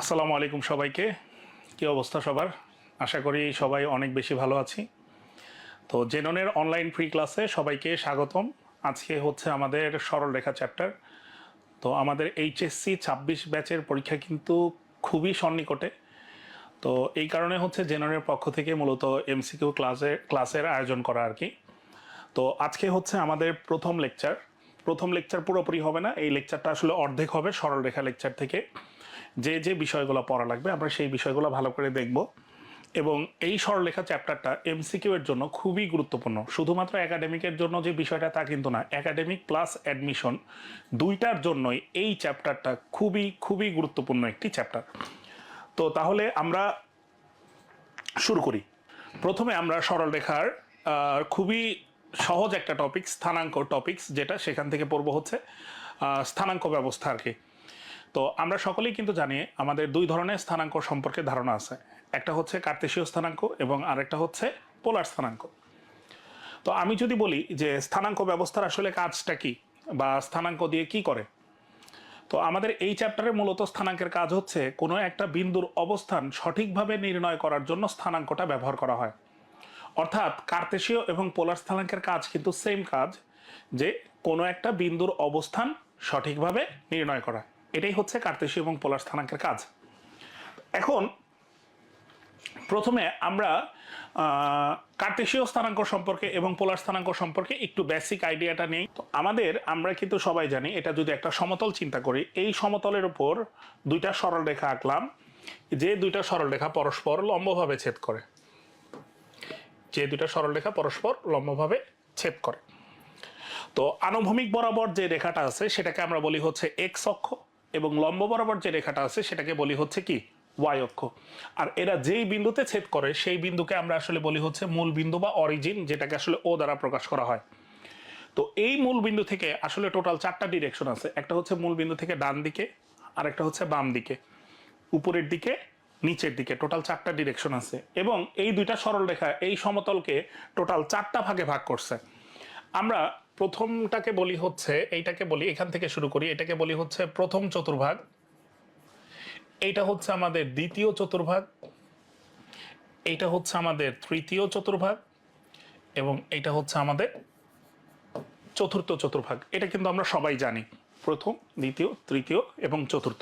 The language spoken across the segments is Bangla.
আসসালামু আলাইকুম সবাইকে। কি অবস্থা সবার? আশা করি সবাই অনেক বেশি ভালো আছি। তো জেননের অনলাইন ফ্রি ক্লাসে সবাইকে স্বাগতম। আজকে হচ্ছে আমাদের সরলরেখা চ্যাপ্টার। তো আমাদের এইচএসসি ২৬ ব্যাচের পরীক্ষা কিন্তু খুবই সন্নিকটে। তো এই কারণে হচ্ছে জেননের পক্ষ থেকে মূলত এমসিকিউ ক্লাসের আয়োজন করা আর কি। তো আজকে হচ্ছে আমাদের প্রথম লেকচার পুরোপুরি হবে না, এই লেকচারটা আসলে অর্ধেক হবে সরলরেখা লেকচার থেকে। যে যে বিষয়গুলো পড়া লাগবে আমরা সেই বিষয়গুলো ভালো করে দেখব। এবং এই সরলরেখা চ্যাপ্টারটা এমসিকিউ এর জন্য খুবই গুরুত্বপূর্ণ। শুধুমাত্র একাডেমিকের জন্য যে বিষয়টা তা কিন্তু না, একাডেমিক প্লাস অ্যাডমিশন দুইটার জন্যই এই চ্যাপ্টারটা খুবই খুবই গুরুত্বপূর্ণ একটি চ্যাপ্টার। তো তাহলে আমরা শুরু করি। প্রথমে আমরা সরলরেখার খুবই সহজ একটা টপিক, স্থানাঙ্ক টপিকস, যেটা সেখান থেকে পড়বো হচ্ছে স্থানাঙ্ক ব্যবস্থা আর কি। তো আমরা সকলেই কিন্তু জানি আমাদের দুই ধরনের স্থানাঙ্ক সম্পর্কে ধারণা আছে। একটা হচ্ছে কার্তেশীয় স্থানাঙ্ক এবং আরেকটা হচ্ছে পোলার স্থানাঙ্ক। তো আমি যদি বলি যে স্থানাঙ্ক ব্যবস্থার আসলে কাজটা কি বা স্থানাঙ্ক দিয়ে কি করে, তো আমাদের এই চ্যাপ্টারে মূলত স্থানাঙ্কের কাজ হচ্ছে কোনো একটা বিন্দুর অবস্থান সঠিকভাবে নির্ণয় করার জন্য স্থানাঙ্কটা ব্যবহার করা হয়। অর্থাৎ কার্তেশীয় এবং পোলার স্থানাঙ্কের কাজ কিন্তু সেম কাজ, যে কোনো একটা বিন্দুর অবস্থান সঠিকভাবে নির্ণয় করা। এটাই হচ্ছে কার্তেশীয় এবং পোলার স্থানাঙ্কের কাজ। এখন প্রথমে আমরা কার্তেশীয় স্থানাঙ্ক সম্পর্কে এবং পোলার স্থানাঙ্ক সম্পর্কে একটু বেসিক আইডিয়াটা নেই। তো আমরা কিন্তু সবাই জানি, এটা যদি একটা সমতল চিন্তা করি, এই সমতলের উপর দুইটা সরলরেখা আঁকলাম, যে দুইটা সরলরেখা পরস্পর লম্বভাবে ছেদ করে, তো আনুভূমিক বরাবর যে রেখাটা আছে সেটাকে আমরা বলি হচ্ছে এক্স অক্ষ, এবং লম্ব বরাবর যে রেখাটা আছে সেটাকে বলি হচ্ছে কি ওয়াই অক্ষ। আর এরা যেই বিন্দুতে ছেদ করে সেই বিন্দুকে আমরা আসলে বলি হচ্ছে মূল বিন্দু বা অরিজিন, যেটাকে আসলে ও দ্বারা প্রকাশ করা হয়। তো এই মূল বিন্দু থেকে আসলে টোটাল 4টা ডিরেকশন আছে। একটা হচ্ছে মূল বিন্দু থেকে ডান দিকে, আরেকটা হচ্ছে বাম দিকে, উপরের দিকে, নিচের দিকে, টোটাল 4টা ডিরেকশন আছে। এবং এই দুইটা সরলরেখা এই সমতলকে টোটাল 4টা ভাগে ভাগ করছে। আমরা প্রথমটাকে বলি হচ্ছে, এইটাকে বলি, এখান থেকে শুরু করি, এটাকে বলি হচ্ছে প্রথম চতুর্ভাগ, এইটা হচ্ছে আমাদের দ্বিতীয় চতুর্ভাগ, এইটা হচ্ছে আমাদের তৃতীয় চতুর্ভাগ, এবং এইটা হচ্ছে আমাদের চতুর্থ চতুর্ভাগ। এটা কিন্তু আমরা সবাই জানি, প্রথম, দ্বিতীয়, তৃতীয় এবং চতুর্থ।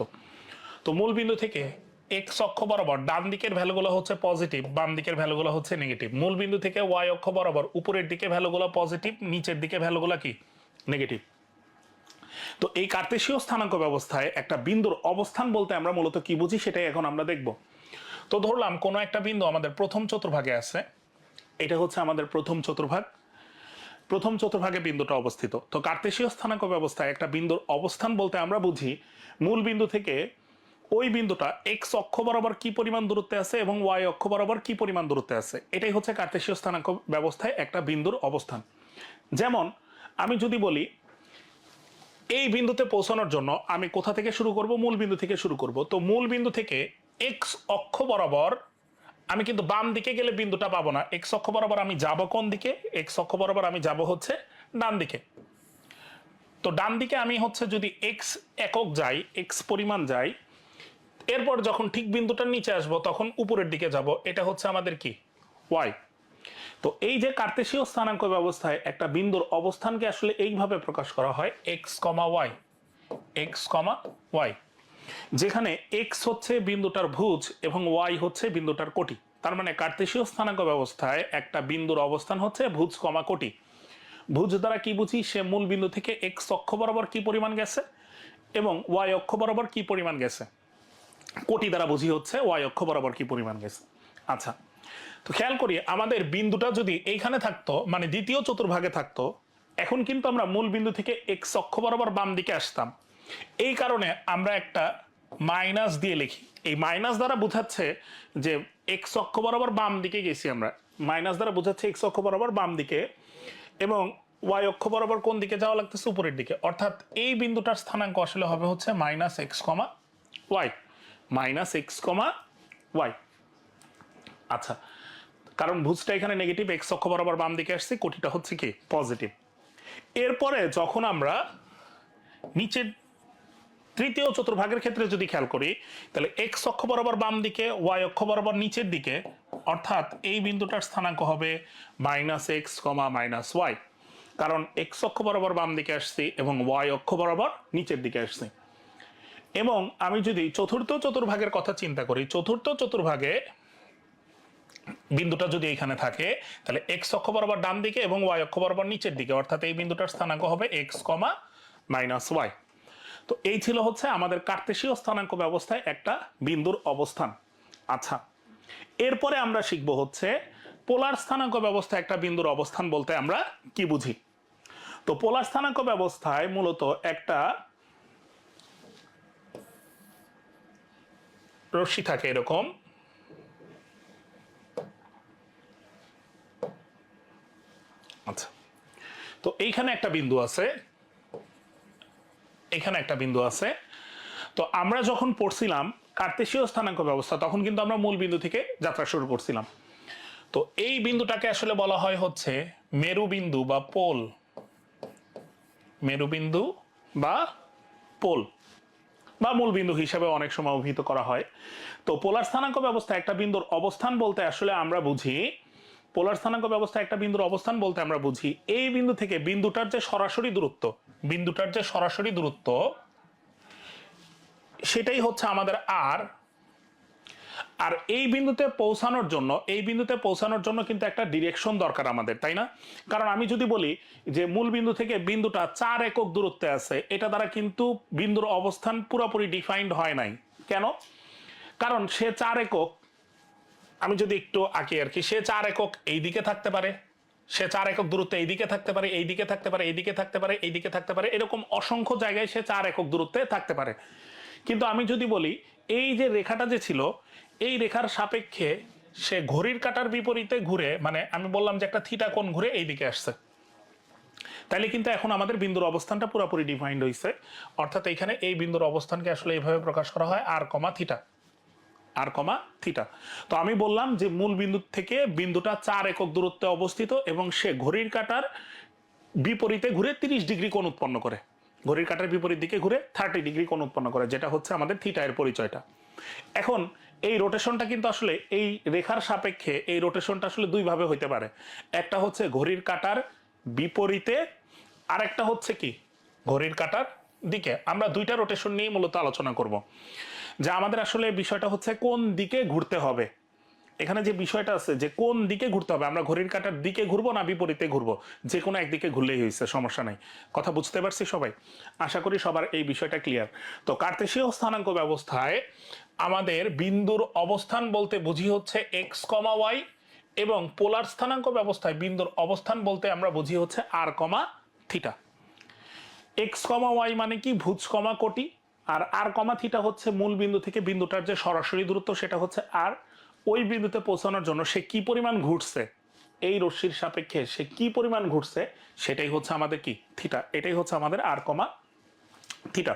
তো মূল বিন্দু থেকে এক্স অক্ষ বরাবর ডান দিকের ভ্যালুগুলো হচ্ছে পজিটিভ, বাম দিকের ভ্যালুগুলো হচ্ছে নেগেটিভ। মূল বিন্দু থেকে ওয়াই অক্ষ বরাবর উপরের দিকে ভ্যালুগুলো পজিটিভ, নিচের দিকে ভ্যালুগুলো কি নেগেটিভ। তো এই কার্তেশীয় স্থানাঙ্ক ব্যবস্থায় একটা বিন্দুর অবস্থান বলতে আমরা মূলত কি বুঝি সেটাই এখন আমরা দেখব। তো ধরলাম কোনো একটা বিন্দু আমাদের প্রথম চতুর্ভাগে আছে, এটা হচ্ছে আমাদের প্রথম চতুর্ভাগে বিন্দুটা অবস্থিত। তো কার্তেশীয় স্থানাঙ্ক ব্যবস্থায় একটা বিন্দুর অবস্থান বলতে আমরা বুঝি মূল বিন্দু থেকে ওই বিন্দুটা এক্স অক্ষ বরাবর কি পরিমাণ দূরত্বে আছে এবং ওয়াই অক্ষ বরাবর কি পরিমাণ দূরত্বে আছে, এটাই হচ্ছে কার্তেশীয় স্থানাঙ্ক ব্যবস্থায় একটা বিন্দুর অবস্থান। যেমন আমি যদি বলি এই বিন্দুতে পৌঁছানোর জন্য আমি কোথা থেকে শুরু করব, মূল বিন্দু থেকে শুরু করব। তো মূল বিন্দু থেকে এক্স অক্ষ বরাবর আমি কিন্তু বাম দিকে গেলে বিন্দুটা পাবো না, এক্স অক্ষ বরাবর আমি যাব কোন দিকে, এক্স অক্ষ বরাবর আমি যাব হচ্ছে ডান দিকে। তো ডান দিকে আমি হচ্ছে যদি এক্স একক যাই, এক্স পরিমাণ যাই, এরপর যখন ঠিক বিন্দুটার নিচে আসবো তখন উপরের দিকে যাব, এটা হচ্ছে আমাদের কি ওয়াই। তো এই যে কার্তেশীয় স্থানাঙ্ক ব্যবস্থায় একটা বিন্দুর অবস্থানকে আসলে এইভাবে প্রকাশ করা হয় এক্স কমা ওয়াই, যেখানে এক্স হচ্ছে বিন্দুটার ভুজ এবং ওয়াই হচ্ছে বিন্দুটার কোটি। তার মানে কার্তেশীয় স্থানাঙ্ক ব্যবস্থায় একটা বিন্দুর অবস্থান হচ্ছে ভুজ কমা কোটি। ভুজ দ্বারা কি বুঝি, সে মূল বিন্দু থেকে এক্স অক্ষ বরাবর কি পরিমাণ গেছে এবং ওয়াই অক্ষ বরাবর কি পরিমাণ গেছে। কোটি দ্বারা বুঝি হচ্ছে ওয়াই অক্ষ বরাবর কি পরিমাণ গেছে। আচ্ছা, তো খেয়াল করি আমাদের বিন্দুটা যদি এইখানে থাকতো, মানে দ্বিতীয় চতুর্ভাগে থাকতো, এখন কিন্তু আমরা মূল বিন্দু থেকে এক্স অক্ষ বরাবর বাম দিকে আসতাম। এই কারণে আমরা একটা মাইনাস দিয়ে লিখি। এই মাইনাস দ্বারা বোঝাচ্ছে যে এক্স অক্ষ বরাবর বাম দিকে গেছি আমরা, মাইনাস দ্বারা বোঝাচ্ছে এক্স অক্ষ বরাবর বাম দিকে, এবং ওয়াই অক্ষ বরাবর কোন দিকে যাওয়া লাগতেছে, উপরের দিকে। অর্থাৎ এই বিন্দুটার স্থানাঙ্ক আসলে হবে হচ্ছে মাইনাস এক্স কমা ওয়াই। আচ্ছা, কারণ ভুজটা এখানে নেগেটিভ, এক্স অক্ষ বরাবর বাম দিকে আসছে, কোটিটা হচ্ছে কি পজিটিভ। এরপরে যখন আমরা নিচের তৃতীয় চতুর্ভাগের ক্ষেত্রে যদি খেয়াল করি তাহলে এক্স অক্ষ বরাবর বাম দিকে, ওয়াই অক্ষ বরাবর নিচের দিকে, অর্থাৎ এই বিন্দুটার স্থানাঙ্ক হবে -x, -y, কারণ এক্স অক্ষ বরাবর বাম দিকে আসছি এবং ওয়াই অক্ষ বরাবর নিচের দিকে আসছি। এবং আমি যদি চতুর্থ চতুর্ভাগের কথা চিন্তা করি, চতুর্থ চতুর্ভাগে বিন্দুটা যদি এখানে থাকে তাহলে এক্স অক্ষ বরাবর ডান দিকে এবং ওয়াই অক্ষ বরাবর নিচের দিকে, অর্থাৎ এই বিন্দুটার স্থানাঙ্ক হবে x, -y। তো এই ছিল হচ্ছে আমাদের কার্তেশীয় স্থানাঙ্ক ব্যবস্থায় একটা বিন্দুর অবস্থান। আচ্ছা, এরপরে আমরা শিখব হচ্ছে পোলার স্থানাঙ্ক ব্যবস্থায় একটা বিন্দুর অবস্থান বলতে আমরা কি বুঝি। তো পোলার স্থানাঙ্ক ব্যবস্থায় মূলত একটা রশ্মি থাকে এরকম, আচ্ছা, তো এইখানে একটা বিন্দু আছে, এখানে একটা বিন্দু আছে। তো আমরা যখন পড়ছিলাম কার্তেশীয় স্থানাঙ্ক ব্যবস্থা তখন কিন্তু আমরা মূল বিন্দু থেকে যাত্রা শুরু করছিলাম। তো এই বিন্দুটাকে আসলে বলা হয় হচ্ছে মেরুবিন্দু বা পোল, মেরুবিন্দু বা পোল বা মূল বিন্দু হিসেবে অনেক সময় অভিহিত করা হয়। তো পোলার স্থানাঙ্ক ব্যবস্থা একটা বিন্দুর অবস্থান বলতে আসলে আমরা বুঝি, পোলার স্থানাঙ্ক ব্যবস্থা একটা বিন্দুর অবস্থান বলতে আমরা বুঝি এই বিন্দু থেকে বিন্দুটার যে সরাসরি দূরত্ব, বিন্দুটার যে সরাসরি দূরত্ব সেটাই হচ্ছে আমাদের আর। আর এই বিন্দুতে পৌঁছানোর জন্য, এই বিন্দুতে পৌঁছানোর জন্য কিন্তু একটা ডিরেকশন দরকার আমাদের, তাই না? কারণ আমি যদি বলি যে মূল বিন্দু থেকে বিন্দুটা 4 একক দূরত্বে আছে, এটা দ্বারা কিন্তু বিন্দুর অবস্থান পুরোপুরি ডিফাইন্ড হয় নাই। কেন? কারণ সে 4 একক, আমি যদি একটু আঁকি আর কি, সে 4 একক এই দিকে থাকতে পারে, সে 4 একক দূরত্বে এই দিকে থাকতে পারে, এই দিকে থাকতে পারে, এই দিকে থাকতে পারে, এই দিকে থাকতে পারে, এরকম অসংখ্য জায়গায় সে 4 একক দূরত্বে থাকতে পারে। কিন্তু আমি যদি বলি এই যে রেখাটা যে ছিল, এই রেখার সাপেক্ষে সে ঘড়ির কাঁটার বিপরীতে ঘুরে, মানে আমি বললাম যে একটা থিটা কোণ ঘুরে এই দিকে আসছে, তাইলে কিন্তু এখন আমাদের বিন্দুর অবস্থানটা পুরোপুরি ডিফাইন্ড হয়েছে। অর্থাৎ এখানে এই বিন্দুর অবস্থানকে আসলে এইভাবে প্রকাশ করা হয় আর কমা থিটা, আর কমা থিটা। তো আমি বললাম যে মূল বিন্দু থেকে বিন্দুটা 4 একক দূরত্বে অবস্থিত এবং সে ঘড়ির কাঁটার বিপরীতে ঘুরে 30 ডিগ্রি কোণ উৎপন্ন করে, ঘড়ির কাঁটার বিপরীত দিকে ঘুরে 30 ডিগ্রি কোণ উৎপন্ন করে, যেটা হচ্ছে আমাদের থিটা এর পরিচয়টা। এখন এই রোটেশনটা কিন্তু আসলে এই রেখার সাপেক্ষে এই রোটেশনটা আসলে দুই ভাবে হইতে পারে। একটা হচ্ছে ঘড়ির কাঁটার বিপরীতে, আর একটা হচ্ছে কি ঘড়ির কাঁটার দিকে। আমরা দুইটা রোটেশন নিয়ে মূলত আলোচনা করব, যে আমাদের আসলে বিষয়টা হচ্ছে কোন দিকে ঘুরতে হবে। এখানে যে বিষয়টা আছে যে কোন দিকে ঘুরতে হবে, আমরা ঘড়ির কাঁটার দিকে ঘুরবো না বিপরীতে ঘুরবো, যে কোনো একদিকে ঘুরলেই হয়েছে, সমস্যা নাই। কথা বুঝতে পারছি সবাই? আশা করি সবার এই বিষয়টা ক্লিয়ার। তো কার্তেশীয় স্থানাঙ্ক ব্যবস্থায় আমাদের বিন্দুর অবস্থান বলতে বুঝি হচ্ছে x, y, এবং পোলার স্থানাঙ্ক ব্যবস্থায় বিন্দুর অবস্থান বলতে আমরা বুঝি হচ্ছে r, থিটা। x, y মানে কি ভুজ, কোটি, আর r, থিটা হচ্ছে মূল বিন্দু থেকে বিন্দুটার যে সরাসরি দূরত্ব সেটা হচ্ছে r। ওই বিন্দুতে পৌঁছানোর জন্য সে কি পরিমাণ ঘুরছে, এই রশ্মির সাপেক্ষে সে কি পরিমাণ ঘুরছে, সেটাই হচ্ছে আমাদের কি থিটা। এটাই হচ্ছে আমাদের r, থিটা।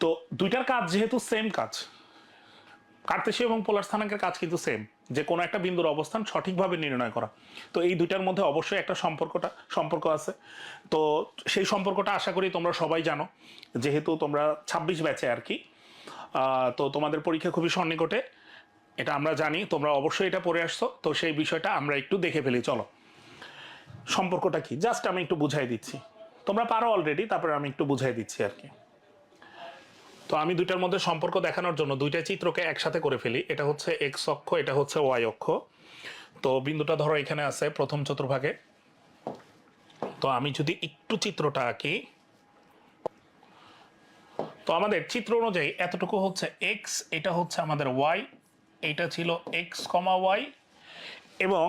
তো দুইটার কাজ যেহেতু সেম কাজ, কার্তেশীয় এবং পোলার স্থানাঙ্কের কাজ কিন্তু সেম, যে কোনো একটা বিন্দুর অবস্থান সঠিকভাবে নির্ণয় করা। তো এই দুইটার মধ্যে অবশ্যই একটা সম্পর্ক আছে। তো সেই সম্পর্কটা আশা করি তোমরা সবাই জানো, যেহেতু তোমরা 26 ব্যাচে আর কি। তো তোমাদের পরীক্ষা খুবই সন্নিকটে, এটা আমরা জানি, তোমরা অবশ্যই এটা পড়ে আসছো। তো সেই বিষয়টা আমরা একটু দেখে ফেলি, চলো। সম্পর্কটা কি জাস্ট আমি একটু বুঝাই দিচ্ছি, তোমরা পারো অলরেডি, তারপরে আমি একটু বুঝাই দিচ্ছি আর কি। তো আমি দুইটার মধ্যে সম্পর্ক দেখানোর জন্য দুইটা চিত্রকে একসাথে করে ফেলি। এটা হচ্ছে এক্স অক্ষ, এটা হচ্ছে ওয়াই অক্ষ। তো বিন্দুটা ধরো এখানে আছে প্রথম চতুর্ভাগে। তো আমি যদি একটু চিত্রটা আঁকি, তো আমাদের চিত্র অনুযায়ী এতটুকু হচ্ছে এক্স, এটা হচ্ছে আমাদের ওয়াই, এইটা ছিল এক্স, ওয়াই, এবং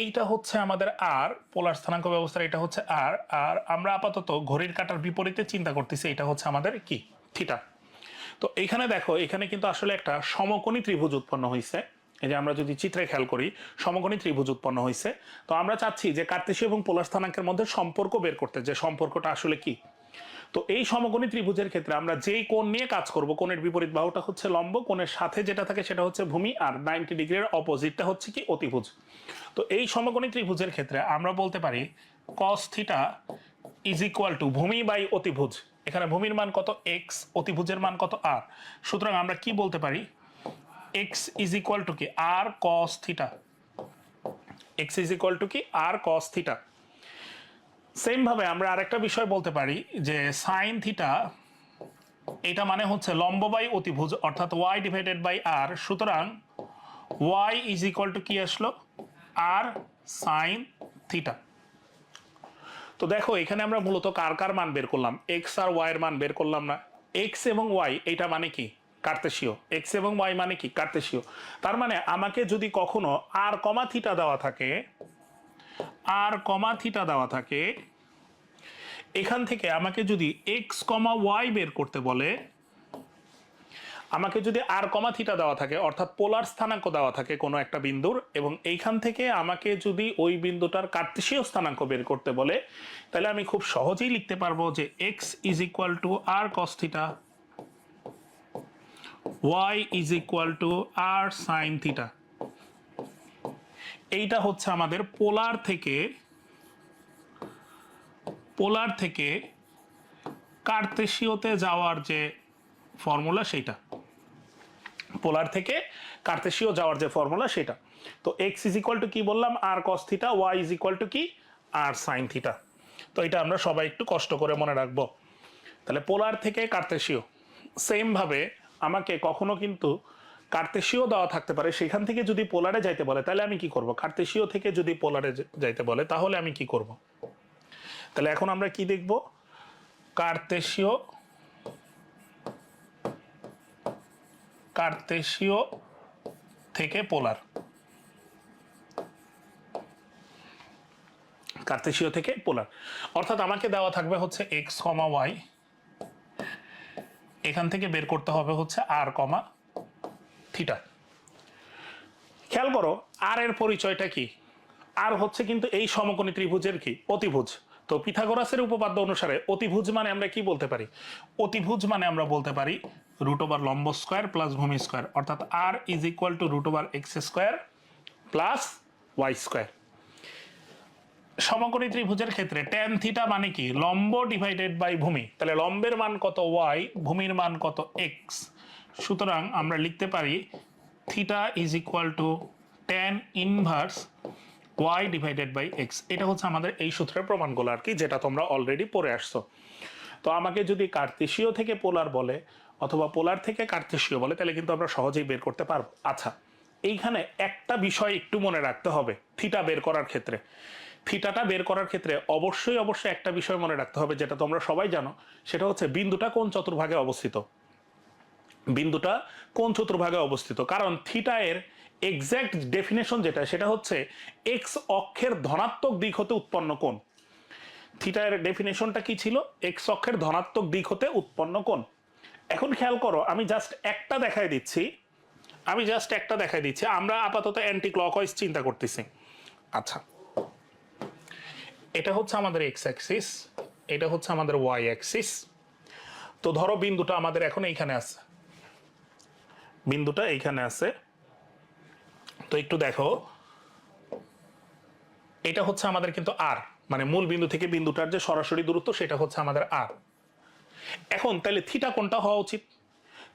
এইটা হচ্ছে আমাদের আর, পোলার স্থানাঙ্ক ব্যবস্থার এটা হচ্ছে আর। আর আমরা আপাতত ঘড়ির কাঁটার বিপরীতে চিন্তা করতেছি, এটা হচ্ছে আমাদের কি থিটা। তো এইখানে দেখো, এখানে কিন্তু আসলে একটা সমকোণী ত্রিভুজ উৎপন্ন হয়েছে। এই যে আমরা যদি চিত্রে খেয়াল করি, সমকোণী ত্রিভুজ উৎপন্ন হয়েছে। তো আমরা চাচ্ছি যে কার্তেশীয় এবং পোলার স্থানাঙ্কের মধ্যে সম্পর্ক বের করতে, যে সম্পর্কটা আসলে কি। তো এই সমকোণী ত্রিভুজের ক্ষেত্রে আমরা যেই কোণ নিয়ে কাজ করব, কোণের বিপরীত বাহুটা হচ্ছে লম্ব, কোণের সাথে যেটা থাকে সেটা হচ্ছে ভূমি, আর 90 ডিগ্রির অপোজিটটা হচ্ছে কি অতিভুজ। তো এই সমকোণী ত্রিভুজের ক্ষেত্রে আমরা বলতে পারি cos θ ইজ ইকুয়াল টু ভূমি বাই অতিভুজ। এখানে ভূমির মান কত এক্স, অতিভুজের মান কত আর। সুতরাং আমরা কি বলতে পারি, এক্স ইজ ইকুয়াল টু কি r cos theta, x is equal to কি আর কস থিটা। সেম ভাবে আমরা আরেকটা বিষয় বলতে পারি যে সাইন থিটা, এটা মানে হচ্ছে লম্ব বাই অতিভুজ অর্থাৎ ওয়াই ডিভাইডেড বাই আর। সুতরাং ওয়াই ইজ ইকুয়াল টু কি আসলো, আর সাইন থিটা। তো দেখো এখানে আমরা মূলত কার কার মান বের করলাম, এক্স আর ওয়াই এর মান বের করলাম না। এক্স এবং ওয়াই এটা মানে কি কার্তেশীয়, এক্স এবং ওয়াই মানে কি কার্তেশীয়। তার মানে আমাকে যদি কখনো আর কমা থিটা দেওয়া থাকে, আর কমা থিটা দেওয়া থাকে, এখান থেকে আমাকে যদি এক্স কমা ওয়াই বের করতে বলে, আমাকে যদি আর কমা থিটা দেওয়া থাকে অর্থাৎ পোলার স্থানাঙ্ক দেওয়া থাকে কোনো একটা বিন্দুর, এবং এইখান থেকে আমাকে যদি ওই বিন্দুটার কার্তেশীয় স্থানাঙ্ক বের করতে বলে, তাহলে আমি খুব সহজেই লিখতে পারবো যে X is equal to R cos theta, Y is equal to R sine theta. এইটা হচ্ছে আমাদের পোলার থেকে কার্তেশীয়তে যাওয়ার যে ফর্মুলা সেইটা, পোলার থেকে কার্তেশীয় যাওয়ার যে ফর্মুলা সেটা। তো এক্স ইজ ইকুয়াল টু কি বললাম, r cos theta, Y is equal to কি আর সাইন থিটা। তো এটা আমরা সবাই একটু কষ্ট করে মনে রাখবো। তাহলে পোলার থেকে কার্তেশীয়, সেম ভাবে আমাকে কখনো কিন্তু কার্তেশীয় দেওয়া থাকতে পারে, সেখান থেকে যদি পোলারে যাইতে বলে তাহলে আমি কি করব, কার্তেশীয় থেকে যদি পোলারে যাইতে বলে তাহলে আমি কি করব। তাহলে এখন আমরা কি দেখব, কার্তেশীয় থেকে পোলার, কার্তেশীয় থেকে পোলার অর্থাৎ আমাকে দেওয়া থাকবে হচ্ছে এক্স কমা ওয়াই, এখান থেকে বের করতে হবে হচ্ছে আর কমা থিটা। খেয়াল করো আর এর পরিচয়টা কি, আর হচ্ছে কিন্তু এই সমকোণী ত্রিভুজের কি অতিভুজ। তো পিথাগোরাসের উপপাদ্য অনুসারে অতিভুজ মানে আমরা কি বলতে পারি, অতিভুজ মানে আমরা বলতে পারি রুট ওভার লম্ব স্কোয়ার প্লাস ভূমি স্কোয়ার, অর্থাৎ r is equal to root over x square plus y square. সমকোণী ত্রিভুজের ক্ষেত্রে ট্যান থিটা মানে কি লম্ব ডিভাইডেড বাই ভূমি, তাহলে লম্বের মান কত ওয়াই, ভূমির মান কত এক্স। সুতরাং আমরা লিখতে পারি theta is equal to tan inverse Y divided by X. এটা হচ্ছে আমাদের এই সূত্রের প্রমাণগুলো আর কি, যেটা তোমরা অলরেডি পড়ে আসছো। তো আমাকে যদি কার্তেশীয় থেকে পোলার বলে অথবা পোলার থেকে কার্তেশীয় বলে তাহলে কিন্তু আমরা সহজেই বের করতে পারবো। আচ্ছা, এইখানে একটা বিষয় একটু মনে রাখতে হবে, থিটা বের করার ক্ষেত্রে, থিটাটা বের করার ক্ষেত্রে অবশ্যই একটা বিষয় মনে রাখতে হবে, যেটা তোমরা সবাই জানো, সেটা হচ্ছে বিন্দুটা কোন চতুর্ভাগে অবস্থিত, বিন্দুটা কোন চতুর্ভাগে অবস্থিত। কারণ থিটা এর এক্সাক্ট ডেফিনেশন যেটা, সেটা হচ্ছে এক্স অক্ষের ধনাত্মক দিক হতে উৎপন্ন কোণ। থিটা এর ডেফিনেশনটা কি ছিল, এক্স অক্ষের ধনাত্মক দিক হতে উৎপন্ন কোণ। এখন খেয়াল করো আমি জাস্ট একটা দেখাই দিচ্ছি, আমরা আপাতত অ্যান্টি ক্লকওয়াইজ চিন্তা করতেছি। আচ্ছা, এটা হচ্ছে আমাদের এক্স অ্যাক্সিস, এটা হচ্ছে আমাদের ওয়াই অ্যাক্সিস। তো ধরো বিন্দুটা আমাদের এখন এইখানে আছে, বিন্দুটা এইখানে আছে। তো একটু দেখো, এটা হচ্ছে আমাদের কিন্তু আর, মানে মূল বিন্দু থেকে বিন্দুটার যে সরাসরি দূরত্ব সেটা হচ্ছে আমাদের আর। এখন তাহলে থিটা কোনটা হওয়া উচিত,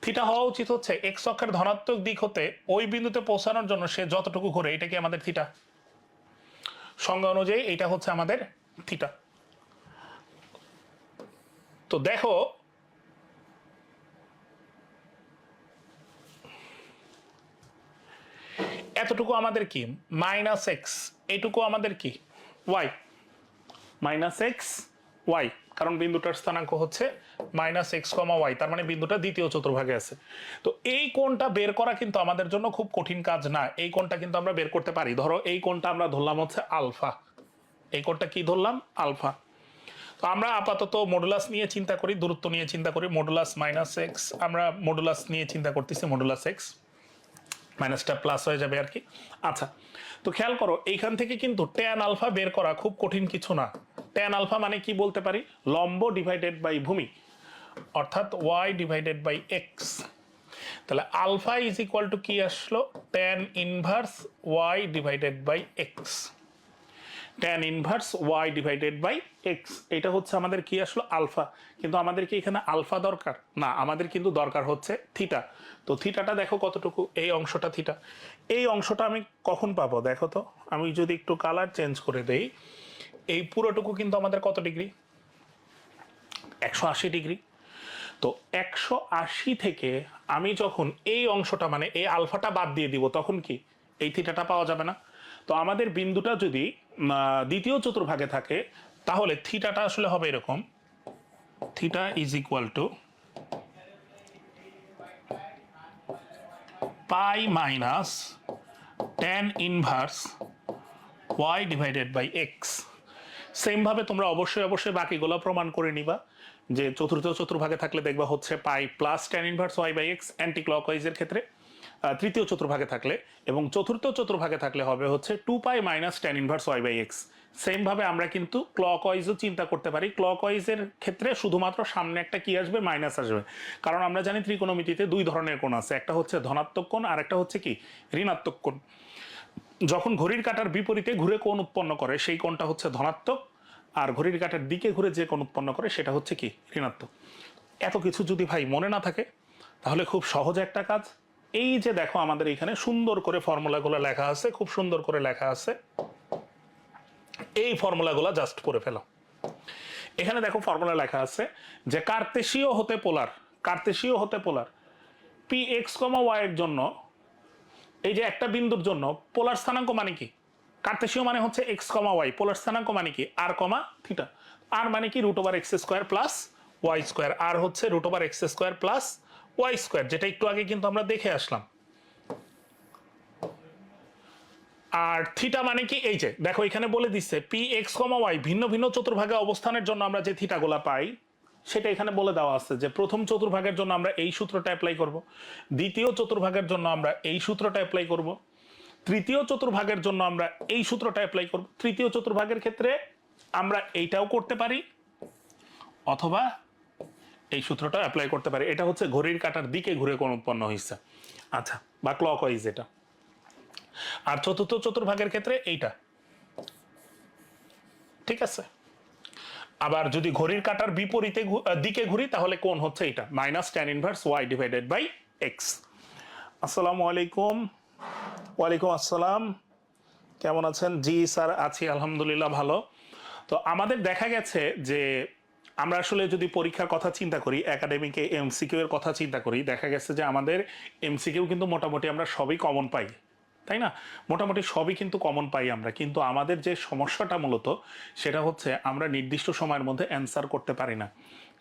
থিটা হওয়া উচিত হচ্ছে এক্স অক্ষের ধনাত্মক দিক হতে ওই বিন্দুতে পৌঁছানোর জন্য সে যতটুকু ঘোরে, এটা কি আমাদের থিটা, সংজ্ঞা অনুযায়ী এটা হচ্ছে আমাদের থিটা। তো দেখো এতটুকু আমাদের কি মাইনাস এক্স, এইটুকু আমাদের কি ওয়াই, মাইনাস এক্স ওয়াই, কারণ বিন্দুটার স্থানাঙ্ক হচ্ছে মাইনাস এক্স কমা ওয়াই, তার মানে বিন্দুটা দ্বিতীয় চতুর্ভাগে আছে। তো এই কোণটা বের করা কিন্তু আমাদের জন্য খুব কঠিন কাজ না, এই কোণটা কিন্তু আমরা বের করতে পারি। ধরো এই কোণটা আমরা ধরলাম হচ্ছে আলফা, এই কোণটা কি ধরলাম আলফা। তো আমরা আপাতত মডুলাস নিয়ে চিন্তা করি, দূরত্ব নিয়ে চিন্তা করি, মডুলাস মাইনাস এক্স, আমরা মডুলাস নিয়ে চিন্তা করতেছি, মডুলাস এক্স, মাইনাসটা প্লাস হয়ে যাবে আর কি। আচ্ছা, তো খেয়াল করো এইখান থেকে কিন্তু ট্যান আলফা বের করা খুব কঠিন কিছু না। ট্যান আলফা মানে কি বলতে পারি, লম্ব ডিভাইডেড বাই ভূমি, অর্থাৎ ওয়াই ডিভাইডেড বাই এক্স। তাহলে আলফা ইজ ইকুয়াল টু কি আসলো, tan inverse Y divided by X. Tan inverse Y divided by X. এটা হচ্ছে আমাদের কি আসলো আলফা, কিন্তু আমাদের কি এখানে আলফা দরকার না, আমাদের কিন্তু দরকার হচ্ছে থিটা। তো থিটাটা দেখো কতটুকু, এই অংশটা থিটা। এই অংশটা আমি কখন পাবো দেখো তো, আমি যদি একটু কালার চেঞ্জ করে দেই, এই পুরোটুকু কিন্তু আমাদের কত ডিগ্রি, 180 ডিগ্রি। তো 180 থেকে আমি যখন এই অংশটা মানে এই আলফাটা বাদ দিয়ে দিব তখন কি এই থিটাটা পাওয়া যাবে না। তো আমাদের বিন্দুটা যদি দ্বিতীয় চতুর্ভাগে থাকে তাহলে থিটাটা আসলে হবে এরকম, theta is equal to pi minus tan inverse Y divided by x. সেমভাবে তোমরা অবশ্যই অবশ্যই বাকিগুলো প্রমাণ করে নিবা, যে চতুর্থ চতুর্ভাগে থাকলে দেখবা হচ্ছে pi plus tan inverse y by x অ্যান্টি ক্লকওয়াইজের ক্ষেত্রে, তৃতীয় চতুর্ভাগে থাকলে, এবং চতুর্থ চতুর্ভাগে থাকলে হবে হচ্ছে 2 pi minus tan inverse y by x. সেমভাবে আমরা কিন্তু ক্লকওয়াইজও চিন্তা করতে পারি। ক্লকওয়াইজের ক্ষেত্রে শুধুমাত্র সামনে একটা কি আসবে, মাইনাস আসবে, কারণ আমরা জানি ত্রিকোণমিতিতে দুই ধরনের কোণ আছে, একটা হচ্ছে ধনাত্মক কোণ আর একটা হচ্ছে কি ঋণাত্মক কোণ। যখন ঘড়ির কাঁটার বিপরীতে ঘুরে কোণ উৎপন্ন করে সেই কোণটা হচ্ছে ধনাত্মক, আর ঘড়ির কাঁটার দিকে ঘুরে যে কোণ উৎপন্ন করে সেটা হচ্ছে কি ঋণাত্মক। এত কিছু যদি ভাই মনে না থাকে তাহলে খুব সহজ একটা কাজ, এই যে দেখো আমাদের এখানে সুন্দর করে ফর্মুলাগুলো লেখা আছে, খুব সুন্দর করে লেখা আছে, এই ফর্মুলাগুলো জাস্ট পড়ে ফেলো। এখানে দেখো ফর্মুলা লেখা আছে যে কার্তেশীয় হতে পোলার, কার্তেশীয় হতে পোলার পি এক্স কমা ওয়াই এর জন্য, এই যে একটা বিন্দুর জন্য পোলার স্থানাঙ্ক মানে কি, কার্তেশীয় মানে হচ্ছে এক্স কমা ওয়াই, পোলার স্থানাঙ্ক মানে কি আর কমা থিটা। আর মানে কি root over x square plus y square, r হচ্ছে root over x square plus y square, যেটা একটু আগে কিন্তু আমরা দেখে আসলাম। আর থিটা মানে কি, এই যে দেখো এখানে বলে দিচ্ছে পি এক্স কমা ওয়াই ভিন্ন ভিন্ন চতুর্ভাগে অবস্থানের জন্য আমরা যে থিটাগুলা পাই সেটা এখানে বলে দেওয়া আছে, যে প্রথম চতুর্ভাগের জন্য আমরা এই সূত্রটা অ্যাপ্লাই করব, দ্বিতীয় চতুর্ভাগের জন্য আমরা এই সূত্রটা অ্যাপ্লাই করব, তৃতীয় চতুর্ভাগের জন্য আমরা এই সূত্রটা অ্যাপ্লাই করব। তৃতীয় চতুর্ভাগের ক্ষেত্রে আমরা এইটাও করতে পারি অথবা এই সূত্রটা অ্যাপ্লাই করতে পারি। এটা হচ্ছে ঘড়ির কাঁটার দিকে ঘুরে কোণ উৎপন্ন হয়েছে, আচ্ছা, বা ক্লকওয়াইজ এটা। আর চতুর্থ চতুর্ভাগের ক্ষেত্রে এইটা, ঠিক আছে। আবার যদি ঘড়ির কাঁটার বিপরীতে দিকে ঘুরি তাহলে কোণ হচ্ছে এটা, minus tan inverse Y divided by X. আসসালামু আলাইকুম। ওয়ালাইকুম আসসালাম, কেমন আছেন? জি স্যার আছি আলহামদুলিল্লাহ ভালো। তো আমাদের দেখা গেছে যে আমরা আসলে যদি পরীক্ষার কথা চিন্তা করি, একাডেমিকে এমসিকিউ এর কথা চিন্তা করি, দেখা গেছে যে আমাদের এমসিকিউ কিন্তু মোটামুটি আমরা সবই কমন পাই, তাই না? মোটামুটি সবই কিন্তু কমন পাই আমরা, কিন্তু আমাদের যে সমস্যাটা মূলত সেটা হচ্ছে আমরা নির্দিষ্ট সময়ের মধ্যে অ্যান্সার করতে পারি না।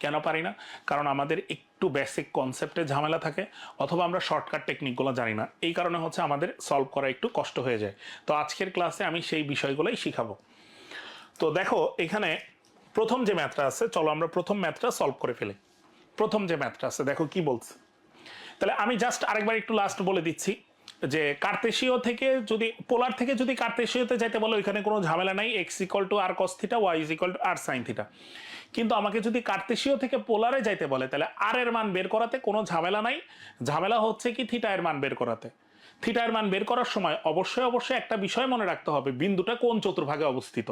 কেন পারি না? কারণ আমাদের একটু বেসিক কনসেপ্টে ঝামেলা থাকে, অথবা আমরা শর্টকাট টেকনিকগুলো জানি না, এই কারণে হচ্ছে আমাদের সলভ করা একটু কষ্ট হয়ে যায়। তো আজকের ক্লাসে আমি সেই বিষয়গুলোই শিখাবো। তো দেখো এখানে প্রথম যে ম্যাথটা আছে, চলো আমরা প্রথম ম্যাথটা সলভ করে ফেলি। প্রথম যে ম্যাথটা আছে দেখো কি বলছে। তাহলে আমি জাস্ট আরেকবার একটু লাস্ট বলে দিচ্ছি যে কার্তেশীয় থেকে যদি পোলার থেকে যদি কার্তেশীয়তে যাইতে বলো এখানে কোনো ঝামেলা নাই, x equal to R cos theta, Y is equal to R sine theta. কিন্তু আমাকে যদি কার্তেশীয় থেকে পোলারে যাইতে বলে তাহলে আর এর মান বের করাতে কোনো ঝামেলা নাই, ঝামেলা হচ্ছে কি থিটা এর মান বের করাতে। থিটা এর মান বের করার সময় অবশ্যই অবশ্যই একটা বিষয় মনে রাখতে হবে, বিন্দুটা কোন চতুর্ভাগে অবস্থিত।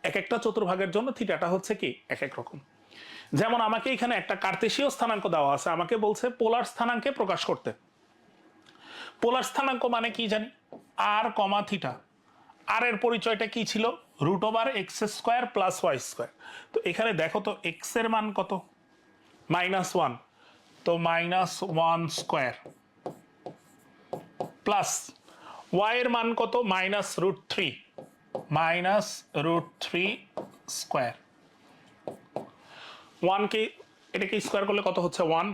এক একটা চতুর্ভাগের জন্য থিটাটা হচ্ছে কি এক এক রকম। যেমন আমাকে এখানে একটা কার্তেশীয় স্থানাঙ্ক দেওয়া আছে, আমাকে বলছে পোলার স্থানাঙ্কে প্রকাশ করতে। পোলার স্থানাঙ্ক মানে কি জানি, আর কমা থিটা। আর এর পরিচয়টা কি ছিল, root over x square plus y square. তো এখানে দেখো তো এক্স এর মান কত, -1, তো -1 স্কোয়ার প্লাস ওয়াই এর মান কত, -√3, -√3 স্কোয়ার। 1 কে এটাকে স্কোয়ার করলে কত হচ্ছে 1,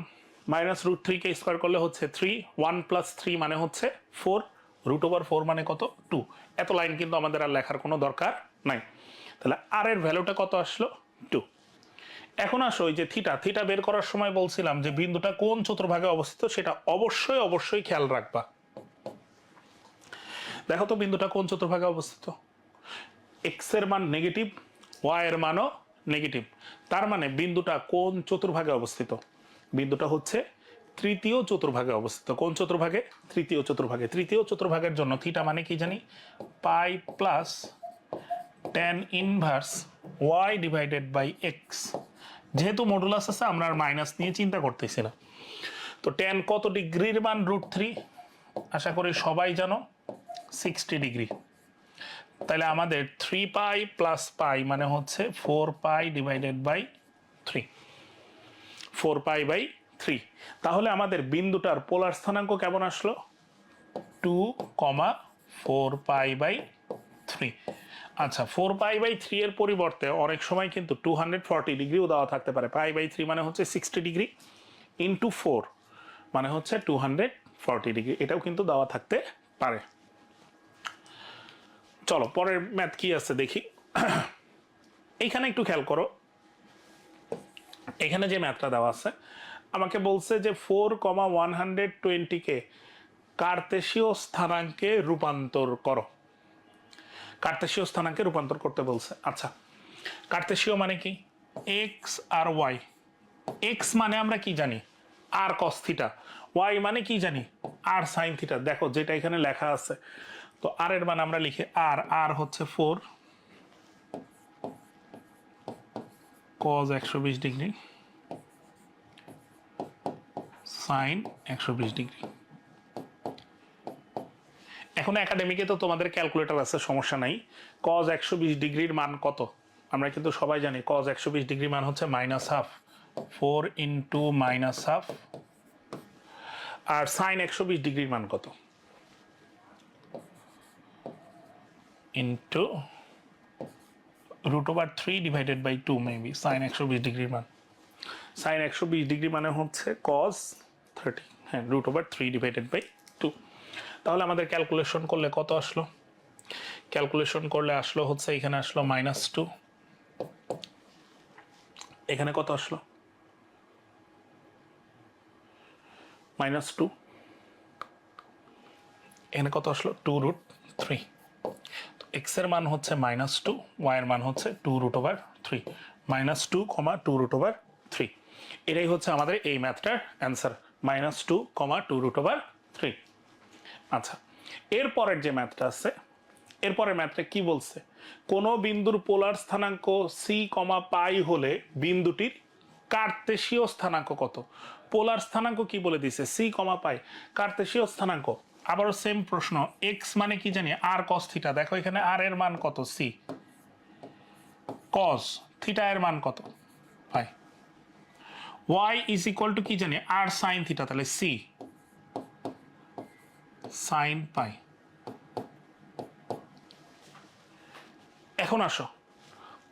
-√3 কে স্কোয়ার করলে হচ্ছে 3, 1 + 3 মানে হচ্ছে 4, √4 মানে কত 2। এত লাইন কিন্তু আমাদের আর লেখার কোনো দরকার নাই। তাহলে আর এর ভ্যালুটা কত আসলো 2। এখন আসো ওই যে থিটা, থিটা বের করার সময় বলছিলাম যে বিন্দুটা কোন চতুর্ভাগে অবস্থিত সেটা অবশ্যই অবশ্যই খেয়াল রাখবা। দেখো তো বিন্দুটা কোন চতুর্ভাগে অবস্থিত, এক্স এর মান নেগেটিভ, ওয়াই এর মানও নেগেটিভ, তার মানে বিন্দুটা কোন চতুর্ভাগে অবস্থিত, বিন্দুটা হচ্ছে তৃতীয় চতুর্ভাগে অবস্থিত। কোন চতুর্ভাগে, তৃতীয় চতুর্ভাগে। তৃতীয় চতুর্ভাগের জন্য থিটা মানে কি জানি, pi plus tan inverse Y divided by x. যেহেতু মডুলাস আছে আমরা আর মাইনাস নিয়ে চিন্তা করতেছি না। তো tan কত ডিগ্রির মান √3, আশা করি সবাই জানো 60 ডিগ্রি। তাহলে আমাদের 3 পাই প্লাস পাই মানে হচ্ছে 4 pi divided by 3, 4 pi by 3। তাহলে আমাদের বিন্দুটার পোলার স্থানাঙ্ক কেমন আসলো? 2, 4 পাই বাই 3। আচ্ছা, 4 পাই বাই 3 এর পরিবর্তে অনেক সময় কিন্তু 240 ডিগ্রিও দেওয়া থাকতে পারে। পাই বাই 3 মানে হচ্ছে 60 ডিগ্রি, ইন্টু 4 মানে হচ্ছে 240 ডিগ্রি, এটাও কিন্তু দেওয়া থাকতে পারে। চলো পরের ম্যাথ কি আছে দেখি। এইখানে একটু খেয়াল করো, এখানে যে ম্যাথটা দেওয়া আছে আমাকে বলছে যে 4,120 কে কার্তেশীয় স্থানাঙ্কে রূপান্তর করো। কার্তেশীয় স্থানাঙ্কে রূপান্তর করতে বলছে। আচ্ছা, কার্তেশীয় মানে কি? এক্স আর ওয়াই। এক্স মানে আমরা কি জানি? আর কস থিটা। ওয়াই মানে কি জানি? আর সাইন থিটা। দেখো যেটা এখানে লেখা আছে, তো আর এর মান আমরা লিখি আর হচ্ছে 4 cos 120 ডিগ্রি সাইন 120 ডিগ্রি। এখন একাডেমিকে তো তোমাদের ক্যালকুলেটর আছে, সমস্যা নাই। cos 120 ডিগ্রির মান কত? আমরা কিন্তু সবাই জানি cos 120 ডিগ্রির মান হচ্ছে -হাফ, 4 ইন্টু -হাফ। আর সাইন 120 ডিগ্রির মান কত? Into √3 divided by 2 maybe. Sine 120 ডিগ্রির মান, সাইন 120 ডিগ্রি মানে হচ্ছে cos 30, হ্যাঁ, √3 ডিভাইডেড বাই 2। তাহলে আমাদের ক্যালকুলেশন করলে কত আসলো? ক্যালকুলেশন করলে আসলো হচ্ছে, এখানে আসলো -2, এখানে কত আসলো? -2, এখানে কত আসলো? 2√3। তো এক্স এর মান হচ্ছে -2, ওয়াই এর মান হচ্ছে 2√3, -2, 2√3। এটাই হচ্ছে আমাদের এই ম্যাথটার অ্যান্সার, -2, 2√3। আচ্ছা, এরপরের যে ম্যাথটা আছে, এরপরের ম্যাথটা কি বলছে? কোনো বিন্দুর পোলার স্থানাঙ্ক সি, পাই হলে বিন্দুটির কার্তেশীয় স্থানাঙ্ক কত? পোলার স্থানাঙ্ক কি বলে দিছে? সি, পাই। কার্তেশীয় স্থানাঙ্ক আবারও সেম প্রশ্ন। এক্স মানে কি জানি? আর কস থিটা। দেখো এখানে আর এর মান কত? সি। কস থিটা এর মান কত? পাই। ওয়াই ইজ ইকুয়াল টু কি জানি? আর সাইন থিটা, তাহলে সি সাইন পাই। এখন আসো,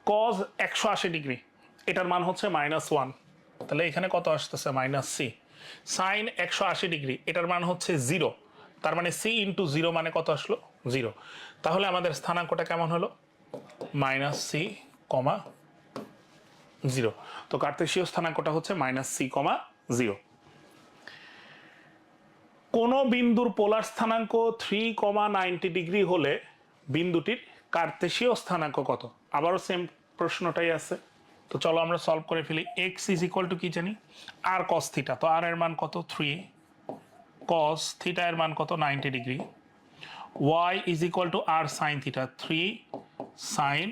cos 180 ডিগ্রি, এটার মান হচ্ছে -1, তাহলে এখানে কত আসতেছে? -c। সাইন 180 ডিগ্রি, এটার মান হচ্ছে 0, তার মানে c ইন্টু 0 মানে কত আসলো? 0। তাহলে আমাদের স্থানাঙ্কটা কেমন হলো? -c, 0। তো কার্তেশীয় স্থানাঙ্কটা হচ্ছে -c, 0। কোন বিন্দুর পোলার স্থানাঙ্ক 3,90 ডিগ্রি হলে বিন্দুটির কার্তেশীয় স্থানাঙ্ক কত? আবারও সেম প্রশ্নটাই আছে। তো চলো আমরা সলভ করে ফেলি। এক্স ইজ ইকুয়াল টু কি জানি? আর কস থিটা। তো আর এর মান কত? 3, কস থিটা এর মান কত? 90 degree. Y is equal to R sine theta, 3 sine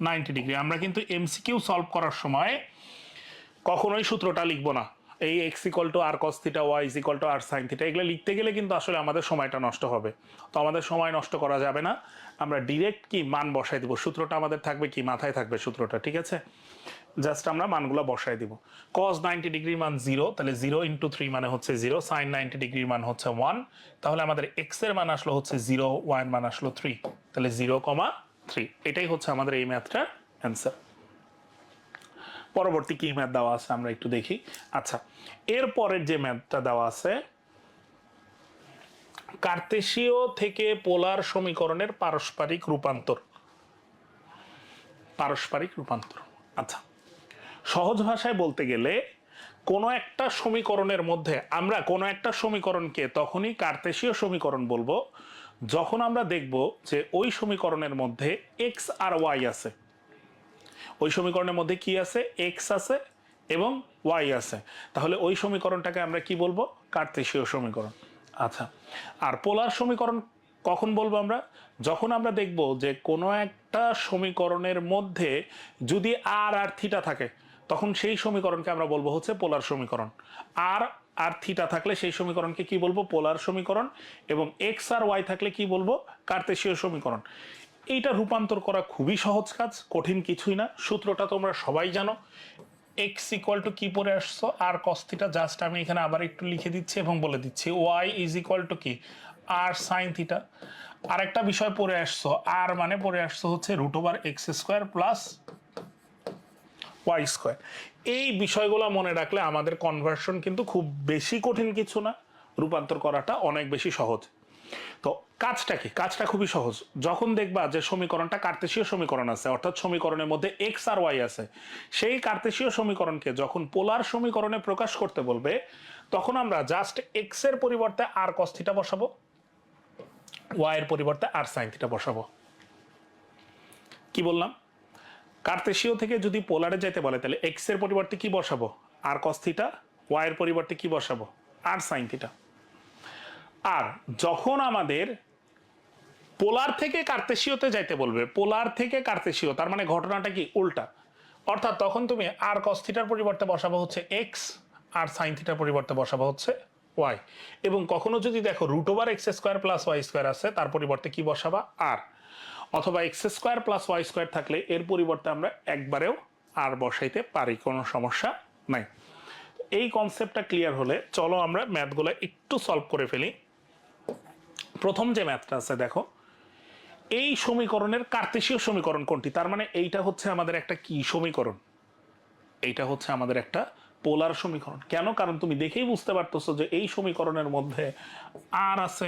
90 degree. আমরা কিন্তু এমসিকিউ সলভ করার সময় কখনোই সূত্রটা লিখবো না, এই x equal to R cos theta, Y is equal to R sine theta, এগুলো লিখতে গেলে কিন্তু আসলে আমাদের সময়টা নষ্ট হবে। তো আমাদের সময় নষ্ট করা যাবে না, আমরা ডিরেক্ট কি মান বসাই দিব। সূত্রটা আমাদের থাকবে কি? মাথায় থাকবে সূত্রটা, ঠিক আছে? জাস্ট আমরা মানগুলো বসাই দিব। cos 90 ডিগ্রির মান 0, তাহলে 0 ইন্টু 3 মানে হচ্ছে 0। সাইন 90 ডিগ্রির মান হচ্ছে 1, তাহলে আমাদের এক্স এর মান আসলো হচ্ছে 0, ওয়াই এর মান আসলো 3, তাহলে 0,3। এটাই হচ্ছে আমাদের এই ম্যাথটার অ্যান্সার। পরবর্তী কি ম্যাথ দেওয়া আছে আমরা একটু দেখি। আচ্ছা, এরপরের যে ম্যাথটা দেওয়া আছে, কার্তেশীয় থেকে পোলার সমীকরণের পারস্পরিক রূপান্তর। পারস্পরিক রূপান্তর। আচ্ছা, সহজ ভাষায় বলতে গেলে কোনো একটা সমীকরণের মধ্যে আমরা কোনো একটা সমীকরণকে তখনই কার্তেশীয় সমীকরণ বলবো যখন আমরা দেখব যে ওই সমীকরণের মধ্যে এক্স আর ওয়াই আছে। ওই সমীকরণের মধ্যে কি আছে? এক্স আছে এবং ওয়াই আছে। তাহলে ওই সমীকরণটাকে আমরা কি বলবো? কার্তেশীয় সমীকরণ। আচ্ছা, আর পোলার সমীকরণ কখন বলবো আমরা? যখন আমরা দেখব যে কোনো একটা সমীকরণের মধ্যে যদি আর আর থিটা থাকে, তখন সেই সমীকরণকে আমরা বলবো হচ্ছে পোলার সমীকরণ। আর আর থিটা থাকলে সেই সমীকরণকে কি বলবো? পোলার সমীকরণ। এবং এক্স আর ওয়াই থাকলে কি বলবো? কার্তেশীয় সমীকরণ। এইটা রূপান্তর করা খুবই সহজ কাজ, কঠিন কিছুই না। সূত্রটা তোমরা সবাই জানো। এক্স ইকুয়াল টু কি পড়ে আসছো? আর কস থিটা। জাস্ট আমি এখানে আবার একটু লিখে দিচ্ছি এবং বলে দিচ্ছি ওয়াই ইজ ইকুয়াল টু কি? R sine theta. আরেকটা বিষয় পড়ে আসছো, আর মানে পড়ে আসছো হচ্ছে root over x square plus y square. এই বিষয়গুলো মনে রাখলে আমাদের কনভার্সন কিন্তু খুব বেশি কঠিন কিছু না, রূপান্তর করাটা অনেক বেশি সহজ। তো কাজটা কি? কাজটা খুবই সহজ। যখন দেখবা যে সমীকরণটা কার্তেশীয় সমীকরণ আছে, অর্থাৎ সমীকরণের মধ্যে এক্স আর ওয়াই আছে, সেই কার্তেশীয় সমীকরণকে যখন পোলার সমীকরণে প্রকাশ করতে বলবে, তখন আমরা জাস্ট এক্স এর পরিবর্তে আর কস থিটা বসাবো, ওয়াই এর পরিবর্তে আর সাইন থিটা বসাবো। কি বললাম? কার্তেশীয় থেকে যদি পোলারে যেতে বলে তাহলে এক্স এর পরিবর্তে কি বসাবো? আর কস থিটা। ওয়াই এর পরিবর্তে কি বসাবো? আর সাইন থিটা। আর যখন আমাদের পোলার থেকে কার্তেশীয়তে যাইতে বলবে, পোলার থেকে কার্তেশীয়, তার মানে ঘটনাটা কি? উল্টা। অর্থাৎ তখন তুমি আর কস থিটার পরিবর্তে বসাবো হচ্ছে এক্স, আর সাইন থিটার পরিবর্তে বসাবো হচ্ছে ওয়াই। এবং কখনো যদি দেখো root over x square plus y square আছে, তার পরিবর্তে কি বসাবা? আর। অথবা x square plus y square থাকলে এর পরিবর্তে আমরা একবারেও আর বসাইতে পারি, কোনো সমস্যা নাই। এই কনসেপ্টটা ক্লিয়ার হলে চলো আমরা ম্যাথগুলো একটু সলভ করে ফেলি। প্রথম যে ম্যাথটা আছে দেখো, এই সমীকরণের কার্তেশীয় সমীকরণ কোনটি? তার মানে এইটা হচ্ছে আমাদের একটা কি সমীকরণ? এইটা হচ্ছে আমাদের একটা পোলার সমীকরণ। কেন? কারণ তুমি দেখেই বুঝতে পারতেছো যে এই সমীকরণের মধ্যে আর আছে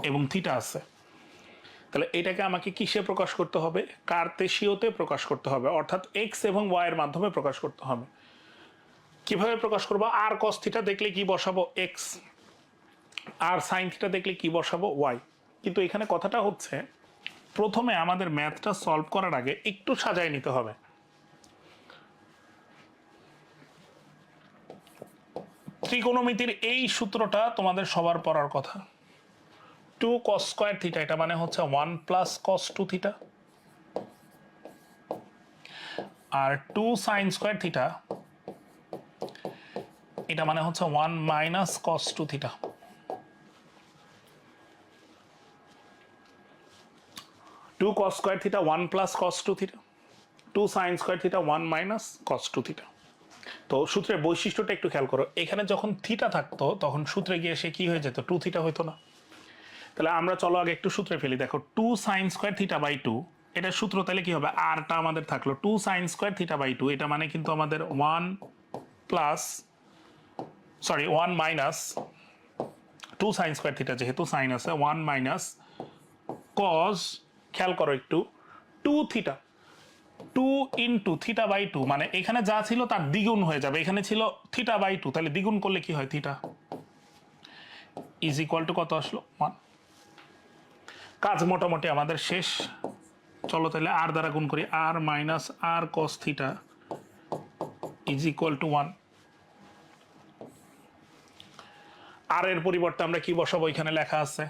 এবং থিটা আছে। তাহলে এটাকে আমাকে কিসে প্রকাশ করতে হবে? কার্তেশীয়তে প্রকাশ করতে হবে, অর্থাৎ এক্স এবং ওয়াই এর মাধ্যমে প্রকাশ করতে হবে। কিভাবে প্রকাশ করবো? আর কস থিটা দেখলে কি বসাবো? এক্স। আর সাইন থিটা দেখলে কি বসাবো? ওয়াই। কিন্তু এখানে কথাটা হচ্ছে, প্রথমে আমাদের ম্যাথটা সলভ করার আগে একটু সাজায় নিতে হবে। ত্রিকোণমিতির এই সূত্রটা তোমাদের সবার পড়ার কথা। 2 cos স্কয়ার থিটা, এটা মানে হচ্ছে 1 প্লাস cos 2 থিটা। আর 2 sin স্কয়ার থিটা, এটা মানে হচ্ছে 1 minus cos 2 theta. 2 cos square theta 1 plus cos 2 theta, 2 sin square theta 1 minus cos 2 theta. তো সূত্রের বৈশিষ্ট্যটা একটু খেয়াল করো, এখানে যখন থিটা থাকতো তখন সূত্রে গিয়ে সে কি হয়ে যেত? 2 থিটা হইতো না। তাহলে আমরা চলো আগে একটু সূত্রে ফেলি। দেখো 2 sin স্কয়ার থিটা বাই 2, এটার সূত্র তাহলে কি হবে? আরটা আমাদের থাকলো 2 sin স্কয়ার থিটা বাই 2, এটা মানে কিন্তু আমাদের 1 plus, sorry 1 minus 2 sin square theta, যেহেতু সাইন আছে, 1 মাইনাস কজ, খেয়াল করো একটু, 2 থিটা, 2 ইন্টু থিটা বাই 2, মানে এখানে যা ছিল তার দ্বিগুণ হয়ে যাবে। এখানে ছিল থিটা বাই 2, তাহলে দ্বিগুণ করলে কি হয়? থিটা ইজ ইকুয়াল টু কত আসলো? 1। কাজ মোটামুটি আমাদের শেষ। চলো তাহলে আর দ্বারা গুণ করি, r minus r cos theta is equal to 1। R এর পরিবর্তে আমরা কি বসাবো? এখানে লেখা আছে,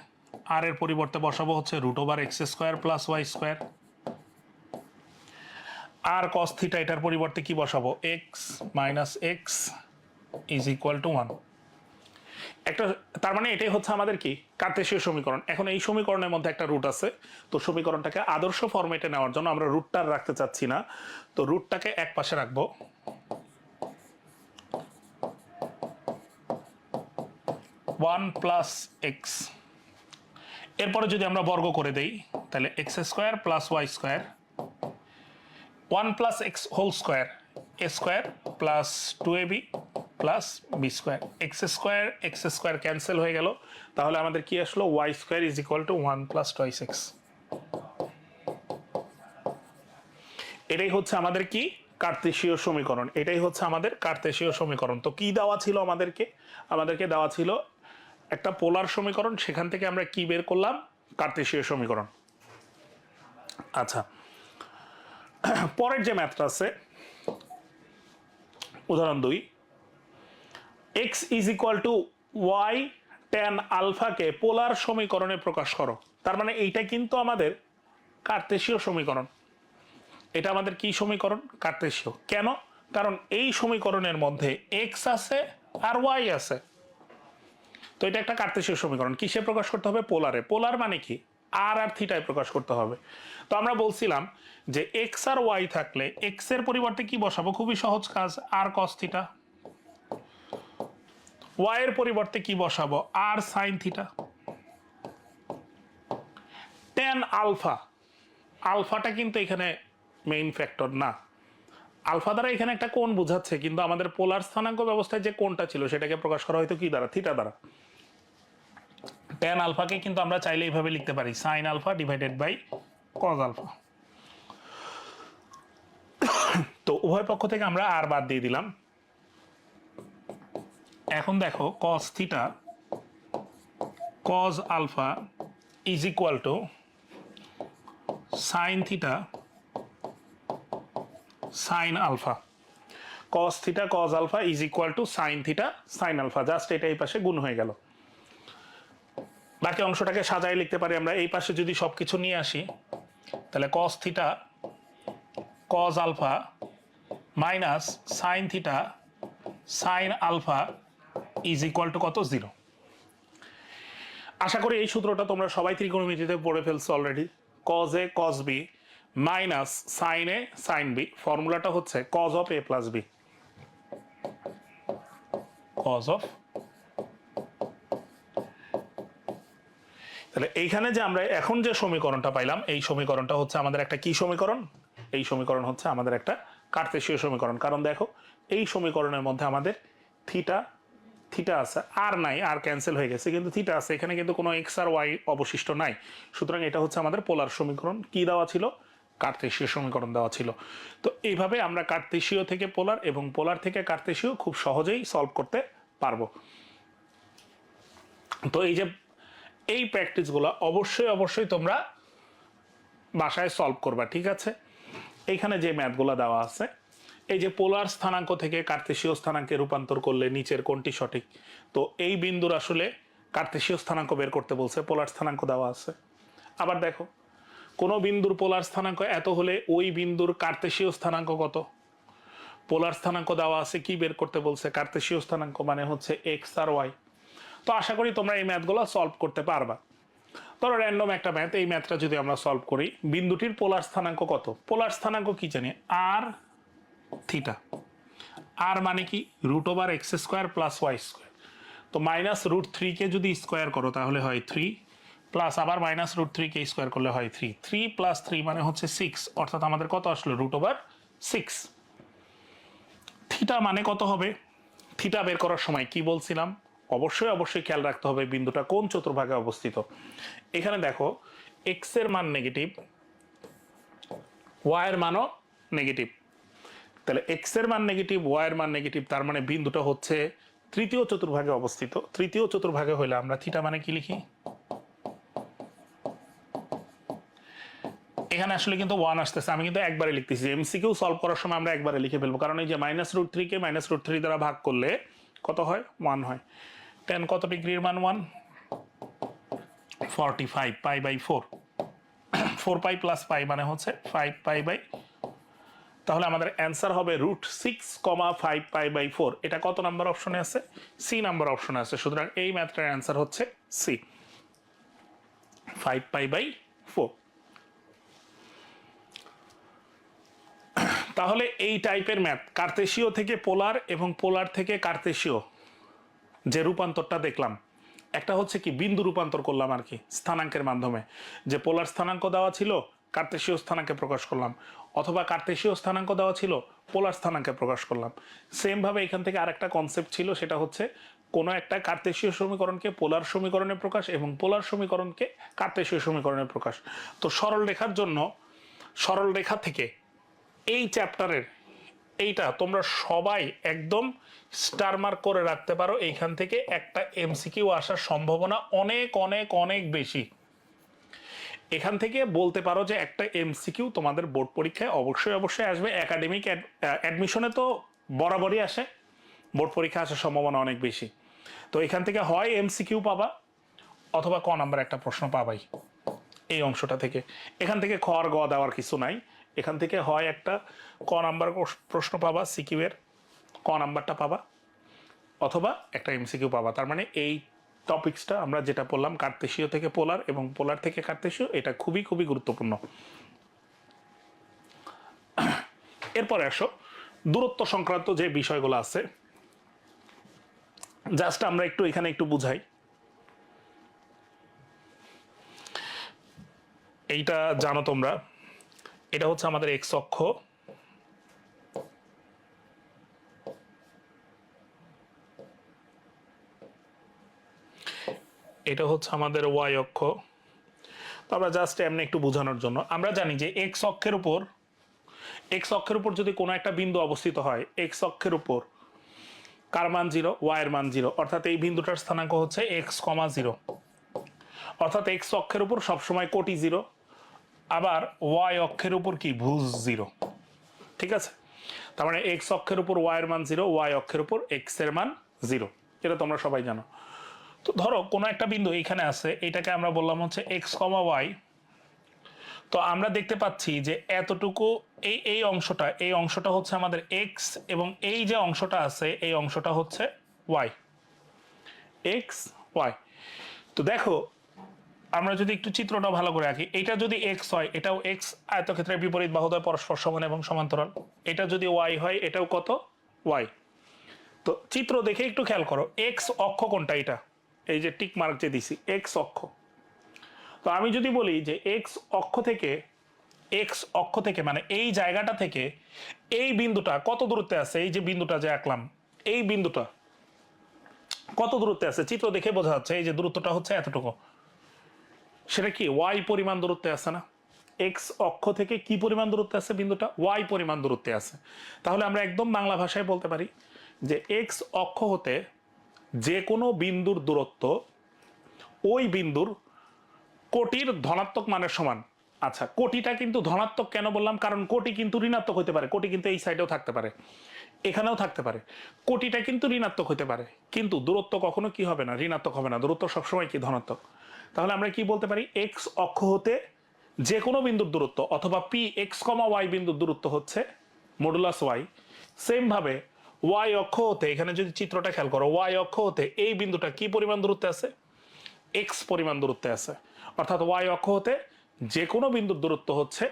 আর এর পরিবর্তে বসাবো হচ্ছে root over x square plus y square. R cos theta, এটার পরিবর্তে কি বসাবো? X minus x is equal to 1। একটা, তার মানে এটাই হচ্ছে আমাদের কি? কার্তেশীয় সমীকরণ। এখন এই সমীকরণের মধ্যে একটা রুট আছে, তো সমীকরণটাকে আদর্শ ফরম্যাটে নেওয়ার জন্য আমরা রুটটা রাখতে চাচ্ছি না, তো রুটটাকে এক পাশে রাখবো। ওয়ান প্লাস এক্স, এরপরে যদি আমরা বর্গ করে দেই তাহলে x square plus y square, 1 plus x whole square, a square plus 2ab plus b square. X square cancel হয়ে গেল, তাহলে আমাদের কি আসলো? Y square is equal to 1 plus twice x. এটাই হচ্ছে আমাদের কি? কার্তেশীয় সমীকরণ। এটাই হচ্ছে আমাদের কার্তেশীয় সমীকরণ। তো কি দেওয়া ছিল আমাদেরকে? আমাদেরকে দেওয়া ছিল একটা পোলার সমীকরণ, সেখান থেকে আমরা কি বের করলাম? কার্তেশীয় সমীকরণ। আচ্ছা, পরের যে ম্যাথটা আছে, উদাহরণ 2, x is equal to y tan আলফাকে পোলার সমীকরণে প্রকাশ করো। তার মানে এইটা কিন্তু আমাদের কার্তেশীয় সমীকরণ। এটা আমাদের কি সমীকরণ? কার্তেশীয়। কেন? কারণ এই সমীকরণের মধ্যে এক্স আছে আর ওয়াই আছে। তো এটা একটা কার্তেশীয় সমীকরণ। কিসে প্রকাশ করতে হবে? পোলারে। পোলার মানে কি? আর আর থিটায় প্রকাশ করতে হবে। তো আমরা বলছিলাম যে এক্স আর ওয়াই থাকলে এক্স এর পরিবর্তে কি বসাবো? খুবই সহজ কাজ, আর কস থিটা। ওয়াই এর পরিবর্তে কি বসাবো? আর সাইন থিটা। ট্যান আলফা, আলফাটা কিন্তু এখানে মেইন ফ্যাক্টর না। আলফা দ্বারা এখানে একটা কোণ বোঝাচ্ছে, কিন্তু আমাদের পোলার স্থানাঙ্ক ব্যবস্থায় যে কোণটা ছিল সেটাকে প্রকাশ করা হয়তো কি দ্বারা? থিটা দ্বারা। ট্যান আলফাকে কিন্তু আমরা চাইলে এইভাবে লিখতে পারি, sine alpha divided by cos alpha. তো উভয় পক্ষ থেকে আমরা আর বাদ দিয়ে দিলাম। এখন দেখো cos theta cos alpha is equal to sine theta sine alpha. Cos theta cos alpha is equal to sine theta sine alpha. Just এটা এই পাশে গুণ হয়ে গেল। বাকি অংশটাকে সাজায় লিখতে পারি আমরা। এই পাশে যদি সবকিছু নিয়ে আসি তাহলে cos theta cos alpha minus sine theta sine alpha is equal to কত? 0। আশা করি এই সূত্রটা তোমরা সবাই ত্রিকোণমিতিতে পড়ে ফেলছো already. Cos A cos B minus sine A sine B, ফর্মুলাটা হচ্ছে cos of A plus B. Cos of, তাহলে এইখানে যে আমরা এখন যে সমীকরণটা পাইলাম, এই সমীকরণটা হচ্ছে আমাদের একটা কি সমীকরণ? এই সমীকরণ হচ্ছে আমাদের একটা কার্তেশীয় সমীকরণ। কারণ দেখো এই সমীকরণের মধ্যে আমাদের থিটা থিটা আছে, আর নাই, আর ক্যান্সেল হয়ে গেছে, কিন্তু থিটা আছে। এখানে কিন্তু কোনো এক্স আর ওয়াই অবশিষ্ট নাই। সুতরাং এটা হচ্ছে আমাদের পোলার সমীকরণ। কি দেওয়া ছিল? কার্তেশীয় সমীকরণ দেওয়া ছিল। তো এইভাবে আমরা কার্তেশীয় থেকে পোলার এবং পোলার থেকে কার্তেশীয় খুব সহজেই সলভ করতে পারবো। তো এই যে এই প্র্যাকটিসগুলো অবশ্যই অবশ্যই তোমরা বাসায় সলভ করবা, ঠিক আছে? এইখানে যে ম্যাথগুলো দেওয়া আছে, এই যে পোলার স্থানাঙ্ক থেকে কার্তেশীয় স্থানাঙ্কে রূপান্তর করলে নিচের কোনটি সঠিক? তো এই বিন্দুর আসলে কার্তেশীয় স্থানাঙ্ক বের করতে বলছে, পোলার স্থানাঙ্ক দেওয়া আছে। আবার দেখো কোনো বিন্দুর পোলার স্থানাঙ্ক এত হলে ওই বিন্দুর কার্তেশীয় স্থানাঙ্ক কত? পোলার স্থানাঙ্ক দেওয়া আছে, কি বের করতে বলছে? কার্তেশীয় স্থানাঙ্ক মানে হচ্ছে এক্স আর ওয়াই। তো আশা করি তোমরা এই ম্যাথগুলো সলভ করতে পারবা। ধরো র্যান্ডম একটা ম্যাথ, এই ম্যাথটা যদি আমরা সলভ করি, বিন্দুটির পোলার স্থানাঙ্ক কত? পোলার স্থানাঙ্ক কি জানি? আর থিটা। আর মানে কি? Root over x square plus y square. তো মাইনাস রুট 3 কে যদি স্কোয়ার করো তাহলে হয় 3, প্লাস আবার মাইনাস রুট 3 কে স্কোয়ার করলে হয় 3। 3 প্লাস 3 মানে হচ্ছে 6, অর্থাৎ আমাদের কত আসলো? Root over 6। থিটা মানে কত হবে? থিটা বের করার সময় কি বলছিলাম? অবশ্যই অবশ্যই খেয়াল রাখতে হবে বিন্দুটা কোন চতুর্ভাগে অবস্থিত। এখানে দেখো এক্স এর মান নেগেটিভ, ওয়াই এর মানও নেগেটিভ। তাহলে এক্স এর মান নেগেটিভ, ওয়াই এর মান নেগেটিভ, তার মানে বিন্দুটা হচ্ছে তৃতীয় চতুর্ভাগে অবস্থিত। তৃতীয় চতুর্ভাগে হলে আমরা থিটা মানে কি লিখি? এখানে আসলে কিন্তু 1 আসতেছে, আমি কিন্তু একবারে লিখতেছি। এমসিকিউ সলভ করার সময় আমরা একবারে লিখে ফেলবো, কারণ এই যে মাইনাস রুট 3 কে মাইনাস রুট 3 দ্বারা ভাগ করলে কত হয়? 1 হয়। টেন কত ডিগ্রির মান? 1। 45 পাই বাই 4। 4 পাই প্লাস পাই মানে হচ্ছে 5 পাই বাই, তাহলে আমাদের অ্যান্সার হবে রুট 6, 5 পাই বাই 4। এটা কত নাম্বার অপশনে আছে? সি নাম্বার অপশনে আছে। সুতরাং এই ম্যাথটার অ্যান্সার হচ্ছে সি, 5 পাই বাই 4। তাহলে এই টাইপের ম্যাথ কার্তেশীয় থেকে পোলার এবং পোলার থেকে কার্তেশীয় যে রূপান্তরটা দেখলাম, একটা হচ্ছে কি বিন্দু রূপান্তর করলাম আর কি স্থানাঙ্কের মাধ্যমে। যে পোলার স্থানাঙ্ক দেওয়া ছিল কার্তেশীয় স্থানাঙ্কে প্রকাশ করলাম, অথবা কার্তেশীয় স্থানাঙ্ক দেওয়া ছিল পোলার স্থানাঙ্কে প্রকাশ করলাম। সেম ভাবে এখান থেকে আরেকটা কনসেপ্ট ছিল, সেটা হচ্ছে কোনো একটা কার্তেশীয় সমীকরণকে পোলার সমীকরণে প্রকাশ এবং পোলার সমীকরণকে কার্তেশীয় সমীকরণে প্রকাশ। তো সরল রেখার জন্য সরল রেখা থেকে এই চ্যাপ্টারের এইটা তোমরা সবাই একদম স্টার মার্ক করে রাখতে পারো। এইখান থেকে একটা এমসিকিউ আসার সম্ভাবনা অনেক অনেক অনেক বেশি। এখান থেকে বলতে পারো যে একটা এমসিকিউ তোমাদের বোর্ড পরীক্ষায় অবশ্যই অবশ্যই আসবে। একাডেমিক অ্যাডমিশনে তো বরাবরই আসে, বোর্ড পরীক্ষা আসার সম্ভাবনা অনেক বেশি। তো এখান থেকে হয় এমসিকিউ পাবা অথবা ক নাম্বার একটা প্রশ্ন পাবাই এই অংশটা থেকে। এখান থেকে খ আর গ দেওয়ার কিছু নাই, এখান থেকে হয় একটা ক নাম্বার প্রশ্ন পাবা সিকিউ এর, ক নাম্বারটা পাবা, অথবা একটা এমসিকিউ পাবা। তার মানে এই টপিক্সটা আমরা যেটা পড়লাম কার্তেশীয় থেকে পোলার এবং পোলার থেকে কার্তেশীয়, এটা খুবই খুবই গুরুত্বপূর্ণ। এরপরে আসো দূরত্ব সংক্রান্ত যে বিষয়গুলো আছে, জাস্ট আমরা একটু এখানে একটু বুঝাই। এইটা জানো তোমরা, এটা হচ্ছে আমাদের এক্স অক্ষ, এটা হচ্ছে আমাদের ওয়াই অক্ষ। তো আমরা জাস্ট এমনি একটু বোঝানোর জন্য, আমরা জানি যে এক্স অক্ষের উপর যদি কোনো একটা বিন্দু অবস্থিত হয়, এক্স অক্ষের উপর কার মান 0, ওয়াই এর মান 0, অর্থাৎ এই বিন্দুটার স্থানাঙ্ক হচ্ছে এক্স কমা 0, অর্থাৎ এক্স অক্ষের উপর সবসময় কোটি 0, আবার ওয়াই অক্ষের উপর কি ভুজ 0, ঠিক আছে। তার মানে এক্স অক্ষের উপর ওয়াই এর মান 0, ওয়াই অক্ষের উপর এক্স এর মান 0, এটা তোমরা সবাই জানো। তো ধরো কোনো একটা বিন্দু এইখানে আছে, এটাকে আমরা বললাম হচ্ছে এক্স কমা ওয়াই। তো আমরা দেখতে পাচ্ছি যে এতটুকু এই অংশটা হচ্ছে আমাদের এক্স, এবং এই যে অংশটা আছে এই অংশটা হচ্ছে ওয়াই, এক্স ওয়াই। তো দেখো আমরা যদি একটু চিত্রটা ভালো করে আঁকি, এটা যদি এক্স হয় এটাও এক্স, আয়তক্ষেত্রের বিপরীত বাহুদ্বয় পরস্পর সমান এবং সমান্তরাল। এটা যদি ওয়াই হয় এটাও কত, ওয়াই। তো চিত্র দেখে একটু খেয়াল করো, এক্স অক্ষ কোনটা, এটা এই যে টিক মার্ক যে দিছি এক্স অক্ষ। তো আমি যদি বলি যে এক্স অক্ষ থেকে মানে এই জায়গাটা থেকে এই বিন্দুটা কত দূরত্বে আছে, এই যে বিন্দুটা যে আঁকলাম এই বিন্দুটা কত দূরত্বে আছে, চিত্র দেখে বোঝা যাচ্ছে এই যে দূরত্বটা হচ্ছে এতটুকু, সেটা কি ওয়াই পরিমাণ দূরত্বে আছে না। এক্স অক্ষ থেকে কি পরিমাণ দূরত্বে আছে বিন্দুটা, ওয়াই পরিমাণ দূরত্বে আছে। তাহলে আমরা একদম বাংলা ভাষায় বলতে পারি যে এক্স অক্ষ হতে যে কোনো বিন্দুর দূরত্ব ওই বিন্দুর কোটির ধনাত্মক মানের সমান। আচ্ছা, কোটিটা কিন্তু ধনাত্মক কেন বললাম, কারণ কোটি কিন্তু ঋণাত্মক হতে পারে, কোটি কিন্তু এই সাইডেও থাকতে পারে, এখানেও থাকতে পারে, কোটিটা কিন্তু ঋণাত্মক হতে পারে, কিন্তু দূরত্ব কখনো কি হবে না, ঋণাত্মক হবে না, দূরত্ব সবসময় কি ধনাত্মক। তাহলে আমরা কি বলতে পারি, এক্স অক্ষ হতে যে কোনো বিন্দুর দূরত্ব অথবা পি এক্স কমা ওয়াই বিন্দুর দূরত্ব হচ্ছে মডুলাস ওয়াই। সেম ভাবে ওয়াই অক্ষ হতে, এখানে যদি চিত্রটা খেয়াল করো, ওয়াই অক্ষ হতে এই বিন্দুটা কি পরিমাণ দূরত্বে আছে, এক্স পরিমাণ দূরত্বে আছে, অর্থাৎ ওয়াই অক্ষ হতে যে কোনো বিন্দুর দূরত্ব হচ্ছে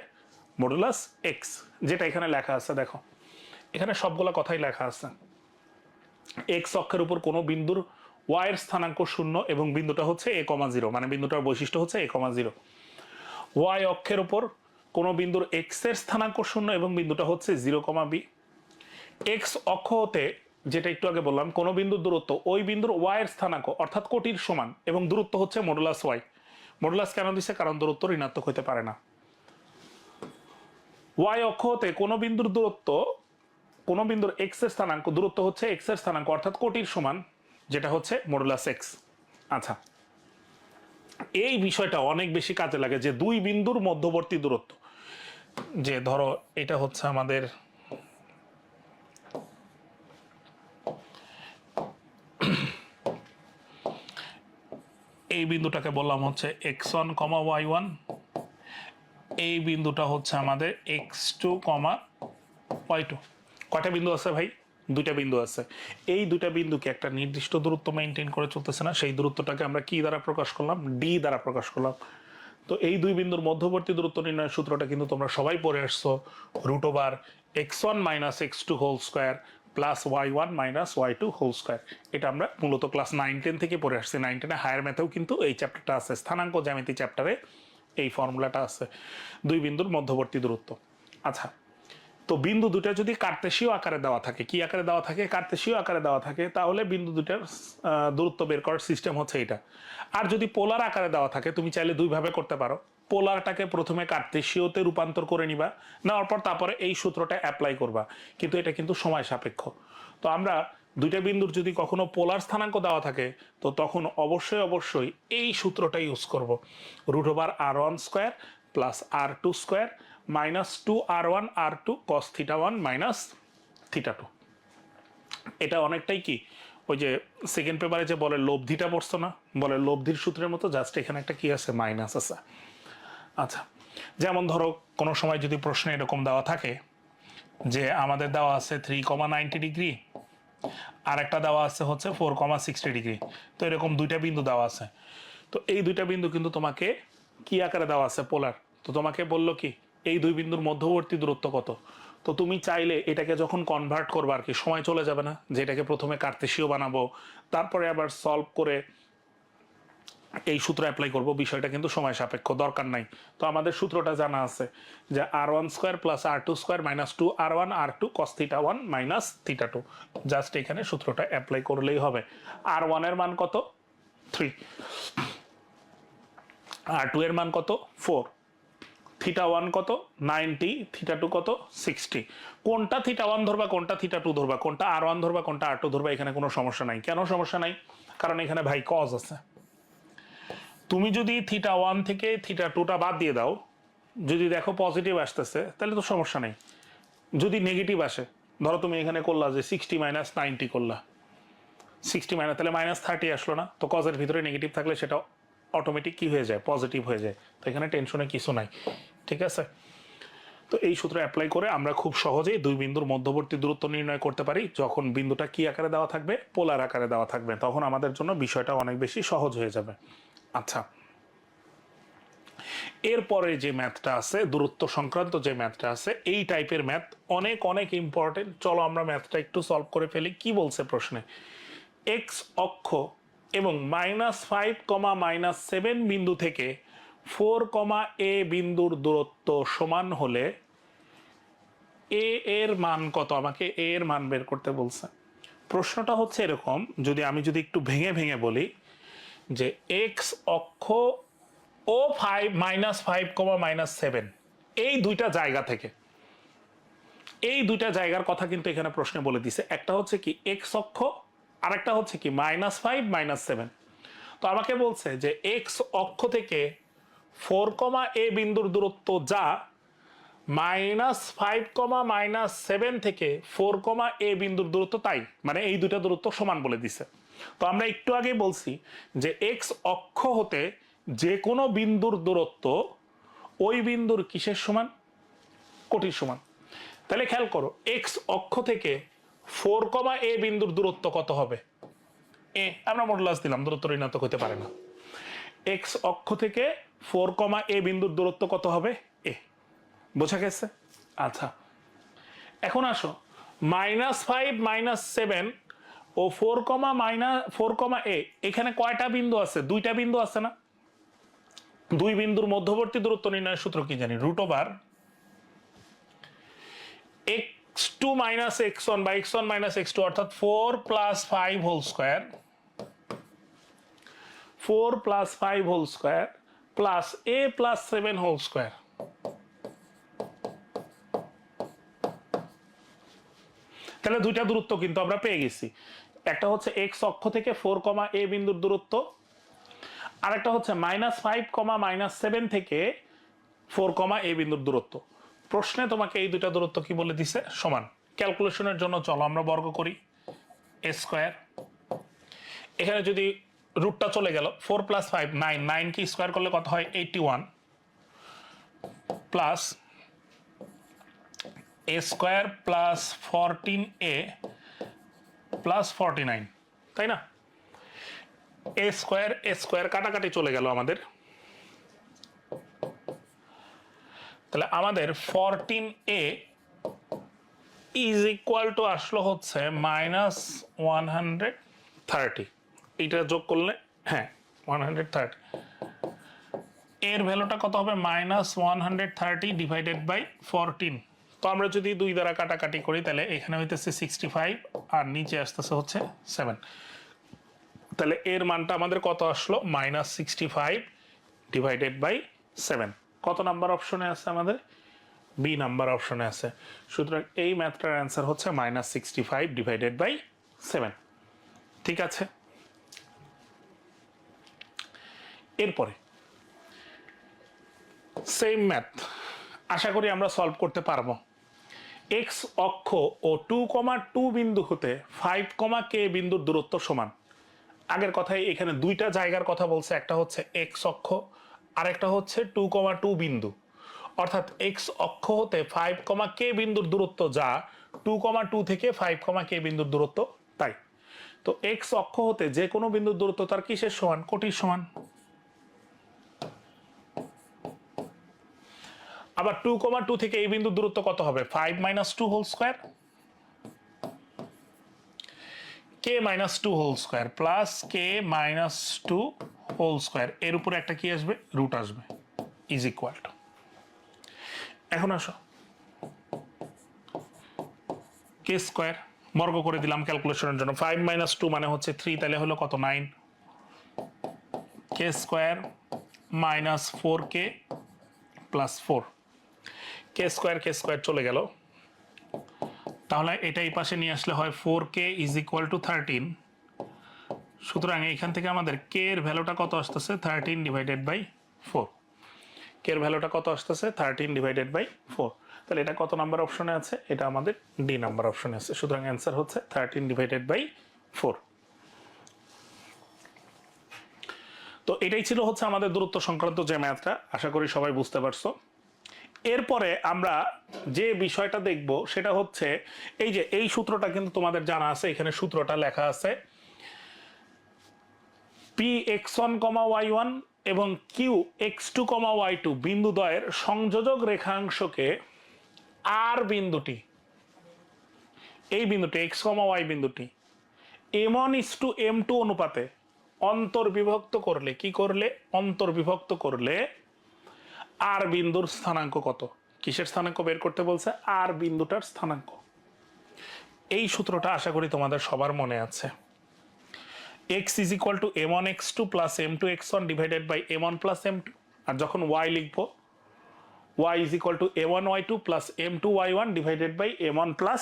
মডুলাস এক্স, যেটা এখানে লেখা আছে। দেখো এখানে সবগুলা কথাই লেখা আছে। এক্স অক্ষের উপর কোনো বিন্দুর ওয়াই এর স্থানাঙ্ক 0 এবং বিন্দুটা হচ্ছে এ কমা 0, মানে বিন্দুটার বৈশিষ্ট্য হচ্ছে এ কমা 0। ওয়াই অক্ষের উপর কোনো বিন্দুর এক্স এর স্থানাঙ্ক 0 এবং বিন্দুটা হচ্ছে 0 কমা বি। এক্স অক্ষ হতে যেটা একটু আগে বললাম কোনো বিন্দুর দূরত্ব ওই বিন্দুর ওয়াই এর স্থানাঙ্ক অর্থাৎ কোটির সমান এবং দূরত্ব হচ্ছে মডুলাস ওয়াই। মডুলাস কেন দিছে, কারণ দূরত্ব ঋণাত্মক হতে পারে না। ওয়াই অক্ষ হতে কোনো বিন্দুর দূরত্ব, কোনো বিন্দুর এক্স এর স্থানাঙ্ক দূরত্ব হচ্ছে এক্স এর স্থানাঙ্ক অর্থাৎ কোটির সমান, যেটা হচ্ছে মডুলাস এক্স। আচ্ছা, এই বিষয়টা অনেক বেশি কাজে লাগে যে দুই বিন্দুর মধ্যবর্তী দূরত্ব, যে ধরো এটা হচ্ছে আমাদের এই বিন্দুটাকে বললাম হচ্ছে x1 কমা y1, এই বিন্দুটা হচ্ছে আমাদের x2 কমা y2। কয়টা বিন্দু আছে ভাই, দুইটা বিন্দু আছে। এই দুইটা বিন্দুকে একটা নির্দিষ্ট দূরত্ব মেনটেন করে চলতেছে না, সেই দূরত্বটাকে আমরা কি দ্বারা প্রকাশ করলাম, ডি দ্বারা প্রকাশ করলাম। তো এই দুই বিন্দুর মধ্যবর্তী দূরত্ব নির্ণয়ের সূত্রটা কিন্তু তোমরা সবাই পড়ে আসছো, √(x1 - x2 whole square plus y1 - y2 whole square. এটা আমরা মূলত ক্লাস 9-10 থেকে পড়ে আসছি, 9-10 হায়ার ম্যাথেও কিন্তু এই চ্যাপ্টারটা আছে, স্থানাঙ্ক জ্যামিতি চ্যাপ্টারে এই ফর্মুলাটা আছে, দুই বিন্দুর মধ্যবর্তী দূরত্ব। আচ্ছা, তো বিন্দু দুটা যদি কার্তেশীয় আকারে দেওয়া থাকে, কি আকারে দেওয়া থাকে, কার্তেশীয় আকারে দেওয়া থাকে, তাহলে বিন্দু দুটার দূরত্ব বের করার সিস্টেম হচ্ছে এটা। আর যদি পোলার আকারে দেওয়া থাকে, তুমি চাইলে দুইভাবে করতে পারো। পোলারটাকে প্রথমে কার্তেশীয়তে রূপান্তর করে নিবা, নেওয়ার পর তারপরে এই সূত্রটা অ্যাপ্লাই করবা, কিন্তু এটা কিন্তু সময় সাপেক্ষ। তো আমরা দুইটা বিন্দুর যদি কখনো পোলার স্থানাঙ্ক দেওয়া থাকে, তো তখন অবশ্যই এই সূত্রটা ইউজ করব, √(r1² plus r2² minus 2r1 r2 cos θ1 minus θ2। এটা অনেকটাই কি ওই যে সেকেন্ড পেপারে যে বলে লব্ধিটা পড়ছো না, বলে লব্ধির সূত্রের মতো, জাস্ট এখানে একটা কি আছে, মাইনাস আছে। আচ্ছা, যেমন ধরো কোনো সময় যদি প্রশ্নে এরকম দেওয়া থাকে যে আমাদের দেওয়া আছে 3,90 ডিগ্রি, আর একটা দেওয়া আছে হচ্ছে 4,60 ডিগ্রি, তো এরকম দুইটা বিন্দু দেওয়া আছে। তো এই দুইটা বিন্দু কিন্তু তোমাকে কি আকারে দেওয়া আছে, পোলার। তো তোমাকে বললো কি এই দুই বিন্দুর মধ্যবর্তী দূরত্ব কত। তো তুমি চাইলে এটাকে যখন কনভার্ট করবে আর কি, সময় চলে যাবে না, যে এটাকে প্রথমে কার্তেশীয় বানাবো, তারপরে আবার সলভ করে এই সূত্র অ্যাপ্লাই করব, বিষয়টা কিন্তু সময় সাপেক্ষ, দরকার নাই। তো আমাদের সূত্রটা জানা আছে যে r1² plus r2² minus 2r1 r2 cos θ1 minus θ2। Just এখানে সূত্রটা অ্যাপ্লাই করলেই হবে। r1 এর মান কত, 3, r2 এর মান কত, 4, θ1 কত, 90, θ2 কত, 60। কোনটা θ1 ধরবা, কোনটা θ2 ধরবা, কোনটা r1 ধরবা, কোনটা r2 ধরবা, এখানে কোনো সমস্যা নাই। কেন সমস্যা নাই? কারণ এখানে ভাই কজ আছে। তুমি যদি θ1 থেকে θ2টা বাদ দিয়ে দাও, যদি দেখো পজিটিভ আসতেছে, তাহলে তো সমস্যা নেই। যদি নেগেটিভ আসে, ধরো তুমি এখানে করলা যে 60 মাইনাস 90 করলা, 60 মাইনাস, তাহলে মাইনাস 30 আসলো না? তো কজের ভিতরে নেগেটিভ থাকলে সেটা অটোমেটিক কি হয়ে যায়, পজিটিভ হয়ে যায়। তো এখানে টেনশনে কিছু নাই, ঠিক আছে? তো এই সূত্র অ্যাপ্লাই করে আমরা খুব সহজেই দুই বিন্দুর মধ্যবর্তী দূরত্ব নির্ণয় করতে পারি। যখন বিন্দুটা কি আকারে দেওয়া থাকবে, পোলার আকারে দেওয়া থাকবে, তখন আমাদের জন্য বিষয়টা অনেক বেশি সহজ হয়ে যাবে। আচ্ছা, এরপরে যে ম্যাথটা আছে, দূরত্ব সংক্রান্ত যে ম্যাথটা আছে, এই টাইপের ম্যাথ অনেক অনেক ইম্পর্টেন্ট। চলো আমরা ম্যাথটা একটু সলভ করে ফেলি। কি বলছে প্রশ্নে, এক্স অক্ষ এবং -5, -7 বিন্দু থেকে 4, a বিন্দুর দূরত্ব সমান হলে এ এর মান কত। আমাকে এ এর মান বের করতে বলছে। প্রশ্নটা হচ্ছে এরকম, যদি আমি একটু ভেঙে ভেঙে বলি, যে এক্স অক্ষ ও -5, -7 এই দুইটা জায়গা থেকে, এই দুইটা জায়গার কথা কিন্তু এখানে প্রশ্নে বলে দিছে। একটা হচ্ছে কি এক্স অক্ষ, আর একটা হচ্ছে কি -5, -7। তো আমাকে বলছে যে এক্স অক্ষ থেকে 4, a বিন্দুর দূরত্ব যা, -5, -7 থেকে 4, a বিন্দুর দূরত্ব তাই, মানে এই দুইটা দূরত্ব সমান বলে দিছে। তো আমরা একটু আগে বলছি যে এক্স অক্ষ হতে যে কোনো বিন্দুর দূরত্ব ওই বিন্দুর কিসের সমান, কোটির সমান। তাহলে খেয়াল করো, এক্স অক্ষ থেকে 4, a বিন্দুর দূরত্ব কত হবে, এ। আমরা মডুলাস দিলাম, দূরত্ব ঋণাত্মক হতে পারে না। এক্স অক্ষ থেকে 4, a বিন্দুর দূরত্ব কত হবে, এ। বোঝা গেছে? আচ্ছা, এখন আসো, -5, -7 ও 4, a এখানে কয়টা বিন্দু আছে, দুইটা বিন্দু আছে না? দুই বিন্দুর মধ্যবর্তী দূরত্ব নির্ণয়ের সূত্র কি জানি, √ওভার x2 মাইনাস x1 বা x1 মাইনাস x2, অর্থাৎ 4 + 5 whole square, 4 + 5 whole square plus a + 7 whole square. তাহলে দুইটা দূরত্ব কিন্তু আমরা পেয়ে গেছি। একটা হচ্ছে এক্স অক্ষ থেকে 4, a বিন্দুর দূরত্ব, আর একটা হচ্ছে -5, -7 থেকে 4, a বিন্দুর দূরত্ব। প্রশ্নে তোমাকে এই দুইটা দূরত্ব কি বলে দিছে, সমান। ক্যালকুলেশনের জন্য চলো আমরা বর্গ করি, a স্কয়ার, এখানে যদি রুটটা চলে গেল, 4 + 5 9, 9 কি স্কয়ার করলে কত হয়, 81, plus a square plus 14a plus 49, তাই না? a স্কয়ার কাটাকাটি চলে গেল আমাদের, তাহলে আমাদের 14a ইজ ইকুয়াল টু আসলো হচ্ছে -130। এইটা যোগ করলে, হ্যাঁ 130, এর ভ্যালুটা কত হবে, -130 ডিভাইডেড বাই 14। তো আমরা যদি 2 দ্বারা কাটাকাটি করি, তাহলে এখানে হইতেছে 65 আর নিচে আসতেছে হচ্ছে 7। তাহলে এর মানটা আমাদের কত আসলো, -65 ডিভাইডেড বাই 7। কত নাম্বার অপশনে আছে আমাদের, বি নাম্বার অপশনে আছে। সুতরাং এই ম্যাথটার অ্যান্সার হচ্ছে -65 ডিভাইডেড বাই 7। ঠিক আছে, এরপরে সেম ম্যাথ আশা করি আমরা সলভ করতে পারবো। এক্স অক্ষ ও 2,2 বিন্দু হতে 5, কে বিন্দুর দূরত্ব সমান। আগের কথায় এখানে দুইটা জায়গার কথা বলছে, একটা হচ্ছে এক্স অক্ষ আর একটা হচ্ছে 2,2 বিন্দু। অর্থাৎ এক্স অক্ষ হতে 5, কে বিন্দুর দূরত্ব যা 2,2 থেকে 5, কে বিন্দুর দূরত্ব তাই। তো এক্স অক্ষ হতে যে কোনো বিন্দুর দূরত্ব তার কিসের সমান? কোটির সমান। আবার 2,2 থেকে এই বিন্দুর দূরত্ব কত হবে? 5 - 2 whole square, k - 2 whole square plus k - 2 whole square, এর উপরে একটা কি আসবে? রুট আসবে, ইজ ইকুয়াল টু। এখন আসো কে স্কয়ার বর্গ করে দিলাম ক্যালকুলেশনের জন্য। 5 - 2 মানে হচ্ছে 3, তাহলে হলো কত? 9। কে স্কয়ার মাইনাস 4k প্লাস 4, কে স্কয়ার চলে গেল, তাহলে এটা এই পাশে নিয়ে আসলে হয় 4k ইজ ইকুয়াল টু 13। সুতরাং এইখান থেকে আমাদের কে এর ভ্যালুটা কত আসতেছে? 13 ডিভাইডেড বাই 4। কে এর ভ্যালুটা কত আসতেছে? 13 ডিভাইডেড বাই 4। তাহলে এটা কত নাম্বার অপশনে আছে? এটা আমাদের ডি নাম্বার অপশনে আছে। সুতরাং অ্যান্সার হচ্ছে 13 ডিভাইডেড বাই 4। তো এটাই ছিল হচ্ছে আমাদের দূরত্ব সংক্রান্ত যে ম্যাথটা। আশা করি সবাই বুঝতে পারছো। এরপরে আমরা যে বিষয়টা দেখব সেটা হচ্ছে এই যে এই সূত্রটা কিন্তু তোমাদের জানা আছে, এখানে সূত্রটা লেখা আছে Px1, y1 এবং Qx2, y2 বিন্দুদ্বয়ের সংযোজক রেখাংশকে আর বিন্দুটি, এই বিন্দুটি x, y বিন্দুটি m1:m2 অনুপাতে অন্তর্বিভক্ত করলে, কি করলে? অন্তর্বিভক্ত করলে আর বিন্দুর স্থানাঙ্ক কত? কিসের স্থানাঙ্ক বের করতে বলছে? আর বিন্দুটার স্থানাঙ্ক। এই সূত্রটা আশা করি তোমাদের সবার মনে আছে। x is equal to m1x2 plus m2x1 divided by m1 plus m2, আর যখন y লিখবো y is equal to m1y2 plus m2y1 divided by m1 plus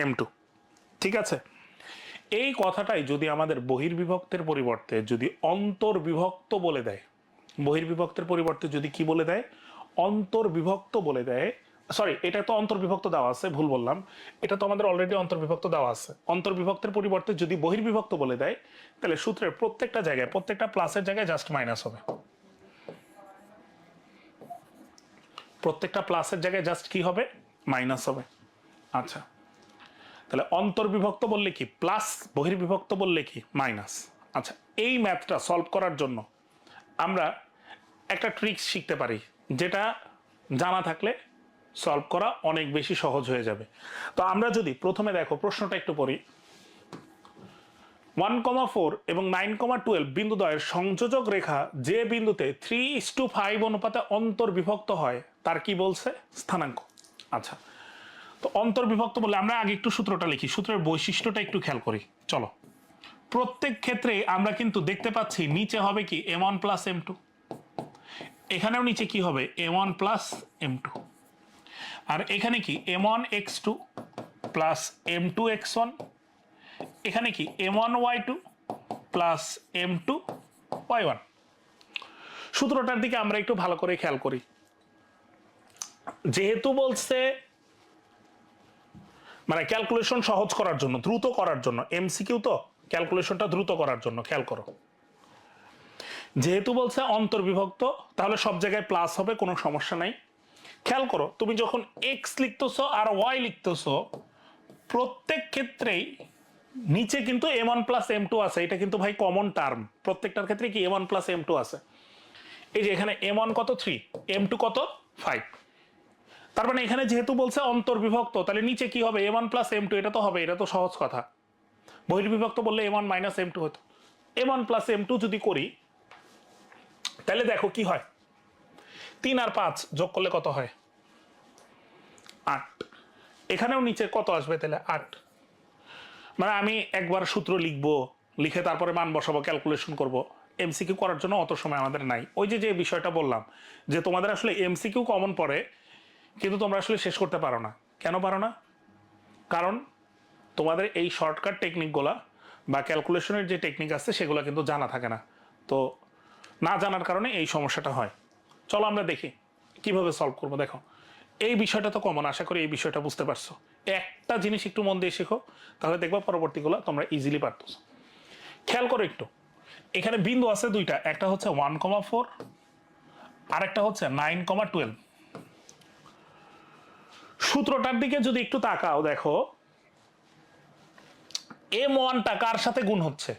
m2। ঠিক আছে, এই কথাটাই যদি আমাদের বহির্বিভক্তের পরিবর্তে যদি অন্তর্বিভক্ত বলে দেয়, বহির্বিভক্তের পরিবর্তে যদি কি বলে দেয়? অন্তর্বিভক্ত বলে দেয়। সরি, এটা তো অন্তর্বিভক্ত দেওয়া আছে, ভুল বললাম, এটা তো আমাদের অলরেডি অন্তর্বিভক্ত দেওয়া আছে। অন্তর্বিভক্তের পরিবর্তে যদি বহির্বিভক্ত বলে দেয়, তাহলে সূত্রের প্রত্যেকটা জায়গায়, প্রত্যেকটা প্লাসের জায়গায় জাস্ট মাইনাস হবে। প্রত্যেকটা প্লাসের জায়গায় জাস্ট কি হবে? মাইনাস হবে। আচ্ছা, তাহলে অন্তর্বিভক্ত বললে কি প্লাস, বহির্বিভক্ত বললে কি মাইনাস। আচ্ছা, এই ম্যাথটা সলভ করার জন্য আমরা একটা ট্রিক্স শিখতে পারি, যেটা জানা থাকলে সলভ করা অনেক বেশি সহজ হয়ে যাবে। তো আমরা যদি প্রথমে দেখো প্রশ্নটা একটু পড়ি। 1,4 এবং 9,12 বিন্দুদ্বয়ের সংযোজক রেখা যে বিন্দুতে 3:5 অনুপাতে অন্তর্বিভক্ত হয় তার কি বলছে? স্থানাঙ্ক। আচ্ছা, তো অন্তর্বিভক্ত বলে আমরা আগে একটু সূত্রটা লিখি, সূত্রের বৈশিষ্ট্যটা একটু খেয়াল করি। চলো, প্রত্যেক ক্ষেত্রে আমরা কিন্তু দেখতে পাচ্ছি নিচে হবে কি m1 প্লাস m2, এখানেও নিচে কি হবে? m1 প্লাস m2, আর এখানে কি m1x2 প্লাস m2x1, এখানে কি m1y2 প্লাস m2y1। সূত্রটার দিকে আমরা একটু ভালো করে খেয়াল করি। যেহেতু বলছে মানে ক্যালকুলেশন সহজ করার জন্য, দ্রুত করার জন্য, এমসিকিউ তো ক্যালকুলেশনটা দ্রুত করার জন্য, খেয়াল করো। যেহেতু বলছে অন্তর্বিভক্ত, তাহলে সব জায়গায় প্লাস হবে, কোনো সমস্যা নাই। খেয়াল করো, তুমি যখন এক্স লিখতেছো আর ওয়াই লিখতেছো, প্রত্যেক ক্ষেত্রেই নিচে কিন্তু m1 প্লাস m2 আছে। এটা কিন্তু ভাই কমন টার্ম, প্রত্যেকটার ক্ষেত্রে কি m1 প্লাস m2 আছে। এই যে এখানে m1 কত? 3, m2 কত? 5। তার মানে এখানে যেহেতু বলছে অন্তর্বিভক্ত, তাহলে নিচে কি হবে? m1 প্লাস m2, এটা তো হবে, এটা তো সহজ কথা। বহির্বিভক্ত বললে m1 মাইনাস m2 হতো। m1 প্লাস m2 যদি করি, তাহলে দেখো কি হয়, 3 আর 5 যোগ করলে কত হয়? 8। এখানেও নিচে কত আসবে? তাহলে 8। মানে আমি একবার সূত্র লিখবো, লিখে তারপরে মান বসাবো, ক্যালকুলেশন করব। এমসিকিউ করার জন্য অত সময় আমাদের নাই। ওই যে যে বিষয়টা বললাম যে তোমাদের আসলে এমসিকিউ কমন পড়ে, কিন্তু তোমরা আসলে শেষ করতে পারো না। কেন পারো না? কারণ তোমাদের এই শর্টকাট টেকনিকগুলা বা ক্যালকুলেশনের যে টেকনিক আছে সেগুলো কিন্তু জানা থাকে না। তো না জানার কারণে এই সমস্যাটা হয়। চলো আমরা দেখি কিভাবে সলভ করবো। দেখো, এই বিষয়টা তো কমন, আশা করি এই বিষয়টা বুঝতে পারছো। একটা জিনিস একটু মন দিয়ে শেখো, তাহলে দেখবা পরবর্তীগুলো তোমরা ইজিলি পারতেছো। খেয়াল করো একটু, এখানে বিন্দু আছে দুইটা, একটা হচ্ছে 1,4 আর একটা হচ্ছে 9,12। সূত্রটার দিকে যদি একটু তাকাও, দেখো M1টা কার সাথে গুণ হচ্ছে?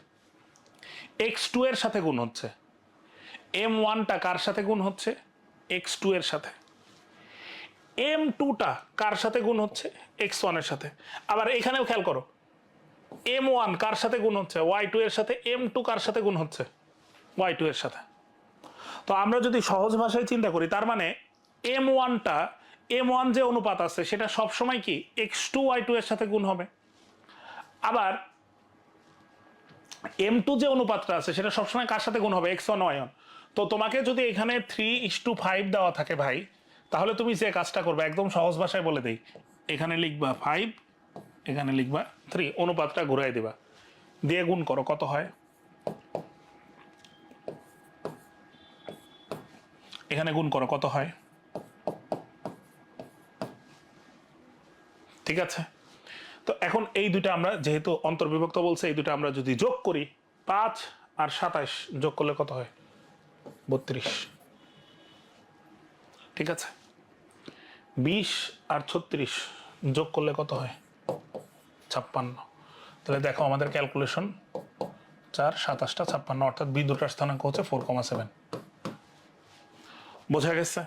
x2 এর সাথে গুণ হচ্ছে। M1টা কার সাথে গুণ হচ্ছে? x2 এর সাথে। M2টা কার সাথে গুণ হচ্ছে? x1 এর সাথে। আবার এখানেও খেয়াল করো, M1 কার সাথে গুণ হচ্ছে? y2 এর সাথে। M2 কার সাথে গুণ হচ্ছে? y2 এর সাথে। তো আমরা যদি সহজ ভাষায় চিন্তা করি, তার মানে M1টা, M1 যে অনুপাত আছে সেটা সবসময় কি x2 y2 এর সাথে গুণ হবে। আবার M2 যে অনুপাতটা আছে সেটা সবসময় কার সাথে গুণ হবে? x1 y1। তো তোমাকে যদি এখানে 3:5 দেওয়া থাকে ভাই, তাহলে তুমি যে কাজটা করবে, একদম সহজ ভাষায় বলে দেই, এখানে লিখবা 5, এখানে লিখবা 3, অনুপাতটা ঘুরাই দিবা, দিয়ে গুণ করো, কত হয়? এখানে গুণ করো, কত হয়? ঠিক আছে। তো এখন এই দুইটা আমরা যেহেতু অন্তর্বিভক্ত বলছে, এই দুটো আমরা যদি যোগ করি, 5 আর 27 যোগ করলে কত হয়? 32। ঠিক আছে। 20 আর 36 যোগ করলে কত হয়? 56। তাহলে দেখো আমাদের ক্যালকুলেশন 4, 27টা 56, অর্থাৎ বি দুটার স্থানাঙ্ক হচ্ছে 4,7। বোঝা গেছে?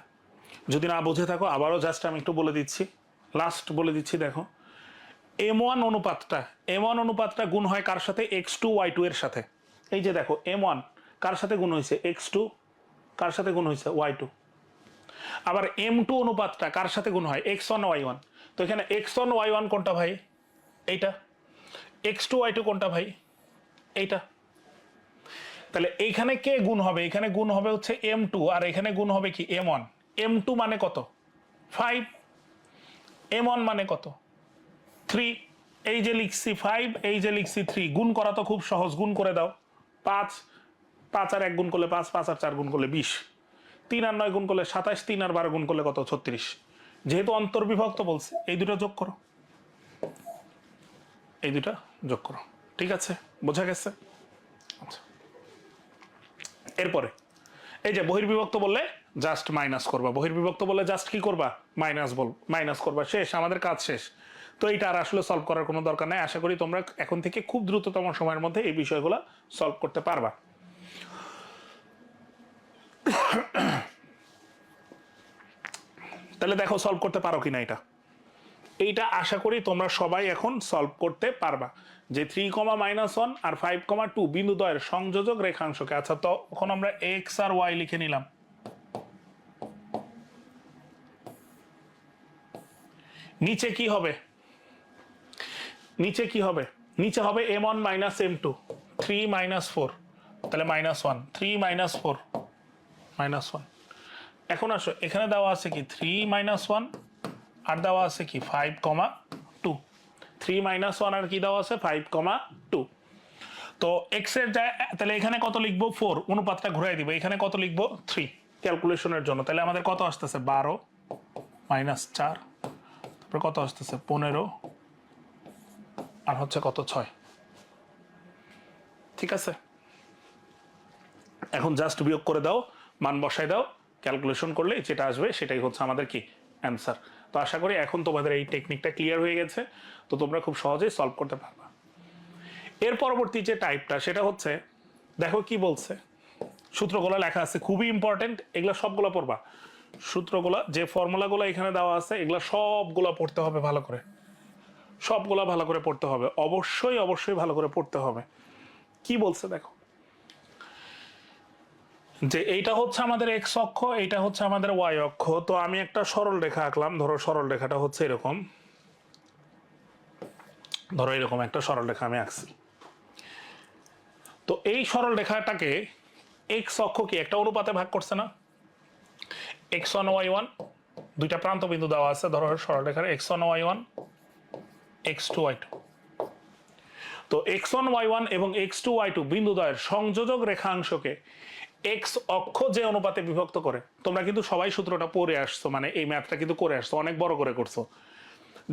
যদি না বুঝে থাকো আবারও জাস্ট আমি একটু বলে দিচ্ছি, লাস্ট বলে দিচ্ছি। দেখো M1 অনুপাতটা গুণ হয় কার সাথে? x2 y2 এর সাথে। এই যে দেখো M1 কার সাথে গুণ হয়েছে? x2, কার সাথে গুণ হয়েছে? y2। আবার M2 অনুপাতটা কার সাথে গুণ হয়? x1 y1। তো এখানে x1 y1 কোনটা ভাই? এইটা। x2 y2 কোনটা ভাই? এইটা। তাহলে এইখানে কে গুণ হবে? এখানে গুণ হবে হচ্ছে M2, আর এখানে গুণ হবে কি? M1। M2 মানে কত? 5। M1 মানে কত? 3। এই যে লিখছি 5, এই যে লিখছি 3, গুণ করা তো খুব সহজ, গুণ করে দাও। 5, 5 আর 1 গুণ করলে 5, 5 আর 4 গুণ করলে 20, 3 আর 9 গুণ করলে 27, 3 আর 12 গুণ করলে কত? 36। যেহেতু অন্তর্বিভক্ত বলছে, এই দুটো যোগ করো, এই দুটা যোগ করো। ঠিক আছে, বোঝা গেছে? আচ্ছা, এরপরে এই যে বহির্বিভক্ত বললে জাস্ট মাইনাস করবা, বহির্বিভক্ত বললে জাস্ট কি করবা? মাইনাস করবা, শেষ, আমাদের কাজ শেষ। তো এইটা আর আসলে সলভ করার কোনো দরকার নাই। আশা করি তোমরা এখন থেকে খুব দ্রুততম সময়ের মধ্যে এই বিষয়গুলো সলভ করতে পারবা। তাহলে দেখো সলভ করতে পারো কিনা এটা। এইটা আশা করি তোমরা সবাই এখন সলভ করতে পারবা, যে 3,-1 আর 5,2 বিন্দুদ্বয়ের সংযোজক রেখাংশকে। আচ্ছা, তখন আমরা x আর y লিখে নিলাম। নিচে কি হবে? নিচে কি হবে? নিচে হবে m1 মাইনাস m2, 3 - 4, তাহলে -1, 3 - 4 -1। এখন আসো, এখানে দেওয়া আছে কি 3 - 1, আর দেওয়া আছে কি 5,2। 3 - 1 আর কি দেওয়া আছে? 5,2। তো x এর যায়, তাহলে এখানে কত লিখবো? 4, অনুপাতটা ঘুরাই দিব, এখানে কত লিখবো? 3 ক্যালকুলেশনের জন্য। তাহলে আমাদের কত আসতেছে? 12 - 4, তারপর কত আসতেছে? 15, আর হচ্ছে কত? 6। ঠিক আছে, এখন জাস্ট বিয়োগ করে দাও, মান বসাই দাও, ক্যালকুলেশন করলে যেটা আসবে সেটাই হচ্ছে আমাদের কি? অ্যান্সার। তো আশা করি এখন তোমাদের এই টেকনিকটা ক্লিয়ার হয়ে গেছে, তো তোমরা খুব সহজেই সলভ করতে পারবা। এর পরবর্তী যে টাইপটা সেটা হচ্ছে, দেখো কি বলছে, সূত্রগুলো লেখা আছে, খুবই ইম্পর্টেন্ট, এগুলো সবগুলো পড়বা। সূত্রগুলো, যে ফর্মুলাগুলো এখানে দেওয়া আছে, এগুলো সবগুলো পড়তে হবে ভালো করে, সবগুলো ভালো করে পড়তে হবে, অবশ্যই অবশ্যই ভালো করে পড়তে হবে। কি বলছে দেখো, যে এইটা হচ্ছে আমাদের এক্স অক্ষ, এইটা হচ্ছে আমাদের ওয়াই অক্ষ। তো আমি একটা সরল রেখা আঁকলাম, ধরো সরল রেখাটা হচ্ছে এরকম, ধরো এরকম একটা সরল রেখা আমি আঁকছি। তো এই সরল রেখাটাকে এক্স অক্ষ কি একটা অনুপাতে ভাগ করছে না? x1 y1, দুইটা প্রান্ত বিন্দু দেওয়া আছে, ধরো সরল রেখার x1 y1, x2 y2। তো x1 y1 এবং x2 y2 বিন্দুদ্বয়ের সংযোজক রেখাংশকে এক্স অক্ষ যে অনুপাতে বিভক্ত করে, তোমরা কিন্তু সবাই সূত্রটা পড়ে আসছো, মানে এই ম্যাথটা কিন্তু করে আসছো, অনেক বড় করে করছো,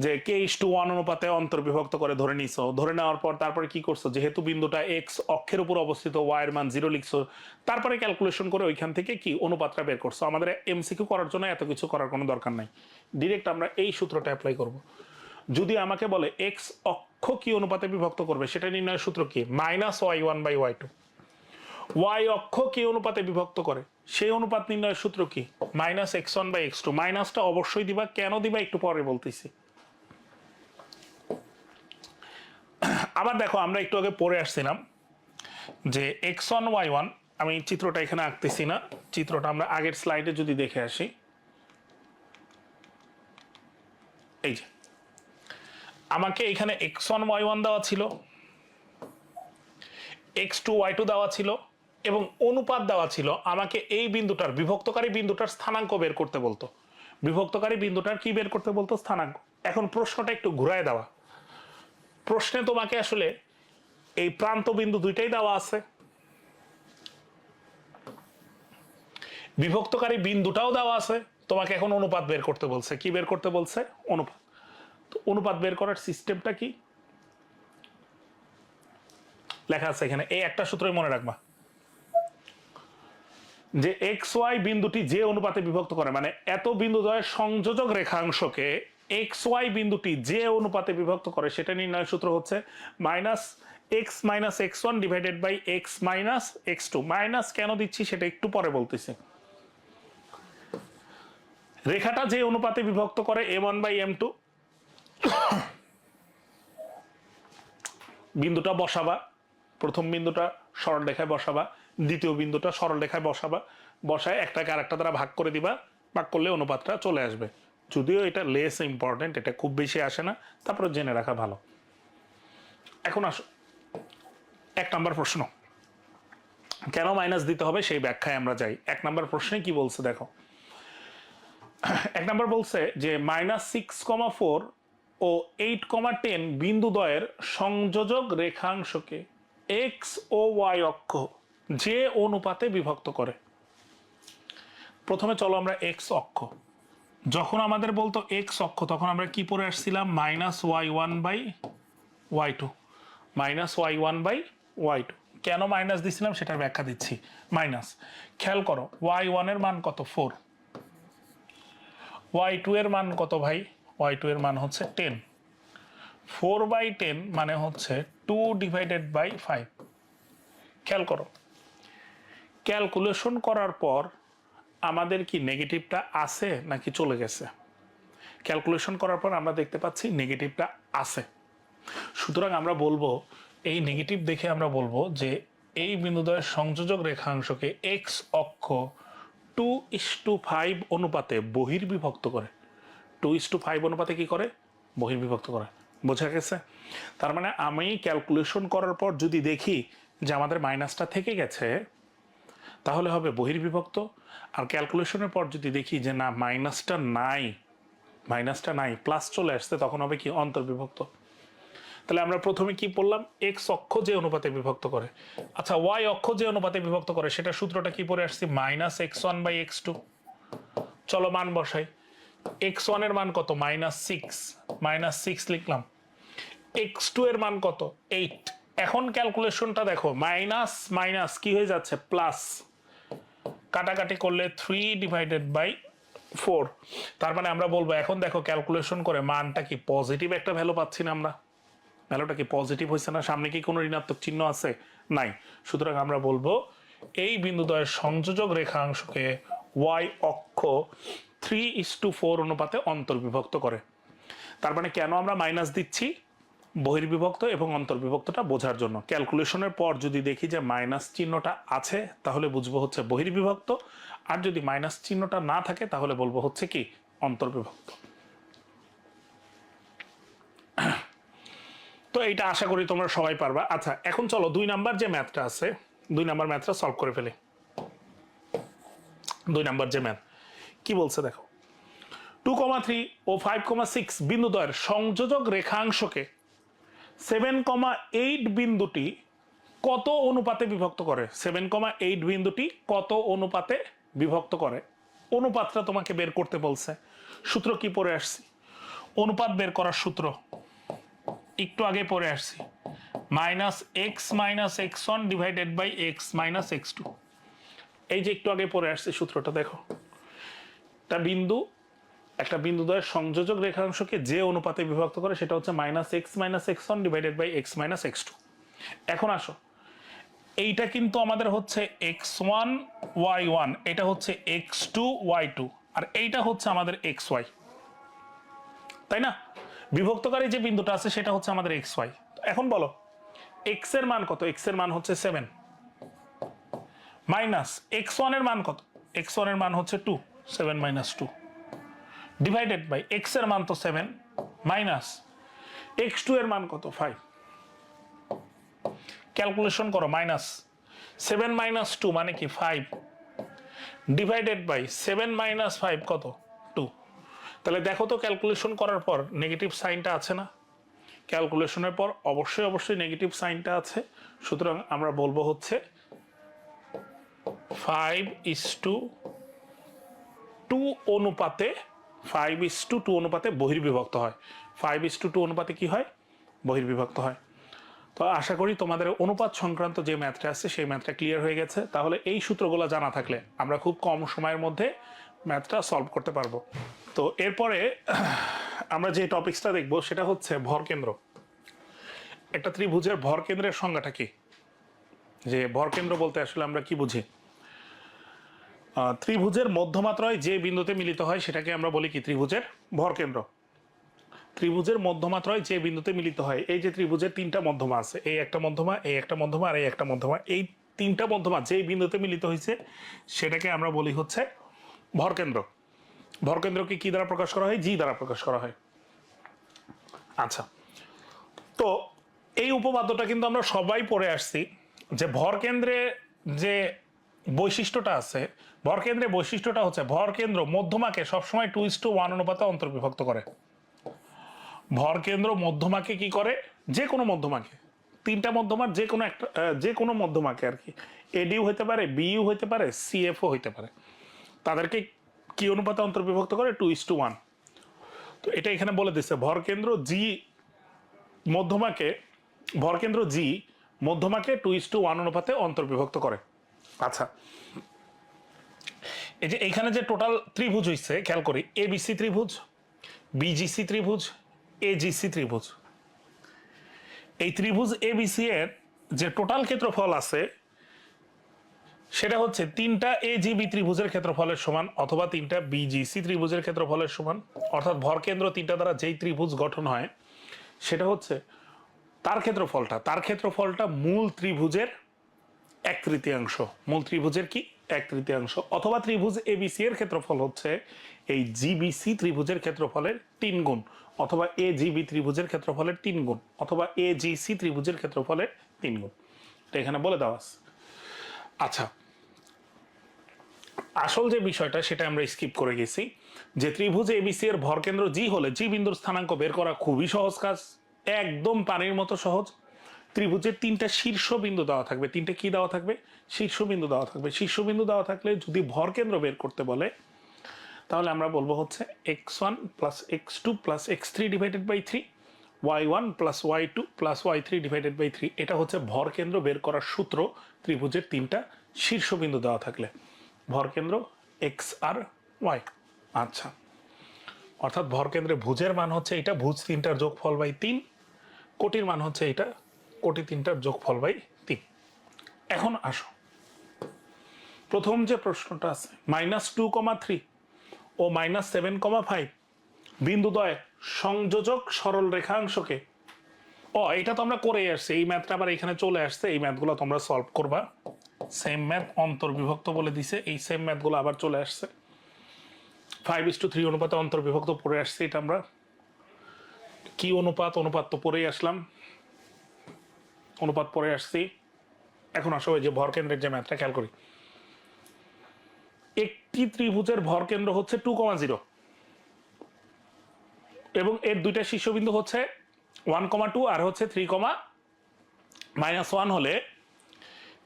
যে k:1 অনুপাতে অন্তর্বিভক্ত করে ধরে নিছো, ধরে নেওয়ার পর তারপরে কি করছো, যেহেতু বিন্দুটা এক্স অক্ষের উপর অবস্থিত, ওয়াই এর মান 0 লিখছো, তারপরে ক্যালকুলেশন করে ওইখান থেকে কি অনুপাতটা বের করছো। আমাদের এমসিকিউ করার জন্য এত কিছু করার কোনো দরকার নাই, ডিরেক্ট আমরা এই সূত্রটা অ্যাপ্লাই করব। যদি আমাকে বলে এক্স অক্ষ কি অনুপাতে বিভক্ত করবে, সেটা নির্ণয়ের সূত্র কি, -y1/y2। ওয়াই অক্ষ কি অনুপাতে বিভক্ত করে, সেই অনুপাত নির্ণয়ের সূত্র কি, -x1/x2। মাইনাসটা অবশ্যই দিবা, কেন দিবা একটু পরে বলতেছি। আবার দেখো, আমরা একটু আগে পড়ে আসছিলাম যে x1y1, আমি চিত্রটা এখানে আঁকতেছি না, চিত্রটা আমরা আগের স্লাইডে যদি দেখে আসি, এই যে আমাকে এখানে x1y1 দেওয়া ছিল, x2y2 দেওয়া ছিল এবং অনুপাত দেওয়া ছিল। আমাকে এই বিন্দুটার, বিভক্তকারী বিন্দুটার স্থানাঙ্ক বের করতে বলতো। বিভক্তকারী বিন্দুটার কি বের করতে বলতো, স্থানাঙ্ক। এখন প্রশ্নটা একটু ঘুরায় দেওয়া, প্রশ্নে তোমাকে আসলে এই প্রান্ত বিন্দু দুইটাই দেওয়া আছে, বিভক্তকারী বিন্দুটাও দেওয়া আছে, তোমাকে এখন অনুপাত বের করতে বলছে। কি বের করতে বলছে, অনুপাত। তো অনুপাত বের করার সিস্টেমটা কি লেখা আছে এখানে, এই একটা সূত্রই মনে রাখবা, যে এক্স ওয়াই বিন্দুটি যে অনুপাতে বিভক্ত করে, মানে এত বিন্দুদ্বয়ের সংযোজক রেখাংশকে এক্স ওয়াই বিন্দুটি যে অনুপাতে বিভক্ত করে, সেটা নির্ণয়ের সূত্র হচ্ছে -x-x1 divided by x-x2। Minus কেন দিচ্ছি সেটা একটু পরে বলতেছি। রেখাটা যে অনুপাতে বিভক্ত করে m1/m2, বিন্দুটা বসাবা, প্রথম বিন্দুটা সরল রেখায় বসাবা, দ্বিতীয় বিন্দুটা সরল রেখায় বসাবা, বসায় একটাকে আরেকটা দ্বারা ভাগ করে দিবা, ভাগ করলে অনুপাতটা চলে আসবে। যদিও এটা লেস ইম্পর্টেন্ট, এটা খুব বেশি আসে না, তারপরে জেনে রাখা ভালো। এখন আসো 1 নম্বর প্রশ্ন, কেন মাইনাস দিতে হবে সেই ব্যাখ্যায় আমরা যাই। 1 নম্বর প্রশ্নে কি বলছে দেখো, 1 নম্বর বলছে যে -6,4 ও 8,10 বিন্দুদ্বয়ের সংযোজক রেখাংশকে এক্স ও ওয়াই অক্ষ যে অনুপাতে বিভক্ত করে। প্রথমে চলো আমরা এক্স অক্ষ, যখন আমাদের বলতো এক্স অক্ষ তখন আমরা কি পড়ে আসছিলাম, -y1/y2, -y1/y2। কেন মাইনাস দিছিলাম সেটার ব্যাখ্যা দিচ্ছি। মাইনাস, খেয়াল করো y1 এর মান কত, 4, y2 এর মান কত ভাই, y2 এর মান হচ্ছে 10, 4/10 মানে হচ্ছে 2/5। খেয়াল করো, ক্যালকুলেশন করার পর আমাদের কি নেগেটিভটা আছে নাকি চলে গেছে, ক্যালকুলেশন করার পর আমরা দেখতে পাচ্ছি নেগেটিভটা আছে। সুতরাং আমরা বলবো, এই নেগেটিভ দেখে আমরা বলবো যে এই বিন্দুদ্বয়ের সংযোজক রেখাংশকে এক্স অক্ষ 2:5 অনুপাতে বহির্বিভক্ত করে। 2:5 অনুপাতে কি করে, বহির্বিভক্ত করে। বোঝা গেছে? তার মানে আমি ক্যালকুলেশন করার পর যদি দেখি যে আমাদের মাইনাসটা থেকে গেছে, তাহলে হবে বহির্বিভক্ত। আর ক্যালকুলেশনের পর যদি দেখি যে না মাইনাসটা নাই, প্লাস চলে আসছে, তখন হবে কি, অন্তর্বিভক্ত। তাহলে আমরা প্রথমে কি পড়লাম, এক্স অক্ষ যে অনুপাতে বিভক্ত করে। আচ্ছা, ওয়াই অক্ষ যে অনুপাতে বিভক্ত করে, সেটা সূত্রটা কি পড়ে আসছি, -x1/x2। চলো মান বসাই, x1 এর মান কত, -6 লিখলাম, x2 এর মান কত, 8। এখন ক্যালকুলেশনটা দেখো, মাইনাস মাইনাস কি হয়ে যাচ্ছে, প্লাস, কাটাকাটি করলে 3/4। তার মানে আমরা বলবো, এখন দেখো ক্যালকুলেশন করে মানটা কি পজিটিভ একটা ভ্যালু পাচ্ছি না আমরা, ভ্যালুটা কি পজিটিভ হয়েছে না, সামনে কি কোনো ঋণাত্মক চিহ্ন আছে, নাই। সুতরাং আমরা বলবো এই বিন্দুদ্বয়ের সংযোজক রেখাংশকে ওয়াই অক্ষ 3:4 অনুপাতে অন্তর্বিভক্ত করে। তার মানে কেন আমরা মাইনাস দিচ্ছি, বহির্বিভক্ত এবং অন্তর্বিভক্তটা বোঝার জন্য। ক্যালকুলেশনের পর যদি দেখি যে মাইনাস চিহ্নটা আছে, তাহলে বুঝবো হচ্ছে বহির্বিভক্ত, আর যদি মাইনাস চিহ্নটা না থাকে তাহলে বলবো হচ্ছে কি, অন্তর্বিভক্ত। তো এইটা আশা করি তোমরা সবাই পারবা। আচ্ছা, এখন চলো 2 নাম্বার যে ম্যাথটা আছে, 2 নাম্বার ম্যাথটা সলভ করে ফেলি। 2 নাম্বার যে ম্যাথ কি বলছে দেখো, 2,3 ও 5,6 বিন্দুদ্বয়ের সংযোজক রেখাংশকে 7,8 বিন্দুটি কত অনুপাতে বিভক্ত করে? 7,8 বিন্দুটি কত অনুপাতে বিভক্ত করে? অনুপাতটা তোমাকে বের করতে বলছে। সূত্র কি পড়ে আসছি? অনুপাত বের করার সূত্র একটু আগে পড়ে আসছি, -x-x1 ডিভাইডেড বাই x-x2। এই যে একটু আগে পড়ে আসছে সূত্রটা, দেখো একটা বিন্দুদ্বয়ের সংযোজক রেখাংশকে যে অনুপাতে বিভক্ত করে সেটা হচ্ছে -x-x1 ডিভাইডেড বাই x-x2। এখন আসো, এইটা কিন্তু আমাদের হচ্ছে x1 y1, এটা হচ্ছে x2 y2, আর এইটা হচ্ছে আমাদের xy, তাই না? বিভক্তকারী যে বিন্দুটা আছে সেটা হচ্ছে আমাদের xy। এখন বলো x এর মান কত? x এর মান হচ্ছে 7, মাইনাস x1 এর মান কত? x1 এর মান হচ্ছে 2, 7 - 2, ডিভাইডেড বাই x এর মান তো 7, মাইনাস x2 এর মান কত? 5। ক্যালকুলেশন করো, -7 - 2 মানে কি 5, ডিভাইডেড বাই 7 - 5 কত? 2। তাহলে দেখো তো ক্যালকুলেশন করার পর নেগেটিভ সাইনটা আছে না? ক্যালকুলেশনের পর অবশ্যই নেগেটিভ সাইনটা আছে। সুতরাং আমরা বলবো হচ্ছে 5:2 অনুপাতে 5:2 অনুপাতে বহির্বিভক্ত হয়। 5:2 অনুপাতে কি হয়? বহির্বিভক্ত হয়। তো আশা করি তোমাদের অনুপাত সংক্রান্ত যে ম্যাথটা আছে সেই ম্যাথটা ক্লিয়ার হয়ে গেছে। তাহলে এই সূত্রগুলো জানা থাকলে আমরা খুব কম সময়ের মধ্যে ম্যাথটা সলভ করতে পারবো। তো এরপরে আমরা যে টপিকসটা দেখবো সেটা হচ্ছে ভরকেন্দ্র। একটা ত্রিভুজের ভরকেন্দ্রের সংজ্ঞাটা কি? যে ভরকেন্দ্র বলতে আসলে আমরা কি বুঝি? ত্রিভুজের মধ্যমাত্রায় যে বিন্দুতে মিলিত হয় সেটাকে আমরা বলি কি? ত্রিভুজের ভরকেন্দ্র। ত্রিভুজের মধ্যমাত্রায় যে বিন্দুতে মিলিত হয়, এই যে ত্রিভুজের তিনটা মধ্যমা আছে, এই একটা মধ্যমা, এই একটা মধ্যমা, আর এই একটা মধ্যমা, এই তিনটা মধ্যমা যেই বিন্দুতে মিলিত হয়েছে সেটাকে আমরা বলি হচ্ছে ভরকেন্দ্র। ভরকেন্দ্রকে কি দ্বারা প্রকাশ করা হয়? জি দ্বারা প্রকাশ করা হয়। আচ্ছা, তো এই উপপাদ্যটা কিন্তু আমরা সবাই পড়ে আসছি যে ভরকেন্দ্রে যে বৈশিষ্ট্যটা আছে, ভরকেন্দ্রের বৈশিষ্ট্যটা হচ্ছে ভরকেন্দ্র মধ্যমাকে সবসময় 2:1 অনুপাতে অন্তর্বিভক্ত করে। ভরকেন্দ্র মধ্যমাকে কি করে? যে কোনো মধ্যমাকে, তিনটা মধ্যমার যে কোনো মধ্যমাকে আর কি, এডিও হইতে পারে, বিইউ হইতে পারে, সিএফও হইতে পারে, তাদেরকে কি অনুপাতে অন্তর্বিভক্ত করে? 2:1। তো এটা এখানে বলে দিচ্ছে ভরকেন্দ্র জি মধ্যমাকে 2:1 অনুপাতে অন্তর্বিভক্ত করে। আচ্ছা, এই যে এইখানে যে টোটাল ত্রিভুজ হইছে, খেয়াল করি, এবিসি ত্রিভুজ, বিজিসি ত্রিভুজ, এজিসি ত্রিভুজ। এই ত্রিভুজ এবিসি এর যে টোটাল ক্ষেত্রফল আছে সেটা হচ্ছে তিনটা এজিবি ত্রিভুজের ক্ষেত্রফলের সমান, অথবা তিনটা বিজিসি ত্রিভুজের ক্ষেত্রফলের সমান। অর্থাৎ ভরকেন্দ্র তিনটা দ্বারা যেই ত্রিভুজ গঠন হয় সেটা হচ্ছে তার ক্ষেত্রফলটা মূল ত্রিভুজের 1/3, মূল ত্রিভুজের কি 1/3, অথবা ত্রিভুজ এবিসি এর ক্ষেত্রফল হচ্ছে এই জিবিসি ত্রিভুজের ক্ষেত্রফলের 3 গুণ, অথবা এজিবি ত্রিভুজের ক্ষেত্রফলের 3 গুণ, অথবা এজিসি ত্রিভুজের ক্ষেত্রফলের 3 গুণ। এটা এখানে বলে দেওয়া আছে। আচ্ছা, আসল যে বিষয়টা সেটা আমরা স্কিপ করে গেছি, যে ত্রিভুজ এবিসি এর ভরকেন্দ্র জি হলে জি বিন্দুর স্থানাঙ্ক বের করা খুবই সহজ কাজ, একদম পানির মতো সহজ। ত্রিভুজের তিনটা শীর্ষবিন্দু দেওয়া থাকবে, তিনটা কি দেওয়া থাকবে? শীর্ষবিন্দু দেওয়া থাকবে। শীর্ষবিন্দু দেওয়া থাকলে যদি ভরকেন্দ্র বের করতে বলে তাহলে আমরা বলবো হচ্ছে x1 plus x2 plus x3 divided by 3, y1 plus y2 plus y3 divided by 3। এটা হচ্ছে ভরকেন্দ্র বের করার সূত্র ত্রিভুজের তিনটা শীর্ষবিন্দু দেওয়া থাকলে। ভরকেন্দ্র এক্স আর ওয়াই। আচ্ছা, অর্থাৎ ভরকেন্দ্রে ভুজের মান হচ্ছে এটা, ভুজ তিনটার যোগফল বাই 3, কোটির মান হচ্ছে এটা, কোটি তিনটার যোগফল বাই 3। এখন আসো, প্রথম যে প্রশ্নটা আছে -2,3 ও -7,5 বিন্দুদ্বয় সংযোজক সরল রেখাংশকে, এটা তো আমরা করেই আসছি, এই ম্যাথটা আবার এখানে চলে আসছে, এই ম্যাথগুলো তোমরা সলভ করবা। সেম ম্যাথ অন্তর্বিভক্ত বলে দিছে, এই সেম ম্যাথগুলো আবার চলে আসছে। 5:3 অনুপাতে অন্তর্বিভক্ত পড়ে আসছে, এটা আমরা কি অনুপাত তো পড়েই আসলাম, অনুপাত পড়ে আসছি। এখন আসো ওই যে ভরকেন্দ্রের যে ম্যাথটা খেয়াল করি। একটি ত্রিভুজের ভরকেন্দ্র হচ্ছে 2,0 এবং এর দুইটা শীর্ষবিন্দু হচ্ছে 1,2 আর হচ্ছে 3, -1 হলে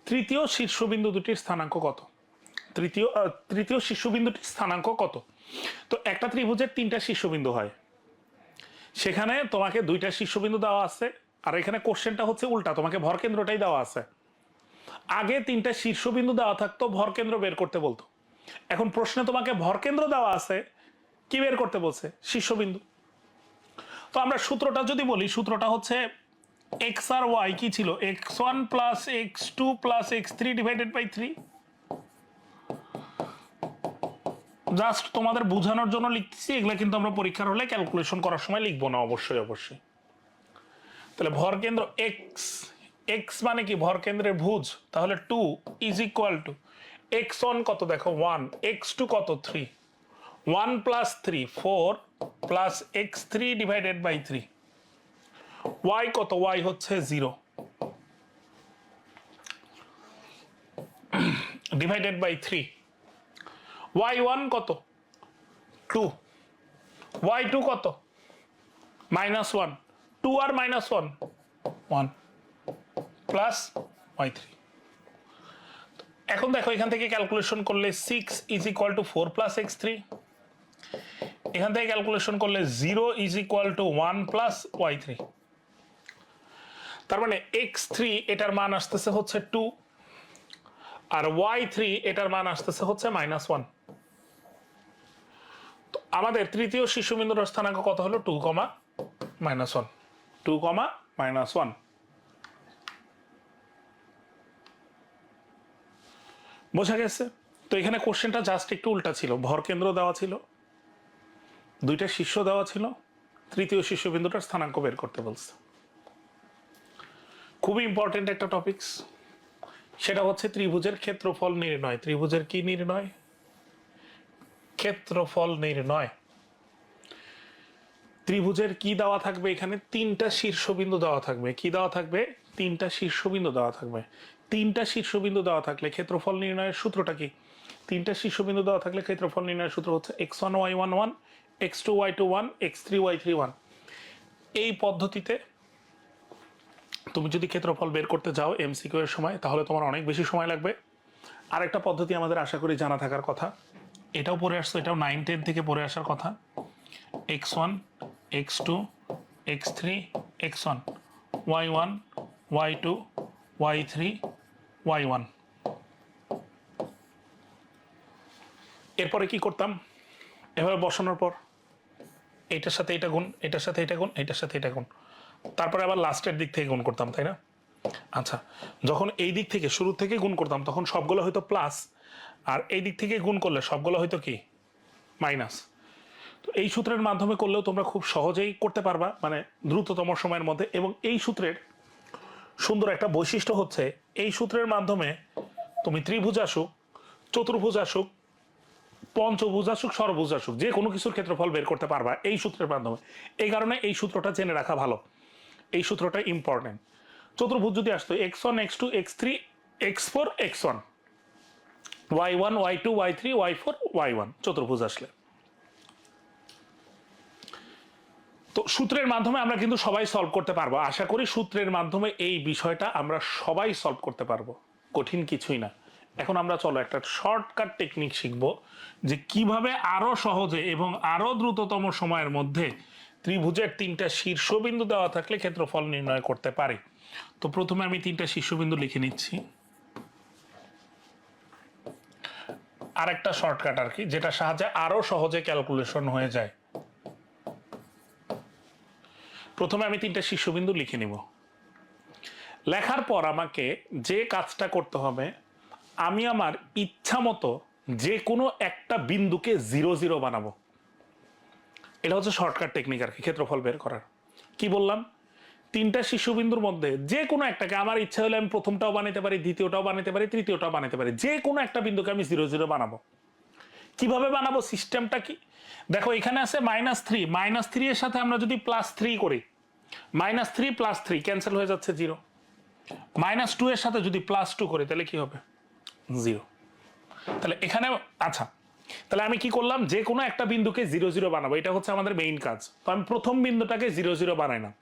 তৃতীয় শীর্ষবিন্দু দুটির স্থানাঙ্ক কত? তৃতীয় শীর্ষবিন্দুটির স্থানাঙ্ক কত? তো একটা ত্রিভুজের 3টা শীর্ষবিন্দু হয়, সেখানে তোমাকে 2টা শীর্ষবিন্দু দেওয়া আছে, আর এখানে কোশ্চেনটা হচ্ছে উল্টা, তোমাকে ভরকেন্দ্রটাই দেওয়া আছে। আগে 3টা শীর্ষবিন্দু দেওয়া থাকতো, ভরকেন্দ্র বের করতে বলতো। এখন প্রশ্নে তোমাকে ভরকেন্দ্র দেওয়া আছে, কি বের করতে বলছে? শীর্ষবিন্দু। তো আমরা সূত্রটা যদি বলি, সূত্রটা হচ্ছে এক্স আর ওয়াই কি ছিল? x1 plus x2 plus x3 divided by 3। Just তোমাদের বোঝানোর জন্য লিখতেছি, এগুলা কিন্তু আমরা পরীক্ষার হলে ক্যালকুলেশন করার সময় লিখবো না, অবশ্যই অবশ্যই। তাহলে ভরকেন্দ্র এক্স, এক্স মানে কি? ভরকেন্দ্রের ভুজ, তাহলে 2 ইজ ইকুয়াল টু x1 কত দেখো 1, x2 কত 3, 1 plus 3 4 plus x3 divided by 3। y কত? y হচ্ছে 0 ডিভাইডেড বাই 3। y1 কত? 2, y2 কত? -1, 2 আর -1 1 প্লাস y3। এখন দেখো এখান থেকে ক্যালকুলেশন করলে 6 is equal two 4 plus x3, এখান থেকে ক্যালকুলেশন করলে 0 is equal to 1 plus y3। তার মানে x3 এটার মান আসতেছে হচ্ছে 2, আর y3 এটার মান আসতেছে হচ্ছে -1। তো আমাদের তৃতীয় শীর্ষবিন্দুর স্থানাঙ্ক কত হলো? 2, -1, 2, -1। বোঝা গেছে? তো এখানে কোশ্চেনটা জাস্ট একটু উল্টা ছিল, ভরকেন্দ্র দেওয়া ছিল, 2টা শীর্ষ দেওয়া ছিল, তৃতীয় শীর্ষবিন্দুটার স্থানাঙ্ক বের করতে বলছে। খুবই ইম্পর্টেন্ট একটা টপিকস, সেটা হচ্ছে ত্রিভুজের ক্ষেত্রফল নির্ণয়। ত্রিভুজের কি নির্ণয়? ক্ষেত্রফল নির্ণয়। ত্রিভুজের কি দেওয়া থাকবে? এখানে 3টা শীর্ষবিন্দু দেওয়া থাকবে। কি দেওয়া থাকবে? 3টা শীর্ষবিন্দু দেওয়া থাকবে। 3টা শীর্ষবিন্দু দেওয়া থাকলে ক্ষেত্রফল নির্ণয়ের সূত্রটা কি? 3টা শীর্ষবিন্দু দেওয়া থাকলে ক্ষেত্রফল নির্ণয়ের সূত্র হচ্ছে x1 y1 1, x2 y2 1, x3 y3 1। এই পদ্ধতিতে তুমি যদি ক্ষেত্রফল বের করতে যাও এমসিকিউ এর সময়, তাহলে তোমার অনেক বেশি সময় লাগবে। আরেকটা পদ্ধতি আমাদের আশা করি জানা থাকার কথা, এটাও পড়ে আসছে, এটাও 9-10 থেকে পড়ে আসার কথা। x1 x2 x3 x1, y1 y2 y3 y1। এরপরে কি করতাম? এভাবে বসানোর পর এইটার সাথে এটা গুণ, এটার সাথে এটা গুণ, এটার সাথে এটা গুণ, তারপরে আবার লাস্টের দিক থেকে গুণ করতাম, তাই না? আচ্ছা, যখন এই দিক থেকে শুরু থেকে গুণ করতাম তখন সবগুলো হয়তো প্লাস, আর এই দিক থেকে গুণ করলে সবগুলো হয়তো কি? মাইনাস। তো এই সূত্রের মাধ্যমে করলেও তোমরা খুব সহজেই করতে পারবা, মানে দ্রুততম সময়ের মধ্যে। এবং এই সূত্রের সুন্দর একটা বৈশিষ্ট্য হচ্ছে, এই সূত্রের মাধ্যমে তুমি ত্রিভুজ আসুক, চতুর্ভুজ আসুক, পঞ্চভুজ আসুক, ষড়ভুজ আসুক, যে কোনো কিছুর ক্ষেত্রফল বের করতে পারবা এই সূত্রের মাধ্যমে। এই কারণে এই সূত্রটা জেনে রাখা ভালো, এই সূত্রটা ইম্পর্টেন্ট। চতুর্ভুজ যদি আসতো x1 x2 x3 x4 x1, y1 y2 y3 y4 y1, চতুর্ভুজ আসলে। তো সূত্রের মাধ্যমে আমরা কিন্তু সবাই সলভ করতে পারবো, আশা করি সূত্রের মাধ্যমে এই বিষয়টা আমরা সবাই সলভ করতে পারবো, কঠিন কিছুই না। এখন আমরা চলো একটা শর্টকাট টেকনিক শিখবো, যে কিভাবে আরো সহজে এবং আরো দ্রুততম সময়ের মধ্যে ত্রিভুজের 3টা শীর্ষবিন্দু দেওয়া থাকলে ক্ষেত্রফল নির্ণয় করতে পারি। তো প্রথমে আমি 3টা শীর্ষবিন্দু লিখে নিচ্ছি, আর একটা শর্টকাট আর কি, যেটা সাহায্যে আরো সহজে ক্যালকুলেশন হয়ে যায়। প্রথমে আমি 3টা শীর্ষবিন্দু লিখে নিব। লেখার পর আমাকে যে কাজটা করতে হবে, আমি আমার ইচ্ছা মতো যে কোনো একটা বিন্দুকে 0 0 বানাবো। এটা হচ্ছে শর্টকাট টেকনিক আর কি, ক্ষেত্রফল বের করার। কি বললাম? 3টা শীর্ষবিন্দুর মধ্যে যে কোনো একটাকে, আমার ইচ্ছা হলে আমি প্রথমটাও বানাতে পারি, দ্বিতীয়টাও বানাতে পারি, তৃতীয়টাও বানাতে পারি, যে কোনো একটা বিন্দুকে আমি 0 0 বানাবো। কিভাবে বানাবো? সিস্টেমটা কি দেখো, এখানে আছে -3, -3 এর সাথে আমরা যদি +3 করি, -3 + 3 ক্যান্সেল হয়ে যাচ্ছে 0। -2 এর সাথে যদি +2 করি তাহলে কি হবে? 0। তাহলে এখানে আচ্ছা, তাহলে আমি কি করলাম? যে কোনো একটা বিন্দুকে 0 0 বানাবো, এটা হচ্ছে আমাদের মেইন কাজ। তো আমি প্রথম বিন্দুটাকে 0 0 বানাইলাম।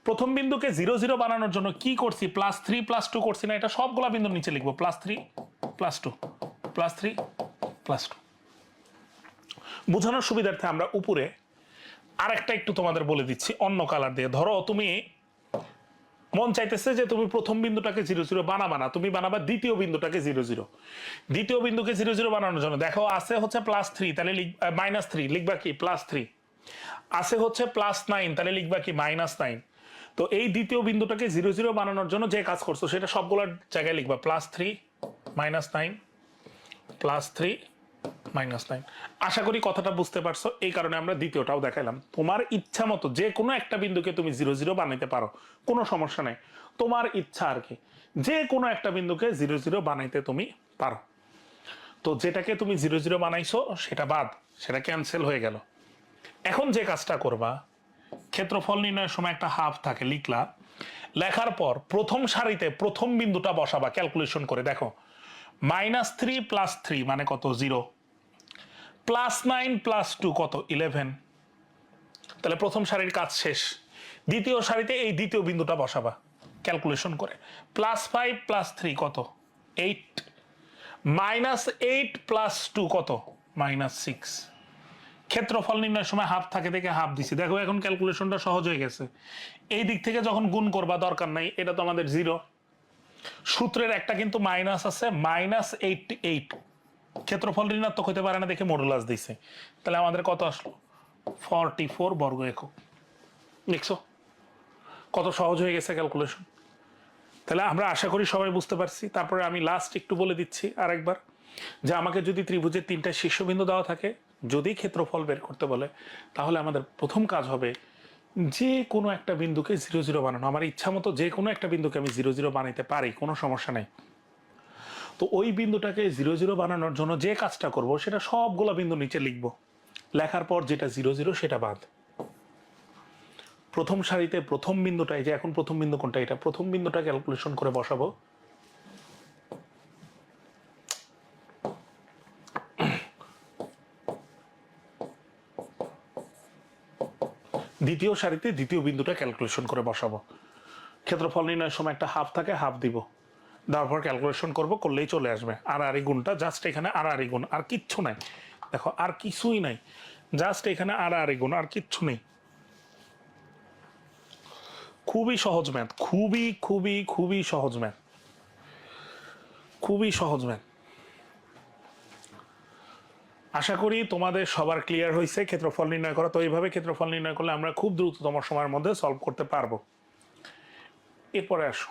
প্রথম বিন্দুকে 0 0 বানানোর জন্য কি করছি, +3 +2 করছি না, এটা সবগুলা বিন্দুর নিচে লিখবো, +3 +2 +3 +2। বোঝানোর সুবিধার্থে আমরা উপরে আরেকটা একটু তোমাদের বলে দিচ্ছি অন্য কালার দিয়ে। ধরো তুমি মন চাইতেছে যে তুমি প্রথম বিন্দুটাকে 0 0 বানাবা না, তুমি বানাবা দ্বিতীয় বিন্দুটাকে 0 0। দ্বিতীয় বিন্দুকে 0 0 বানানোর জন্য দেখো আছে হচ্ছে +3, তাহলে -3 লিখবা কি +3, আছে হচ্ছে +9, তাহলে লিখবা কি -9। তো এই দ্বিতীয় বিন্দুটাকে 0 0 বানানোর জন্য যে কাজ করছো সেটা সবগুলোর জায়গায় লিখবা, +3 -9 +3 -9। আশা করি কথাটা বুঝতে পারছো, এই কারণে আমরা দ্বিতীয়টাও দেখাইলাম। তোমার ইচ্ছা মতো যে কোনো একটা বিন্দুকে তুমি 0 0 বানাইতে পারো, কোনো সমস্যা নেই, তোমার ইচ্ছা আর কি, যে কোনো একটা বিন্দুকে 0 0 বানাইতে তুমি পারো। তো যেটাকে তুমি 0 0 বানাইছো সেটা বাদ, সেটা ক্যান্সেল হয়ে গেল। এখন যে কাজটা করবা, ক্ষেত্রফল নির্ণয়ের সময় একটা হাফ থাকে, লিখলা, লেখার পর প্রথম সারিতে প্রথম বিন্দুটা বসাবা ক্যালকুলেশন করে। দেখো -3 + 3 মানে কত, 0, +9 + 2 কত, 11। তাহলে প্রথম সারির কাজ শেষ। দ্বিতীয় সারিতে এই দ্বিতীয় বিন্দুটা বসাবা ক্যালকুলেশন করে, +5 + 3 কত, 8, -8 + 2 কত, -6। ক্ষেত্রফল নির্ণয়ের সময় হাফ থাকে দেখে হাফ দিছি। দেখো এখন ক্যালকুলেশনটা সহজ হয়ে গেছে। এই দিক থেকে যখন গুণ করবা দরকার নাই, এটা তো আমাদের 0। সূত্রের একটা কিন্তু মাইনাস আছে, -88। ক্ষেত্রফল ঋণাত্মক হতে পারে না দেখে মডুলাস দিছে, তাহলে আমাদের কত আসলো, 44 বর্গ একক। দেখছো কত সহজ হয়ে গেছে ক্যালকুলেশন। তাহলে আমরা আশা করি সবাই বুঝতে পারছি। তারপরে আমি লাস্ট একটু বলে দিচ্ছি আরেকবার, যে আমাকে যদি ত্রিভুজের 3টা শীর্ষবিন্দু দেওয়া থাকে, যদি ক্ষেত্রফল বের করতে বলে, তাহলে আমাদের প্রথম কাজ হবে যে কোনো একটা বিন্দুকে 0 0 বানানো। আমার ইচ্ছা মতো যে কোনো একটা বিন্দুকে আমি 0 0 বানাইতে পারি, কোনো সমস্যা নেই। তো ওই বিন্দুটাকে 0 0 বানানোর জন্য যে কাজটা করব সেটা সবগুলো বিন্দু নিচে লিখব, লেখার পর যেটা 0 0 সেটা বাদ। প্রথম সারিতে প্রথম বিন্দুটাই, যে এখন প্রথম বিন্দু কোনটা, এটা প্রথম বিন্দুটা ক্যালকুলেশন করে বসাবো। দ্বিতীয় সারিতে দ্বিতীয় বিন্দুটা ক্যালকুলেশন করে বসাবো। ক্ষেত্রফল নির্ণয়ের সময় একটা হাফ থাকে, হাফ দিব, দেওয়ার পর ক্যালকুলেশন করবো, করলেই চলে আসবে। আর গুণটা জাস্ট এখানে আর গুণ, আর কিচ্ছু নাই। দেখো আর কিছুই নাই, জাস্ট এখানে আর গুণ, আর কিচ্ছু নেই। খুবই সহজ ম্যাথ, খুবই খুবই খুবই সহজ ম্যাথ, খুবই সহজ ম্যাথ। আশা করি তোমাদের সবার ক্লিয়ার হয়েছে ক্ষেত্রফল নির্ণয় করা। তো এইভাবে ক্ষেত্রফল নির্ণয় করলে আমরা খুব দ্রুততম সময়ের মধ্যে সলভ করতে পারবো। এরপরে আসো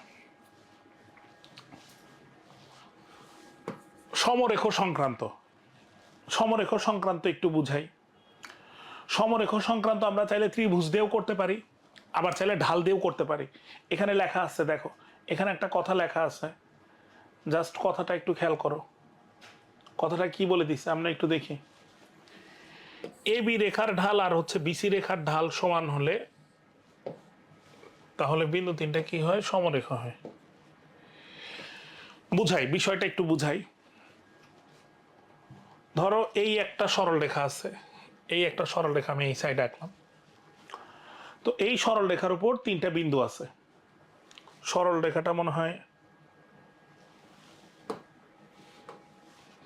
সমরেখ সংক্রান্ত। সমরেখ সংক্রান্ত একটু বুঝাই। সমরেখ সংক্রান্ত আমরা চাইলে ত্রিভুজ দিয়েও করতে পারি, আবার চাইলে ঢাল দিয়েও করতে পারি। এখানে লেখা আছে, দেখো এখানে একটা কথা লেখা আছে, জাস্ট কথাটা একটু খেয়াল করো। কথাটা কি বলে দিচ্ছে আমরা একটু দেখি। এ বি রেখার ঢাল আর হচ্ছে বিসি রেখার ঢাল সমান হলে তাহলে বিন্দু তিনটা কি হয়, সমরেখা হয়। বুঝাই, বিষয়টা একটু বুঝাই। ধরো এই একটা সরল রেখা আছে, এই একটা সরল রেখা আমি এই সাইডে আঁকলাম। তো এই সরল রেখার উপর 3টা বিন্দু আছে। সরল রেখাটা মনে হয়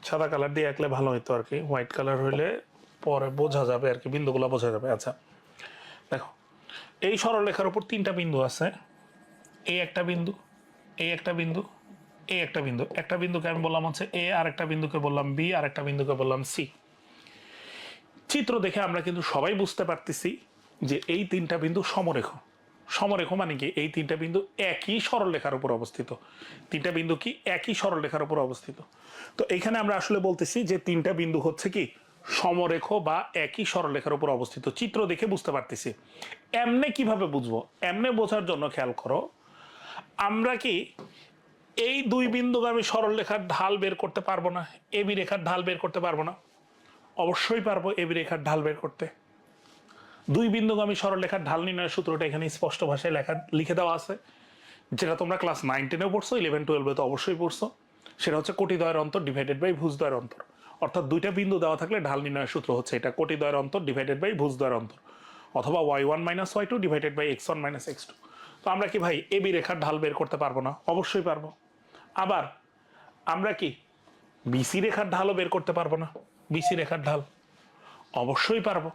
সাদা কালার দিয়ে আঁকলে ভালো হইতো আর কি, হোয়াইট কালার হইলে পরে বোঝা যাবে আর কি, বিন্দুগুলো বোঝা যাবে। আচ্ছা দেখো এই সরল রেখার উপর 3টা বিন্দু আছে, এই একটা বিন্দু, এই একটা বিন্দু, এই একটা বিন্দু। একটা বিন্দুকে আমি বললাম হচ্ছে এ, আর একটা বিন্দুকে বললাম বি, আর একটা বিন্দুকে বললাম সি। চিত্র দেখে আমরা কিন্তু সবাই বুঝতে পারতেছি যে এই 3টা বিন্দু সমরেখ। সমরেখ মানে কি, এই 3টা বিন্দু একই সরল রেখার উপর অবস্থিত। 3টা বিন্দু কি একই সরল রেখার উপর অবস্থিত। তো এইখানে আমরা আসলে বলতেছি যে 3টা বিন্দু হচ্ছে কি সমরেখ বা একই সরল রেখার উপর অবস্থিত। চিত্র দেখে বুঝতে পারতেছি। এমনে কিভাবে বুঝবো, এমনে বোঝার জন্য খেয়াল করো, আমরা কি এই দুই বিন্দুগামী সরল রেখার ঢাল বের করতে পারবো না, এবি রেখার ঢাল বের করতে পারবো না? অবশ্যই পারবো এবি রেখার ঢাল বের করতে। দুই বিন্দুগামী সরল রেখার ঢাল নির্ণয়ের সূত্রটা এখানে স্পষ্ট ভাষায় লিখে দেওয়া আছে, যেটা তোমরা ক্লাস 9-10-এও পড়ছো, 11-12-এ তো অবশ্যই পড়ছো। সেটা হচ্ছে কোটিদ্বয়ের অন্তর ডিভাইডেড বাই ভুজদ্বয়ের অন্তর। অর্থাৎ দুইটা বিন্দু দেওয়া থাকলে ঢাল নির্ণয়ের সূত্র হচ্ছে এটা, কোটিদ্বয়ের অন্তর ডিভাইডেড বাই ভুজদ্বয়ের অন্তর, অথবা y1 - y2 divided by x1 - x2। তো আমরা কি ভাই এবি রেখার ঢাল বের করতে পারবো না? অবশ্যই পারবো। আবার আমরা কি বিসি রেখার ঢালও বের করতে পারবো না? বিসি রেখার ঢাল অবশ্যই পারবো।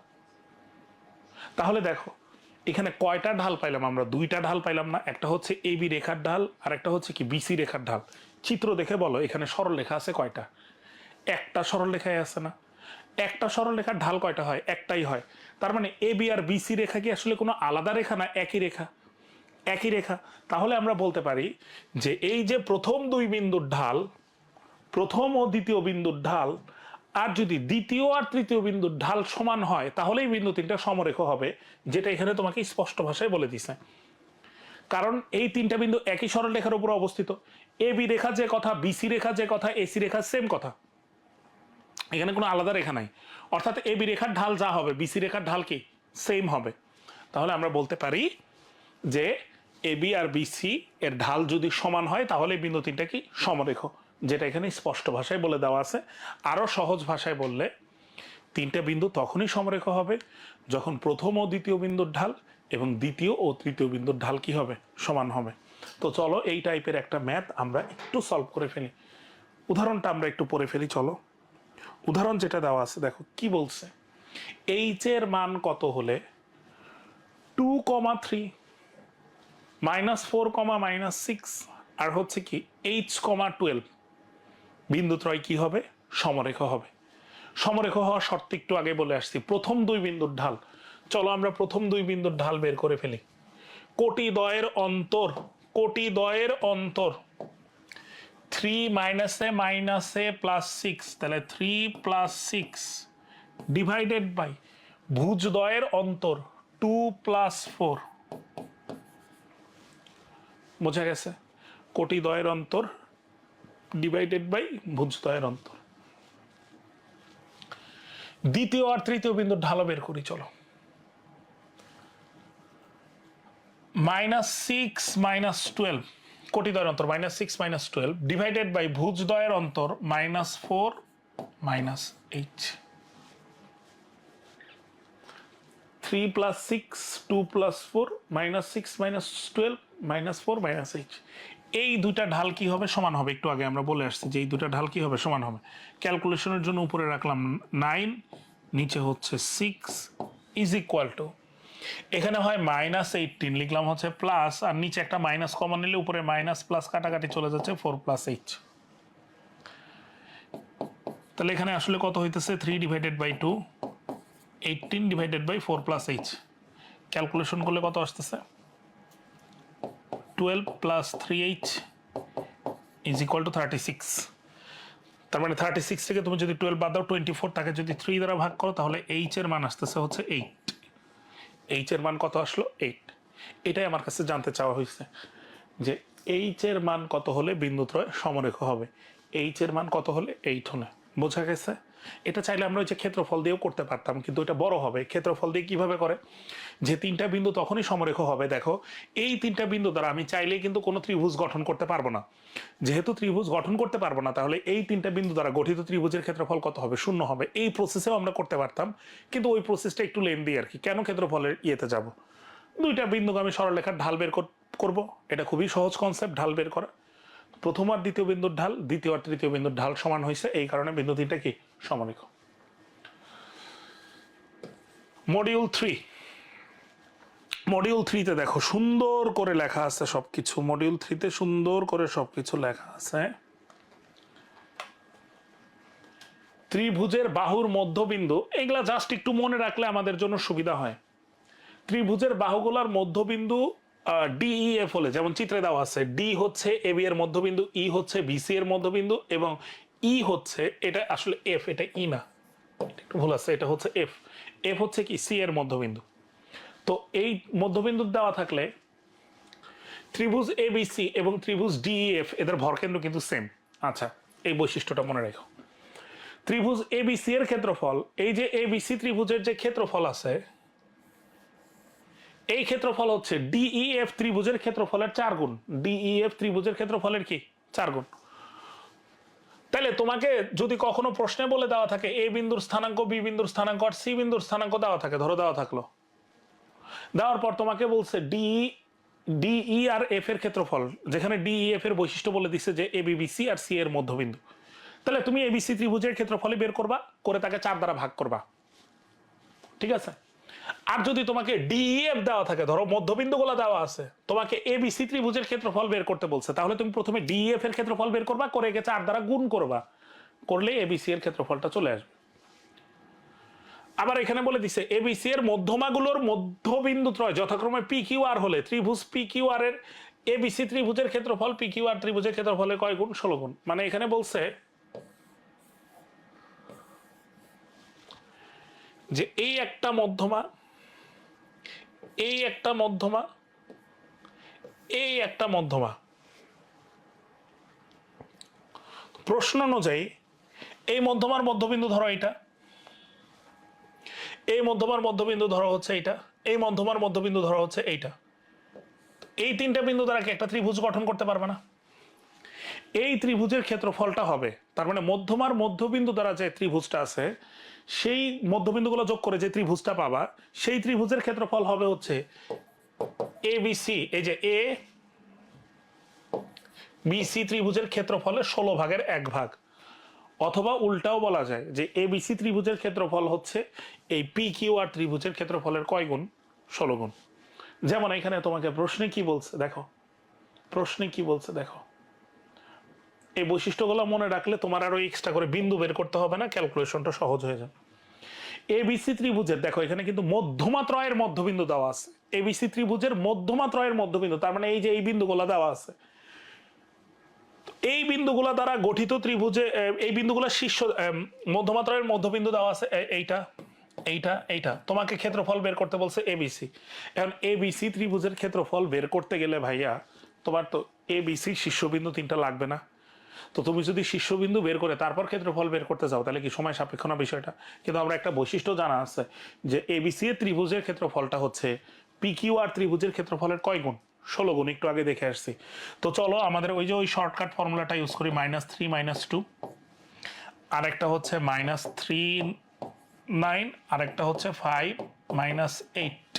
তাহলে দেখো এখানে কয়টা ঢাল পাইলাম আমরা? দুইটা ঢাল পাইলাম না? একটা হচ্ছে এবি রেখার ঢাল আর একটা হচ্ছে কি বিসি রেখার ঢাল। চিত্র দেখে বলো এখানে সরল রেখা আছে কয়টা? একটা সরল রেখায় আছে না? একটা সরল রেখার ঢাল কয়টা হয়? একটাই হয়। তার মানে এবি আর বিসি রেখা কি আসলে কোনো আলাদা রেখা না একই রেখা? একই রেখা। তাহলে আমরা বলতে পারি যে এই যে প্রথম দুই বিন্দুর ঢাল, প্রথম ও দ্বিতীয় বিন্দুর ঢাল, আর যদি দ্বিতীয় আর তৃতীয় বিন্দুর ঢাল সমান হয় তাহলে এই বিন্দু তিনটা সমরেখ হবে, যেটা এখানে তোমাকে স্পষ্ট ভাষায় বলে দিছে। কারণ এই তিনটা বিন্দু একই সরল রেখার উপর অবস্থিত। এবি রেখা যে কথা, বিসি রেখা যে কথা, এসি রেখা সেম কথা, এখানে কোনো আলাদা রেখা নাই। অর্থাৎ এবি রেখার ঢাল যা হবে বিসি রেখার ঢাল কি সেম হবে। তাহলে আমরা বলতে পারি যে এবি আর বিসি এর ঢাল যদি সমান হয় তাহলে এই বিন্দু তিনটা কি সমরেখ, যেটা এখানে স্পষ্ট ভাষায় বলে দেওয়া আছে। আরো সহজ ভাষায় বললে তিনটা বিন্দু তখনই সমরেখ হবে যখন প্রথম ও দ্বিতীয় বিন্দুর ঢাল এবং দ্বিতীয় ও তৃতীয় বিন্দুর ঢাল কি হবে? সমান হবে। তো চলো এই টাইপের একটা ম্যাথ আমরা একটু সলভ করে ফেলি। উদাহরণটা আমরা একটু পড়ে ফেলি। চলো উদাহরণ যেটা দেওয়া আছে দেখো কি বলছে। এইচ এর মান কত হলে 2,3 -4, -6 আর হচ্ছে কি h,12 বিন্দুত্রয় কি হবে? সমরেখ হবে। সমরেখ হওয়ার শর্ত একটু আগে বলে আসছি, প্রথম দুই বিন্দুর ঢাল। চলো আমরা প্রথম দুই বিন্দুর ঢাল বের করে ফেলি। কোটি দ্বয়ের অন্তর, কোটি দ্বয়ের অন্তর 3 - a +6, তাহলে 3 + 6 ডিভাইডেড বাই ভুজ দ্বয়ের অন্তর 2 + 4। বোঝা গেছে? কোটি দ্বয়ের অন্তর ডিভাইডেড বাই ভুজ দ্বয়ের অন্তর। দ্বিতীয় আর তৃতীয় বিন্দুর ঢাল বের করি। চলো -6 - 12 কোটি দ্বয়ের অন্তর -6 - 12 ডিভাইডেড বাই ভুজ দ্বয়ের অন্তর -4 - 8। 3 + 6 2 + 4 -6 - 12 -4 - 8। এই দুইটা ঢাল কি হবে? সমান হবে। একটু আগে আমরা বলে আসছি যে এই দুইটা ঢাল কি হবে? সমান হবে। ক্যালকুলেশনের জন্য উপরে রাখলাম 9, নিচে হচ্ছে 6 ইজ ইকুয়াল টু, এখানে হয় -18 লিখলাম হচ্ছে প্লাস, আর নিচে একটা মাইনাস কমন নিলে উপরে মাইনাস প্লাস কাটাকাটি চলে যাচ্ছে 4 + 8। তাহলে এখানে আসলে কত হইতেছে? 3 / 2 18 / 4 + 8। ক্যালকুলেশন করলে কত আসতেছে? 12 + 3h ইজ ইকুয়াল টু 36। তার মানে 36 থেকে তুমি যদি 12 বাদ দাও 24, তাকে যদি 3 দ্বারা ভাগ করো তাহলে h এর মান আসতেছে হচ্ছে 8। h এর মান কত আসলো? 8। এটাই আমার কাছে জানতে চাওয়া হয়েছে যে h এর মান কত হলে বিন্দুত্রয় সমরেখ হবে। h এর মান কত হলে? 8 হলে। বোঝা গেছে? এটা চাইলে আমরা ওই যে ক্ষেত্রফল দিয়েও করতে পারতাম, কিন্তু এটা বড় হবে। ক্ষেত্রফল দিয়ে কিভাবে করে? যে তিনটা বিন্দু তখনই সমরেখ হবে, দেখো এই তিনটা বিন্দু দ্বারা আমি চাইলেই কিন্তু কোনো ত্রিভুজ গঠন করতে পারবো না। যেহেতু ত্রিভুজ গঠন করতে পারবো না, তাহলে এই তিনটা বিন্দু দ্বারা গঠিত ত্রিভুজের ক্ষেত্রফল কত হবে? 0 হবে। এই প্রসেসেও আমরা করতে পারতাম, কিন্তু ওই প্রসেসটা একটু লেন্দি আর কি। কেন ক্ষেত্রফলের ইয়েতে যাব? দুইটা বিন্দুগামী সরলরেখার ঢাল বের করব। এটা খুবই সহজ কনসেপ্ট, ঢাল বের করা। প্রথম আর দ্বিতীয় বিন্দুর ঢাল, দ্বিতীয় আর তৃতীয় বিন্দুর ঢাল সমান হয়েছে, এই কারণে বিন্দু তিনটা কি সমরেখ। মডিউল 3, মডিউল 3-তে দেখো সুন্দর করে লেখা আছে সবকিছু। মডিউল 3-তে সুন্দর করে সবকিছু লেখা আছে। ত্রিভুজের বাহুর মধ্যবিন্দু, এগুলা জাস্ট একটু মনে রাখলে আমাদের জন্য সুবিধা হয়। ত্রিভুজের বাহুগুলার মধ্যবিন্দু DEF হলে, যেমন চিত্রে দেওয়া আছে, ডি হচ্ছে এবি এর মধ্যবিন্দু, ই হচ্ছে বিসি এর মধ্যবিন্দু, এবং ই হচ্ছে, এটা আসলে এফ, এটা ই না, একটু ভুল আছে, এটা হচ্ছে এফ। এফ হচ্ছে কি সি এর মধ্যবিন্দু। তো এই মধ্যবিন্দু দেওয়া থাকলে ত্রিভুজ ABC এবং ত্রিভুজ DEF এদের ভরকেন্দ্র কিন্তু সেম। আচ্ছা, এই বৈশিষ্ট্যটা মনে রেখো। ত্রিভুজ ABC এর ক্ষেত্রফল, এই যে ABC ত্রিভুজের যে ক্ষেত্রফল আছে, এই ক্ষেত্রফল হচ্ছে DEF ত্রিভুজের ক্ষেত্রফলের 4 গুণ। DEF ত্রিভুজের ক্ষেত্রফলের কি 4 গুণ। তাহলে তোমাকে যদি কখনো প্রশ্নে বলে দেওয়া থাকে A বিন্দুর স্থানাঙ্ক, B বিন্দুর স্থানাঙ্ক আর C বিন্দুর স্থানাঙ্ক দেওয়া থাকে, ধরো দেওয়া থাকলো, দেওয়ার পর তোমাকে বলছে ডিই আর এফ এর ক্ষেত্রফল, যেখানে ডিই এফ এর বৈশিষ্ট্য বলে দিচ্ছে যে এ বিবিসি আর সি এর মধ্যবিন্দু, তাহলে তুমি এবিসি ত্রিভুজের ক্ষেত্রফলই বের করবা, করে তাকে 4 দ্বারা ভাগ করবা, ঠিক আছে। আর যদি তোমাকে ডিইএফ দেওয়া থাকে, ধরো মধ্যবিন্দুগুলো দেওয়া আছে, তোমাকে এবিসি ত্রিভুজের ক্ষেত্রফল বের করতে বলছে, তাহলে তুমি প্রথমে ডিইএফ এর ক্ষেত্রফল বের করবা, করে একে 4 দ্বারা গুণ করবা, করলে এবিসি এর ক্ষেত্রফলটা চলে আসবে। আবার এখানে বলে দিছে এবিসি এর মধ্যমাগুলোর মধ্যবিন্দু ত্রয় যথাক্রমে পি কিউ আর হলে ত্রিভুজ পি কিউ আর এর এবিসি ত্রিভুজের ক্ষেত্রফল পি কিউ আর ত্রিভুজের ক্ষেত্রফলের কয় গুণ? 16 গুণ। মানে এখানে বলছে যে এই একটা মধ্যমা, এই একটা মধ্যমা, এই একটা মধ্যমা, প্রশ্ন অনুযায়ী এই মধ্যমার মধ্যবিন্দু ধরো এটা, এই মধ্যমার মধ্যবিন্দু ধরো হচ্ছে এইটা, এই মধ্যমার মধ্যবিন্দু ধরো হচ্ছে এইটা, এই তিনটা বিন্দু দ্বারা কি একটা ত্রিভুজ গঠন করতে পারবে না? এই ত্রিভুজের ক্ষেত্রফলটা হবে, তার মানে মধ্যমার মধ্যবিন্দু দ্বারা যে ত্রিভুজটা আছে সেই মধ্যবিন্দুগুলো যোগ করে যে ত্রিভুজটা পাবা, সেই ত্রিভুজের ক্ষেত্রফল হবে হচ্ছে এ বিসি, এই যে এ বিসি ত্রিভুজের ক্ষেত্রফলের 16 ভাগের 1 ভাগ। অথবা উল্টাও বলা যায় যে এবিসি ত্রিভুজের ক্ষেত্রফল হচ্ছে এই পি কিউ আর ত্রিভুজের ক্ষেত্রফলের কয় গুণ? 16 গুণ। যেমন এখানে তোমাকে প্রশ্নে কি বলছে দেখো, প্রশ্নে কি বলছে দেখো, এই বৈশিষ্ট্যগুলো মনে রাখলে তোমার আরো এক্সট্রা করে বিন্দু বের করতে হবে না, ক্যালকুলেশনটা সহজ হয়ে যায়। এবিসি ত্রিভুজের দেখো এখানে কিন্তু মধ্যমাত্রয়ের মধ্যবিন্দু দেওয়া আছে, এবিসি ত্রিভুজের মধ্যমাত্রয়ের মধ্যবিন্দু, তার মানে এই যে এই বিন্দুগুলো দেওয়া আছে, এই বিন্দুগুলো দ্বারা গঠিত ত্রিভুজে এই বিন্দুগুলো শীর্ষ মধ্যমাত্রার মধ্যবিন্দু দেওয়া আছে, এইটা এইটা এইটা, তোমাকে ক্ষেত্রফল বের করতে বলছে এবিসি। এখন এবিসি ত্রিভুজের ক্ষেত্রফল বের করতে গেলে ভাইয়া তোমার তো এবিসি শীর্ষবিন্দু 3টা লাগবে না? তো তুমি যদি শীর্ষবিন্দু বের করে তারপর ক্ষেত্রফল বের করতে যাও তাহলে কি সময় সাপেক্ষ না বিষয়টা? কিন্তু আমরা একটা বৈশিষ্ট্য জানা আছে যে এবিসি এর ত্রিভুজের ক্ষেত্রফলটা হচ্ছে পি কিউ আর ত্রিভুজের ক্ষেত্রফলের কয় গুণ? 16 গুণ। একটু আগে দেখে আসছি। তো চলো আমাদের ওই যে ওই শর্টকাট ফর্মুলাটা ইউজ করি, -3 -2, আরেকটা হচ্ছে -3 9, আরেকটা হচ্ছে 5 -8।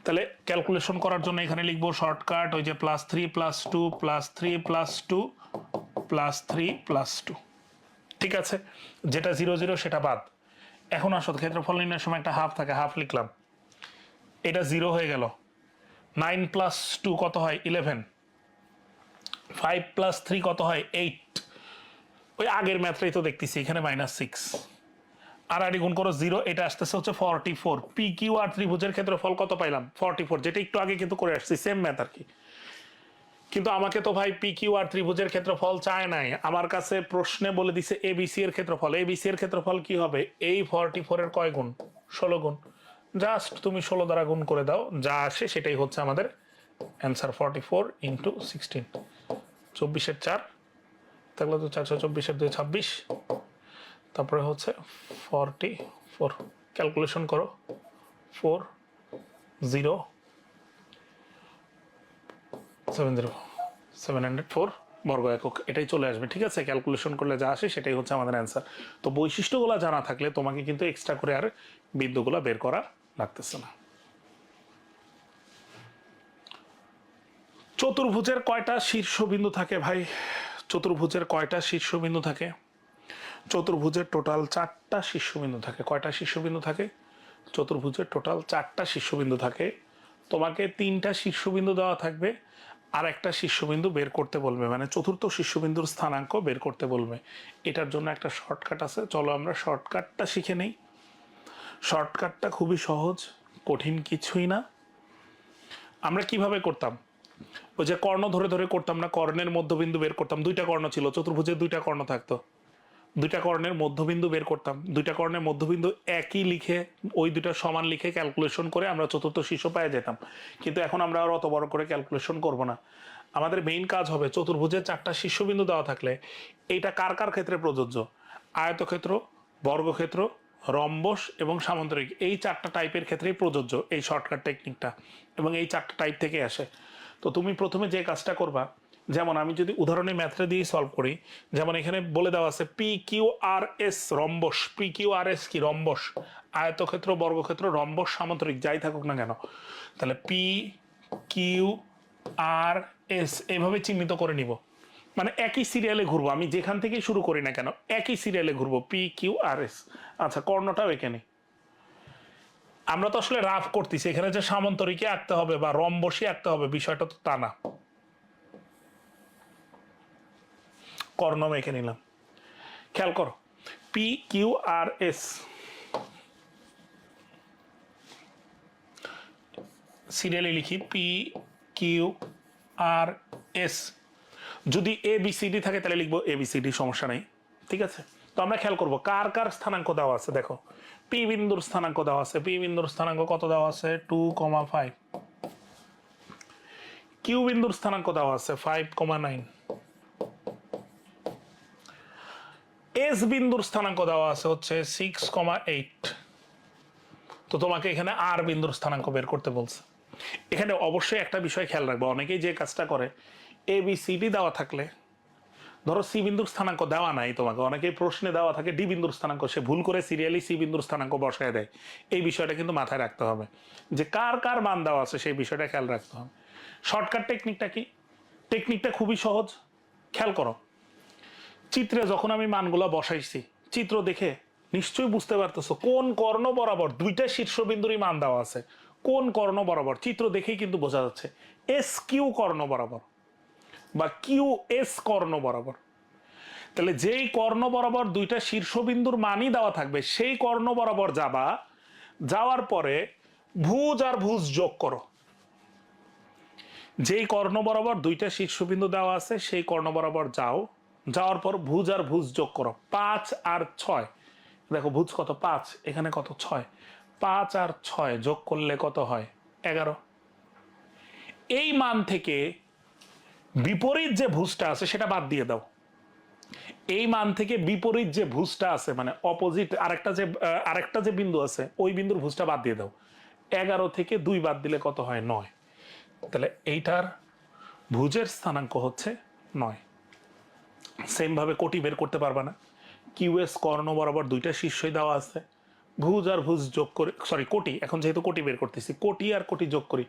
তাহলে ক্যালকুলেশন করার জন্য এখানে লিখবো শর্টকাট ওই যে +3 +2 +3 +2 +3 +2, ঠিক আছে। যেটা 0 0 সেটা বাদ। এখন আসো ক্ষেত্রফল নির্ণয়ের সময় একটা হাফ থাকে, হাফ লিখলাম, এটা 0 হয়ে গেল। 9 + 2 কত হয়? 11। 5 + 3 কত হয়? 8। ওই আগের ম্যাথটাই তো দেখতেছি, এখানে -6, আর গুণ করো 0, এটা আসতেছে হচ্ছে 44। পি কিউ আর ত্রিভুজের ক্ষেত্রফল কত পাইলাম? 44, যেটা একটু আগে কিন্তু করে আসছি, সেম ম্যাথ আর কি। কিন্তু আমাকে তো ভাই পি কিউ আর ত্রিভুজের ক্ষেত্রফল চায় নাই, আমার কাছে প্রশ্নে বলে দিছে এবিসি এর ক্ষেত্রফল। এবিসি এর ক্ষেত্রফল কি হবে? এই 44 এর কয় গুণ? 16 গুণ। জাস্ট তুমি 16 দ্বারা গুণ করে দাও, যা আসে সেটাই হচ্ছে আমাদের অ্যান্সার। 44 × 16, 24 এর 4 থাকলে তো 424 এর 2 26, তারপরে হচ্ছে 44। ক্যালকুলেশন করো, 4 0 7 704 বর্গ একক, এটাই চলে আসবে, ঠিক আছে। ক্যালকুলেশন করলে যা আসে সেটাই হচ্ছে আমাদের অ্যান্সার। তো বৈশিষ্ট্যগুলো জানা থাকলে তোমাকে কিন্তু এক্সট্রা করে আর বিন্দুগুলো বের করা লাগতেছে না। চতুর্ভুজের কয়টা শীর্ষবিন্দু থাকে ভাই? চতুর্ভুজের কয়টা শীর্ষবিন্দু থাকে? চতুর্ভুজের টোটাল 4টা শীর্ষবিন্দু থাকে। কয়টা শীর্ষবিন্দু থাকে? চতুর্ভুজের টোটাল 4টা শীর্ষবিন্দু থাকে। তোমাকে 3টা শীর্ষবিন্দু দেওয়া থাকবে, আর একটা শীর্ষবিন্দু বের করতে বলবে, মানে চতুর্থ শীর্ষবিন্দুর স্থানাঙ্ক বের করতে বলবে। এটার জন্য একটা শর্টকাট আছে, চলো আমরা শর্টকাটটা শিখে নেই। শর্টকাটটা খুবই সহজ, কঠিন কিছুই না। আমরা কিভাবে করতাম? ওই যে কর্ণ ধরে ধরে করতাম না, কর্ণের মধ্যবিন্দু বের করতাম। 2টা কর্ণ ছিল, চতুর্ভুজের 2টা কর্ণ থাকতো, 2টা কর্ণের মধ্যবিন্দু বের করতাম। 2টা কর্ণের মধ্যবিন্দু একই লিখে, ওই 2টা সমান লিখে ক্যালকুলেশন করে আমরা চতুর্থ শীর্ষ পেয়ে যেতাম। কিন্তু এখন আমরা আর অত বড় করে ক্যালকুলেশন করব না। আমাদের মেইন কাজ হবে চতুর্ভুজের 4টা শীর্ষবিন্দু দেওয়া থাকলে এইটা কার কার ক্ষেত্রে প্রযোজ্য? আয়তক্ষেত্র, বর্গক্ষেত্র, রম্বস এবং সামান্তরিক, এই 4টা টাইপের ক্ষেত্রেই প্রযোজ্য এই শর্টকাট টেকনিকটা, এবং এই 4টা টাইপ থেকে আসে। তো তুমি প্রথমে যে কাজটা করবা, যেমন আমি যদি উদাহরণে ম্যাথটা দিয়ে সলভ করি, যেমন এখানে বলে দেওয়া আছে P Q R S rhombus. P Q R S কি? রম্বস। আয়তক্ষেত্র, বর্গক্ষেত্র, রম্বস, সামান্তরিক, যাই থাকুক না কেন। তাহলে পি কিউ আর এস এভাবে চিহ্নিত করে নিব, মানে একই সিরিয়ালে ঘুরবো, আমি যেখান থেকে শুরু করি না কেন একই সিরিয়ালে ঘুরবো, পি কিউ আর এস। আচ্ছা, কর্ণটাও এখানে আমরা তো আসলে রাফ করতেছি, এখানে যে সামান্তরিকে আঁকতে হবে বা রম্বসই আঁকতে হবে বিষয়টা তো তা না। কর্ণ এঁকে নিলাম, খেয়াল করো পি কিউ আর এস, সিরিয়ালে লিখি পি কিউ আর এস। যদি এ বি সি ডি থাকে তাহলে লিখবো এ বি সি ডি, সমস্যা নেই, ঠিক আছে। তো আমরা খেয়াল করবো কার কার স্থানাঙ্ক দেওয়া আছে, দেখো পি বিন্দুর স্থানাঙ্ক দেওয়া আছে, পি বিন্দুর স্থানাঙ্ক কত দেওয়া আছে 2,5, কিউ বিন্দুর স্থানাঙ্ক দেওয়া আছে 5,9, এস বিন্দুর স্থানাঙ্ক দেওয়া আছে হচ্ছে 6,8। তো তোমাকে এখানে আর বিন্দুর স্থানাঙ্ক বের করতে বলছে। এখানে অবশ্যই একটা বিষয় খেয়াল রাখবো, অনেকেই যে কাজটা করে এ বি সি ডি দেওয়া থাকলে, ধরো সি বিন্দুর স্থানাঙ্ক দেওয়া নাই তোমাকে, অনেকেই প্রশ্নে দেওয়া থাকে ডি বিন্দুর স্থানাঙ্ক, সে ভুল করে সিরিয়ালি সি বিন্দুর স্থানাঙ্ক বসায় দেয়। এই বিষয়টা কিন্তু মাথায় রাখতে হবে যে কার কার মান দেওয়া আছে, সেই বিষয়টা খেয়াল রাখতে হবে। শর্টকাট টেকনিকটা কি? টেকনিকটা খুবই সহজ, খেয়াল করো। চিত্রে যখন আমি মানগুলো বসাইছি, চিত্র দেখে নিশ্চয়ই বুঝতে পারতেছো কোন কর্ণ বরাবর দুইটা শীর্ষবিন্দুরই মান দেওয়া আছে, কোন কর্ণ বরাবর চিত্র দেখেই কিন্তু বোঝা যাচ্ছে। এস কিউ কর্ণ বরাবর বা কিউ এস কর্ণ বরাবর, তাহলে যেই কর্ণ বরাবর দুইটা শীর্ষবিন্দুর মানই দেওয়া থাকবে সেই কর্ণ বরাবর যাবা, যাওয়ার পরে ভুজ আর ভুজ যোগ করো। যেই কর্ণ বরাবর দুইটা শীর্ষবিন্দু দেওয়া আছে সেই কর্ণ বরাবর যাও, যাওয়ার পর ভুজ আর ভুজ যোগ করো, 5 আর 6, দেখো ভুজ কত 5, এখানে কত 6, 5 আর 6 যোগ করলে কত হয় 11। এই মান থেকে বিপরীত যে ভুজটা আছে সেটা বাদ দিয়ে দাও, এই মান থেকে বিপরীত যে ভুজটা আছে মানে অপোজিট আরেকটা যে বিন্দু আছে ওই বিন্দুর ভুজটা বাদ দিয়ে দাও। 11 থেকে 2 বাদ দিলে কত হয় 9, তাহলে এইটার ভুজের স্থানাঙ্ক হচ্ছে 9। সেম ভাবে কোটি বের করতে পারবা না, কিউএস কর্ণ বরাবর দুইটা শীর্ষই দেওয়া আছে, ভুজ আর ভুজ যোগ করে, সরি কোটি, এখন যেহেতু কোটি বের করতেছি কোটি আর কোটি যোগ করি,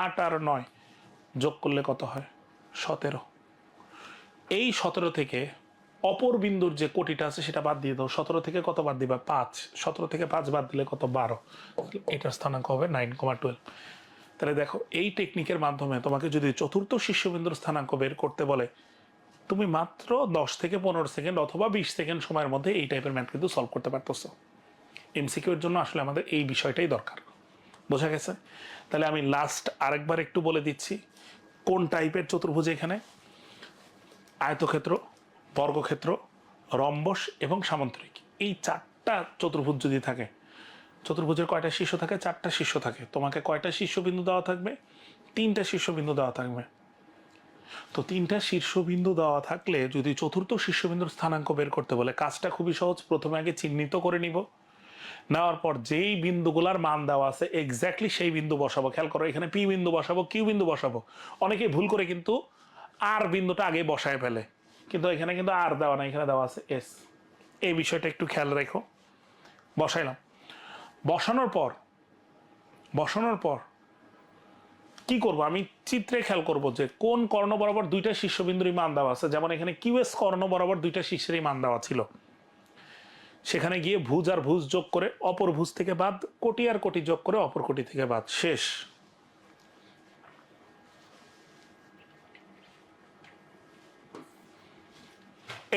8 আর 9 যোগ করলে কত হয় 17। এই 17 থেকে অপর বিন্দুর যে কোটিটা আছে সেটা বাদ দিয়ে দাও, 17 থেকে কত বাদ দিবা 5, 17 থেকে 5 বাদ দিলে কত 12, এটার স্থানাঙ্ক হবে 9,12। তাহলে দেখো এই টেকনিকের মাধ্যমে তোমাকে যদি চতুর্থ শীর্ষবিন্দুর স্থানাঙ্ক বের করতে বলে, তুমি মাত্র 10 থেকে 15 সেকেন্ড অথবা 20 সেকেন্ড সময়ের মধ্যে এই টাইপের ম্যাথ কিন্তু সলভ করতে পারতেছো। এমসিকিউর জন্য আসলে আমাদের এই বিষয়টাই দরকার, বোঝা গেছে? তাহলে আমি লাস্ট আরেকবার একটু বলে দিচ্ছি কোন টাইপের চতুর্ভুজ এখানে: আয়তক্ষেত্র, বর্গক্ষেত্র, রম্বস এবং সামান্তরিক। এই 4টা চতুর্ভুজ যদি থাকে, চতুর্ভুজের কয়টা শীর্ষ থাকে? 4টা শীর্ষ থাকে। তোমাকে কয়টা শীর্ষবিন্দু দেওয়া থাকবে? 3টা শীর্ষবিন্দু দেওয়া থাকবে। তো 3টা শীর্ষবিন্দু দেওয়া থাকলে যদি চতুর্থ শীর্ষবিন্দুর স্থানাঙ্ক বের করতে বলে, কাজটা খুবই সহজ। প্রথমে আগে চিহ্নিত করে নিব, নেওয়ার পর যেই বিন্দুগুলার মান দেওয়া আছে এক্স্যাক্টলি সেই বিন্দু বসাবো। খেয়াল করো এখানে পি বিন্দু বসাবো, কিউ বিন্দু বসাবো। অনেকে ভুল করে কিন্তু আর বিন্দুটা আগে বসায় ফেলে, কিন্তু এখানে কিন্তু আর দেওয়া না, এখানে দেওয়া আছে এস। এই বিষয়টা একটু খেয়াল রেখো। বসাইলাম, বসানোর পর কি করব? আমি চিত্রে খেয়াল করব যে কোন কর্ণ বরাবর দুইটা শীর্ষবিন্দুরই মান দেওয়া আছে। যেমন এখানে কিউএস কর্ণ বরাবর দুইটা শীর্ষেরই মান দেওয়া ছিল, সেখানে গিয়ে ভুজ আর ভুজ যোগ করে অপর ভুজ থেকে বাদ, কোটি আর কোটি যোগ করে অপর কোটি থেকে বাদ, শেষ।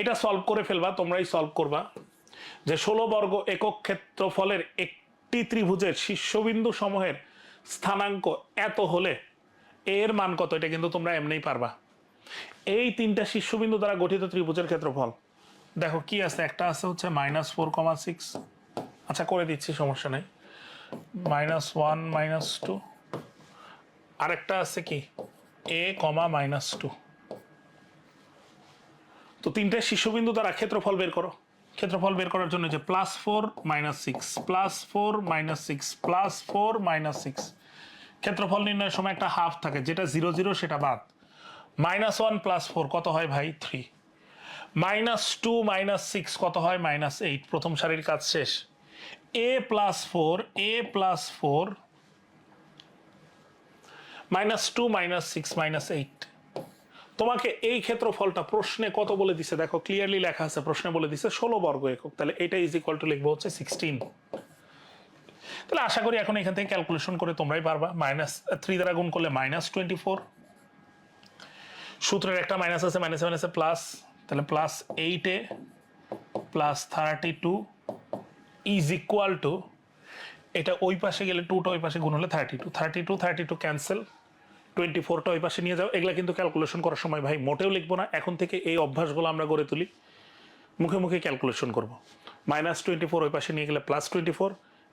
এটা সলভ করে ফেলবা, তোমরাই সলভ করবা যে 16 বর্গ একক ক্ষেত্রফলের একটি ত্রিভুজের শীর্ষবিন্দু সমূহের স্থানাঙ্ক এত হলে এর মান কত, এটা কিন্তু তোমরা এমনিই পারবা। এই 3টা শীর্ষবিন্দু দ্বারা গঠিত ত্রিভুজের ক্ষেত্রফল দেখো কি আছে, একটা আছে হচ্ছে -4,6, আচ্ছা করে দিচ্ছি সমস্যা নেই, -1 -2, আরেকটা আছে কি a, -2। তো 3টা শীর্ষবিন্দু দ্বারা ক্ষেত্রফল বের করো। ক্ষেত্রফল বের করার জন্য যে +4 -6 +4 -6 +4 -6, ক্ষেত্রফল নির্ণয়ের সময় একটা হাফ থাকে, যেটা 0 0 সেটা বাদ। -1 + 4 কত হয় ভাই 3, -2 -6 কত হয় -8। প্রথম সারির কাজ শেষ। a + 4 -2 -6 -8। তোমাকে এই ক্ষেত্রফলটা প্রশ্নে কত বলে দিছে দেখো, ক্লিয়ারলি লেখা আছে, প্রশ্নে বলে দিছে 16 বর্গ একক। তাহলে এটা ইজ ইকুয়াল টু লিখবো হচ্ছে 16। তাহলে আশা করি এখন এখান থেকে ক্যালকুলেশন করে তোমরাই পারবা। -3 দ্বারা গুণ করলে -24, সূত্রের একটা মাইনাস আছে, মাইনাসে মাইনাসে প্লাস, তাহলে +8 +32 ইজ ইকুয়াল টু, এটা ওই পাশে গেলে 2টা ওই পাশে গুণ হলে 32 ক্যান্সেল, 24টা ওই পাশে নিয়ে যাও। এগুলা কিন্তু ক্যালকুলেশন করার সময় ভাই মোটেও লিখবো না, এখন থেকে এই অভ্যাসগুলো আমরা গড়ে তুলি, মুখে মুখে ক্যালকুলেশন করব। -24 ওই পাশে নিয়ে গেলে +24,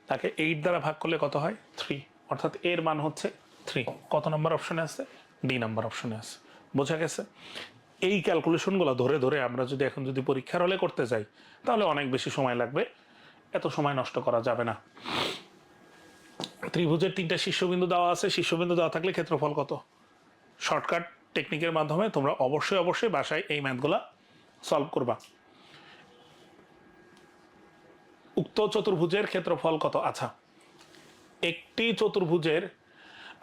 তাকে 8 দ্বারা ভাগ করলে কত হয় 3, অর্থাৎ এর মান হচ্ছে 3। কত নম্বর অপশনে আছে? ডি নাম্বার অপশনে আছে। বোঝা গেছে? এই ক্যালকুলেশনগুলো ধরে ধরে আমরা যদি এখন যদি পরীক্ষার হলে করতে যাই তাহলে অনেক বেশি সময় লাগবে, এত সময় নষ্ট করা যাবে না। ত্রিভুজের 3টা শীর্ষবিন্দু দেওয়া আছে, শীর্ষবিন্দু দেওয়া থাকলে ক্ষেত্রফল কত? শর্টকাট টেকনিকের মাধ্যমে তোমরা অবশ্যই বাসায় এই ম্যাথগুলা সলভ করবা। উক্ত চতুর্ভুজের ক্ষেত্রফল কত? আচ্ছা, একটি চতুর্ভুজের,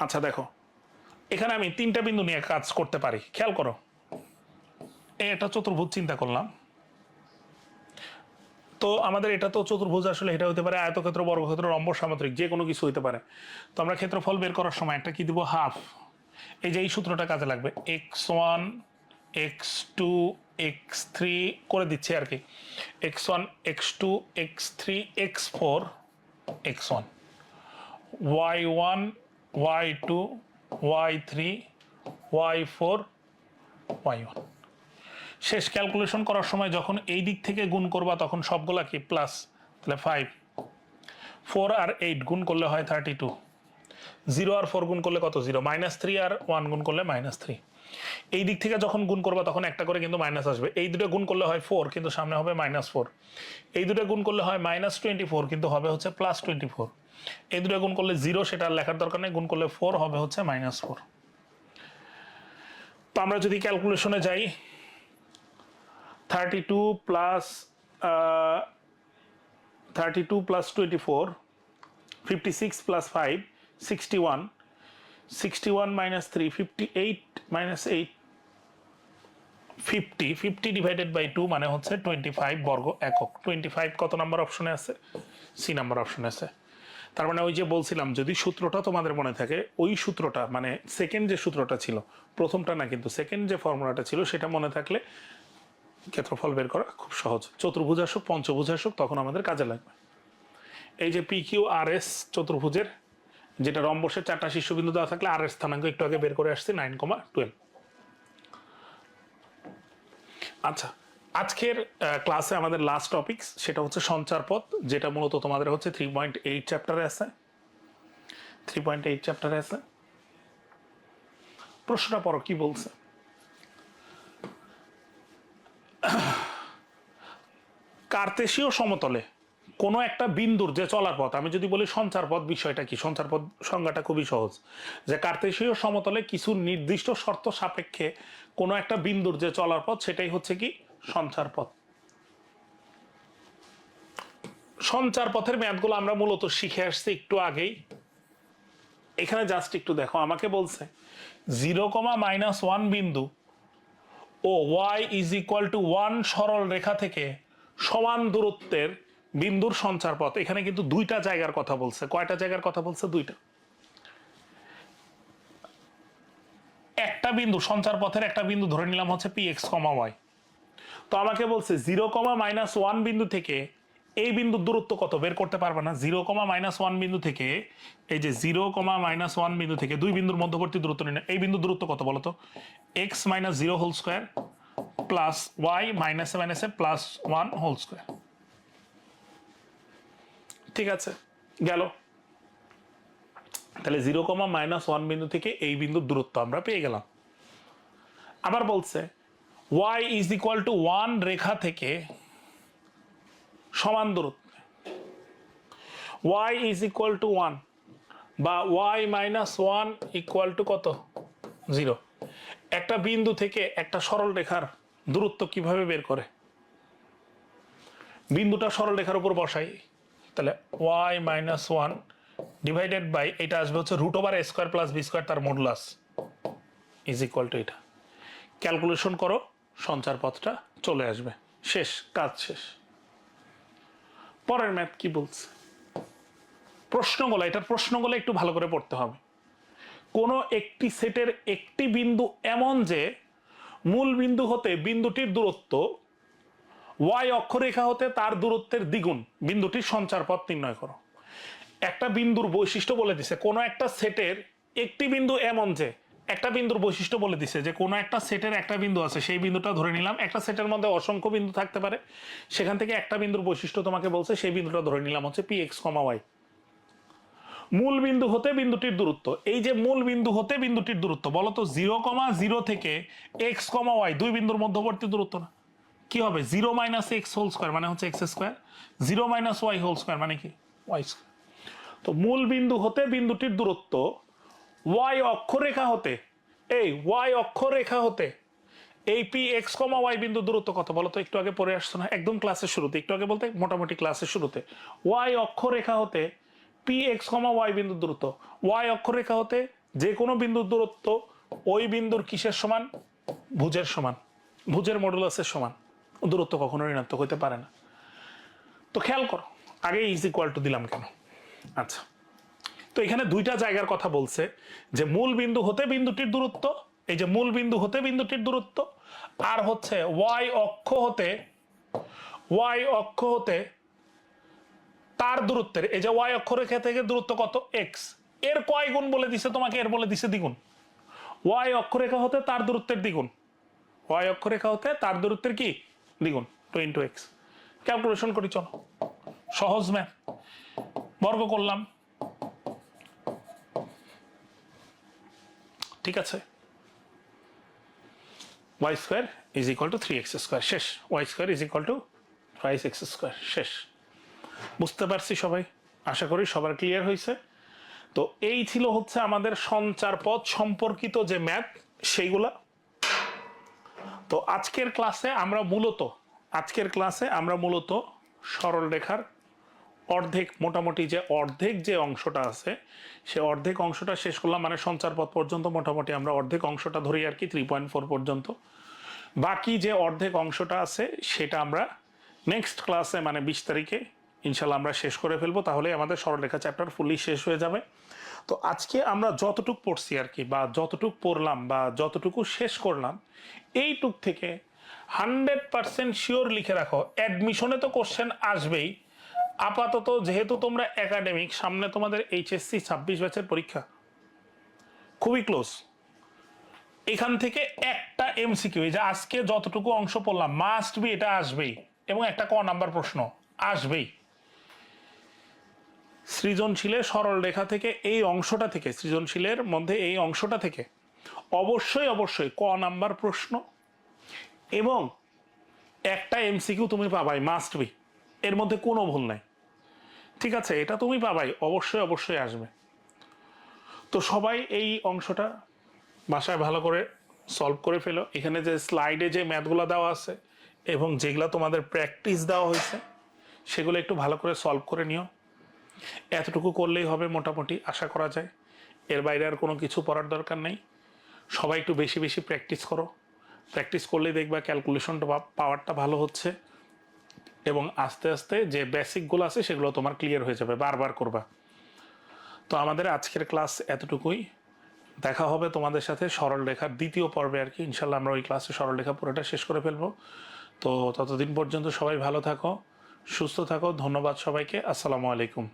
আচ্ছা দেখো এখানে আমি 3টা বিন্দু নিয়ে কাজ করতে পারি, খেয়াল করো। একটা চতুর্ভুজ চিন্তা করলাম, তো আমাদের এটা তো চতুর্ভুজ, আসলে এটা হতে পারে আয়তক্ষেত্র, বর্গক্ষেত্র, রম্বস, সামান্তরিক, যে কোনো কিছু হতে পারে। তো আমরা ক্ষেত্রফল বের করার সময় একটা কি দিব? হাফ। এই যে এই সূত্রটা কাজে লাগবে, x1 x2 x3 করে দিচ্ছি আর কি, x1 x2 x3 x4 x1, y1 y2 y3 y4 y1। শেষ ক্যালকুলেশন করার সময় যখন এই দিক থেকে গুণ করবা তখন সবগুলা কি প্লাস, তাহলে 5, 4 আর 8 গুণ করলে হয় 32, 0 আর 4 গুণ করলে কত? 0, -3 আর 1 গুণ করলে -3। এই দিক থেকে যখন গুণ করবা তখন একটা করে কিন্তু মাইনাস আসবে। এই দুটো গুণ করলে হয় 4, কিন্তু সামনে হবে -4। এই দুটো গুণ করলে হয় -24, কিন্তু হবে হচ্ছে +24। এই দুটো গুণ করলে 0, সেটা আর লেখার দরকার নেই, গুণ করলে 4 হবে হচ্ছে -4। তো আমরা যদি ক্যালকুলেশনে যাই, 32 plus 24, 56 plus 5 61, 61 minus 3 58 minus 8 50 divided by 2 মানে হচ্ছে 25 বর্গ একক। 25 কত নাম্বার অপশনে আছে? সি নাম্বার অপশনে আছে। তার মানে ওই যে বলছিলাম, যদি সূত্রটা তোমাদের মনে থাকে, ওই সূত্রটা মানে সেকেন্ড যে সূত্রটা ছিল, প্রথমটা না কিন্তু সেকেন্ড যে ফর্মুলাটা ছিল, সেটা মনে থাকলে ক্ষেত্রফল বের করা খুব সহজ। চতুর্ভুজ আসুক, পঞ্চভুজ আসুক, তখন আমাদের কাজে লাগবে। এই যে PQRS চতুর্ভুজের, যেটা রম্বসের 4টা শীর্ষবিন্দু দেওয়া থাকলে আর এর স্থানাঙ্ক একটু আগে বের করে আসছি 9,12। আচ্ছা, আজকের ক্লাসে আমাদের লাস্ট টপিকস সেটা হচ্ছে সঞ্চার পথ, যেটা মূলত তোমাদের হচ্ছে 3.8 চ্যাপ্টারে আছে। 3.8 চ্যাপ্টারে আছে। প্রশ্নটা পড়ো কি বলছে। কার্তেশীয় সমতলে কোনো একটা বিন্দুর যে চলার পথ, আমি যদি বলি সঞ্চার পথ, বিষয়টা কি? সঞ্চার পথ সংজ্ঞাটা খুবই সহজ, যে কার্তেশীয় সমতলে কিছু নির্দিষ্ট শর্ত সাপেক্ষে কোনো একটা বিন্দুর যে চলার পথ, সেটাই হচ্ছে কি? সঞ্চার পথ। সঞ্চার পথের ম্যাথগুলো আমরা মূলত শিখে আসছি একটু আগেই। এখানে জাস্ট একটু দেখো, আমাকে বলছে 0,-1 বিন্দু ও y ইজ ইকুয়াল টু 1 সরল রেখা থেকে সমান দূরত্বের বিন্দুর সঞ্চার পথ। এখানে কিন্তু 2টা জায়গার কথা বলছে। কয়টা জায়গার কথা বলছে? 2টা। একটা বিন্দু, সঞ্চার পথের একটা বিন্দু ধরে নিলাম হচ্ছে px, y। তো আমাকে বলছে 0,-1 বিন্দু থেকে এই বিন্দুর দূরত্ব কত বের করতে পারবে না। 0,-1 বিন্দু থেকে, এই যে 0,-1 বিন্দু থেকে দুই বিন্দুর মধ্যবর্তী দূরত্ব নির্ণয়। এই বিন্দুর দূরত্ব কত বলতো? x - 0 whole square plus y -1 whole square. ঠিক আছে, গেল। তাহলে 0,-1 বিন্দু থেকে এই বিন্দুর দূরত্ব আমরা পেয়ে গেলাম। আবার বলছে y ইজ ইকুয়াল টু 1 রেখা থেকে সমান দূরত্ব, y ইজ ইকুয়াল টু 1 বা y -1 ইকুয়াল টু কত? 0। একটা বিন্দু থেকে একটা সরল রেখার দূরত্ব কিভাবে বের করে? বিন্দুটা সরল রেখার উপর বসাই, তাহলে y -1 ডিভাইডেড বাই এটা আসবে হচ্ছে root over a square plus b square তার মডুলাস ইজ ইকুয়াল টু এটা। ক্যালকুলেশন করো, সঞ্চার পথটা চলে আসবে। শেষ, কাজ শেষ। পরের ম্যাথ কি বলছে, প্রশ্নগুলো, এটার প্রশ্নগুলো একটু ভালো করে পড়তে হবে। কোনো একটি সেটের একটি বিন্দু এমন যে মূল বিন্দু হতে বিন্দুটির দূরত্ব ওয়াই অক্ষরেখা হতে তার দূরত্বের দ্বিগুণ, বিন্দুটির সঞ্চার পথ নির্ণয় করো। একটা বিন্দুর বৈশিষ্ট্য বলে দিছে, কোনো একটা সেটের একটি বিন্দু এমন যে, একটা বিন্দুর বৈশিষ্ট্য বলে দিছে যে কোনো একটা সেটের একটা বিন্দু আছে, সেই বিন্দুটা ধরে নিলাম। একটা সেটের মধ্যে অসংখ্য বিন্দু থাকতে পারে, সেখান থেকে একটা বিন্দুর বৈশিষ্ট্য তোমাকে বলছে, সেই বিন্দুটা ধরে নিলাম হচ্ছে পি এক্স কমা ওয়াই। মূল বিন্দু হতে বিন্দুটির দূরত্ব, এই যে মূল বিন্দু হতে বিন্দুটির দূরত্ব বলতো 0,0 থেকে এক্স কমা ওয়াই, দুই বিন্দুর মধ্যবর্তী দূরত্ব না, কি হবে 0 মাইনাস এক্স হোল স্কোয়ার মানে হচ্ছে x square, 0 minus y whole square মানে কি ওয়াই স্কোয়ার। তো মূল বিন্দু হতে বিন্দুটির দূরত্ব ওয়াই অক্ষরেখা হতে, এই ওয়াই অক্ষরেখা হতে এই পি এক্স কমা ওয়াই বিন্দুর দূরত্ব কত বলতো, একটু আগে পড়ে আসছো না একদম ক্লাসের শুরুতে, একটু আগে বলতে মোটামুটি ক্লাসের শুরুতে, ওয়াই অক্ষরেখা হতে পি এক্স কমা ওয়াই বিন্দুর দূরত্ব, ওয়াই অক্ষরেখা হতে যে কোনো বিন্দুর দূরত্ব ওই বিন্দুর কিসের সমান, ভুজের সমান, ভুজের মডুলাসের সমান। দূরত্ব কখনো ঋণাত্মক হতে পারে না। তো খেয়াল করো, আগে ইজ ইকুয়াল টু দিলাম কেন। আচ্ছা, তো এখানে দুইটা জায়গার কথা বলছে, যে মূল বিন্দু হতে বিন্দুটির দূরত্ব, এই যে মূল বিন্দু হতে বিন্দুটির দূরত্ব, আর হচ্ছে ওয়াই অক্ষ হতে তার দূরত্বের, এই যে ওয়াই অক্ষরেখা থেকে দূরত্ব কত এক্স, এর কয় গুণ বলে দিছে তোমাকে, এর বলে দিছে দ্বিগুণ। ওয়াই অক্ষরেখা হতে তার দূরত্বের দ্বিগুণ, ওয়াই অক্ষরেখা হতে তার দূরত্বের কি দ্বিগুণ, 2 × x। ক্যালকুলেশন করি চলো, সহজ ম্যাথ। বর্গ করলাম, ঠিক আছে, y square is equal to 3x square, শেষ। Y square is equal to 5x square, শেষ। বুঝতে পারছি সবাই, আশা করি সবার ক্লিয়ার হয়েছে। তো এই ছিল হচ্ছে আমাদের সঞ্চার পথ সম্পর্কিত যে ম্যাথ সেইগুলা। তো আজকের ক্লাসে আমরা মূলত সরল রেখার অর্ধেক, মোটামুটি যে অর্ধেক যে অংশটা আছে সে অর্ধেক অংশটা শেষ করলাম, মানে সঞ্চার পথ পর্যন্ত মোটামুটি আমরা অর্ধেক অংশটা ধরি আর কি, 3.4 পর্যন্ত। বাকি যে অর্ধেক অংশটা আছে সেটা আমরা নেক্সট ক্লাসে মানে 20 তারিখে ইনশাল্লাহ আমরা শেষ করে ফেলবো, তাহলে আমাদের সরলরেখা চ্যাপ্টার ফুলি শেষ হয়ে যাবে। তো আজকে আমরা যতটুকু পড়ছি আর কি, বা যতটুকু পড়লাম বা যতটুকু শেষ করলাম, এইটুক থেকে 100% শিওর লিখে রাখো, অ্যাডমিশনে তো কোশ্চেন আসবেই। আপাতত যেহেতু তোমরা একাডেমিক, সামনে তোমাদের এইচএসসি 26 ব্যাচের পরীক্ষা খুবই ক্লোজ, এখান থেকে একটা এমসিকিউ, এই যে আজকে যতটুকু অংশ পড়লাম মাস্ট বি এটা আসবেই, এবং একটা ক নাম্বার প্রশ্ন আসবেই। সৃজনশীলের সরল রেখা থেকে এই অংশটা থেকে, সৃজনশীলের মধ্যে এই অংশটা থেকে অবশ্যই ক নাম্বার প্রশ্ন এবং একটা এমসিকিউ তুমি পাবাই, মাস্ট বি, এর মধ্যে কোনো ভুল নাই, ঠিক আছে, এটা তুমি পাবাই, অবশ্যই আসবে। তো সবাই এই অংশটা বাসায় ভালো করে সলভ করে ফেলো। এখানে যে স্লাইডে যে ম্যাথগুলো দেওয়া আছে এবং যেগুলো তোমাদের প্র্যাকটিস দেওয়া হয়েছে সেগুলো একটু ভালো করে সলভ করে নিও। এতটুকু করলেই হবে মোটামুটি, আশা করা যায়। এর বাইরে আর কোনো কিছু পড়ার দরকার নেই। সবাই একটু বেশি বেশি প্র্যাকটিস করো, প্র্যাকটিস করলেই দেখবা ক্যালকুলেশনটা পাওয়ারটা ভালো হচ্ছে, এবং আস্তে আস্তে যে বেসিকগুলো আছে সেগুলো তোমার ক্লিয়ার হয়ে যাবে, বারবার করবা। তো আমাদের আজকের ক্লাস এতটুকুই, দেখা হবে তোমাদের সাথে সরল রেখার দ্বিতীয় পর্বে আর কি, ইনশাল্লাহ আমরা ওই ক্লাসে সরল রেখা পুরোটা শেষ করে ফেলবো। তো ততদিন পর্যন্ত সবাই ভালো থাকো, সুস্থ থাকো, ধন্যবাদ সবাইকে, আসসালামু আলাইকুম।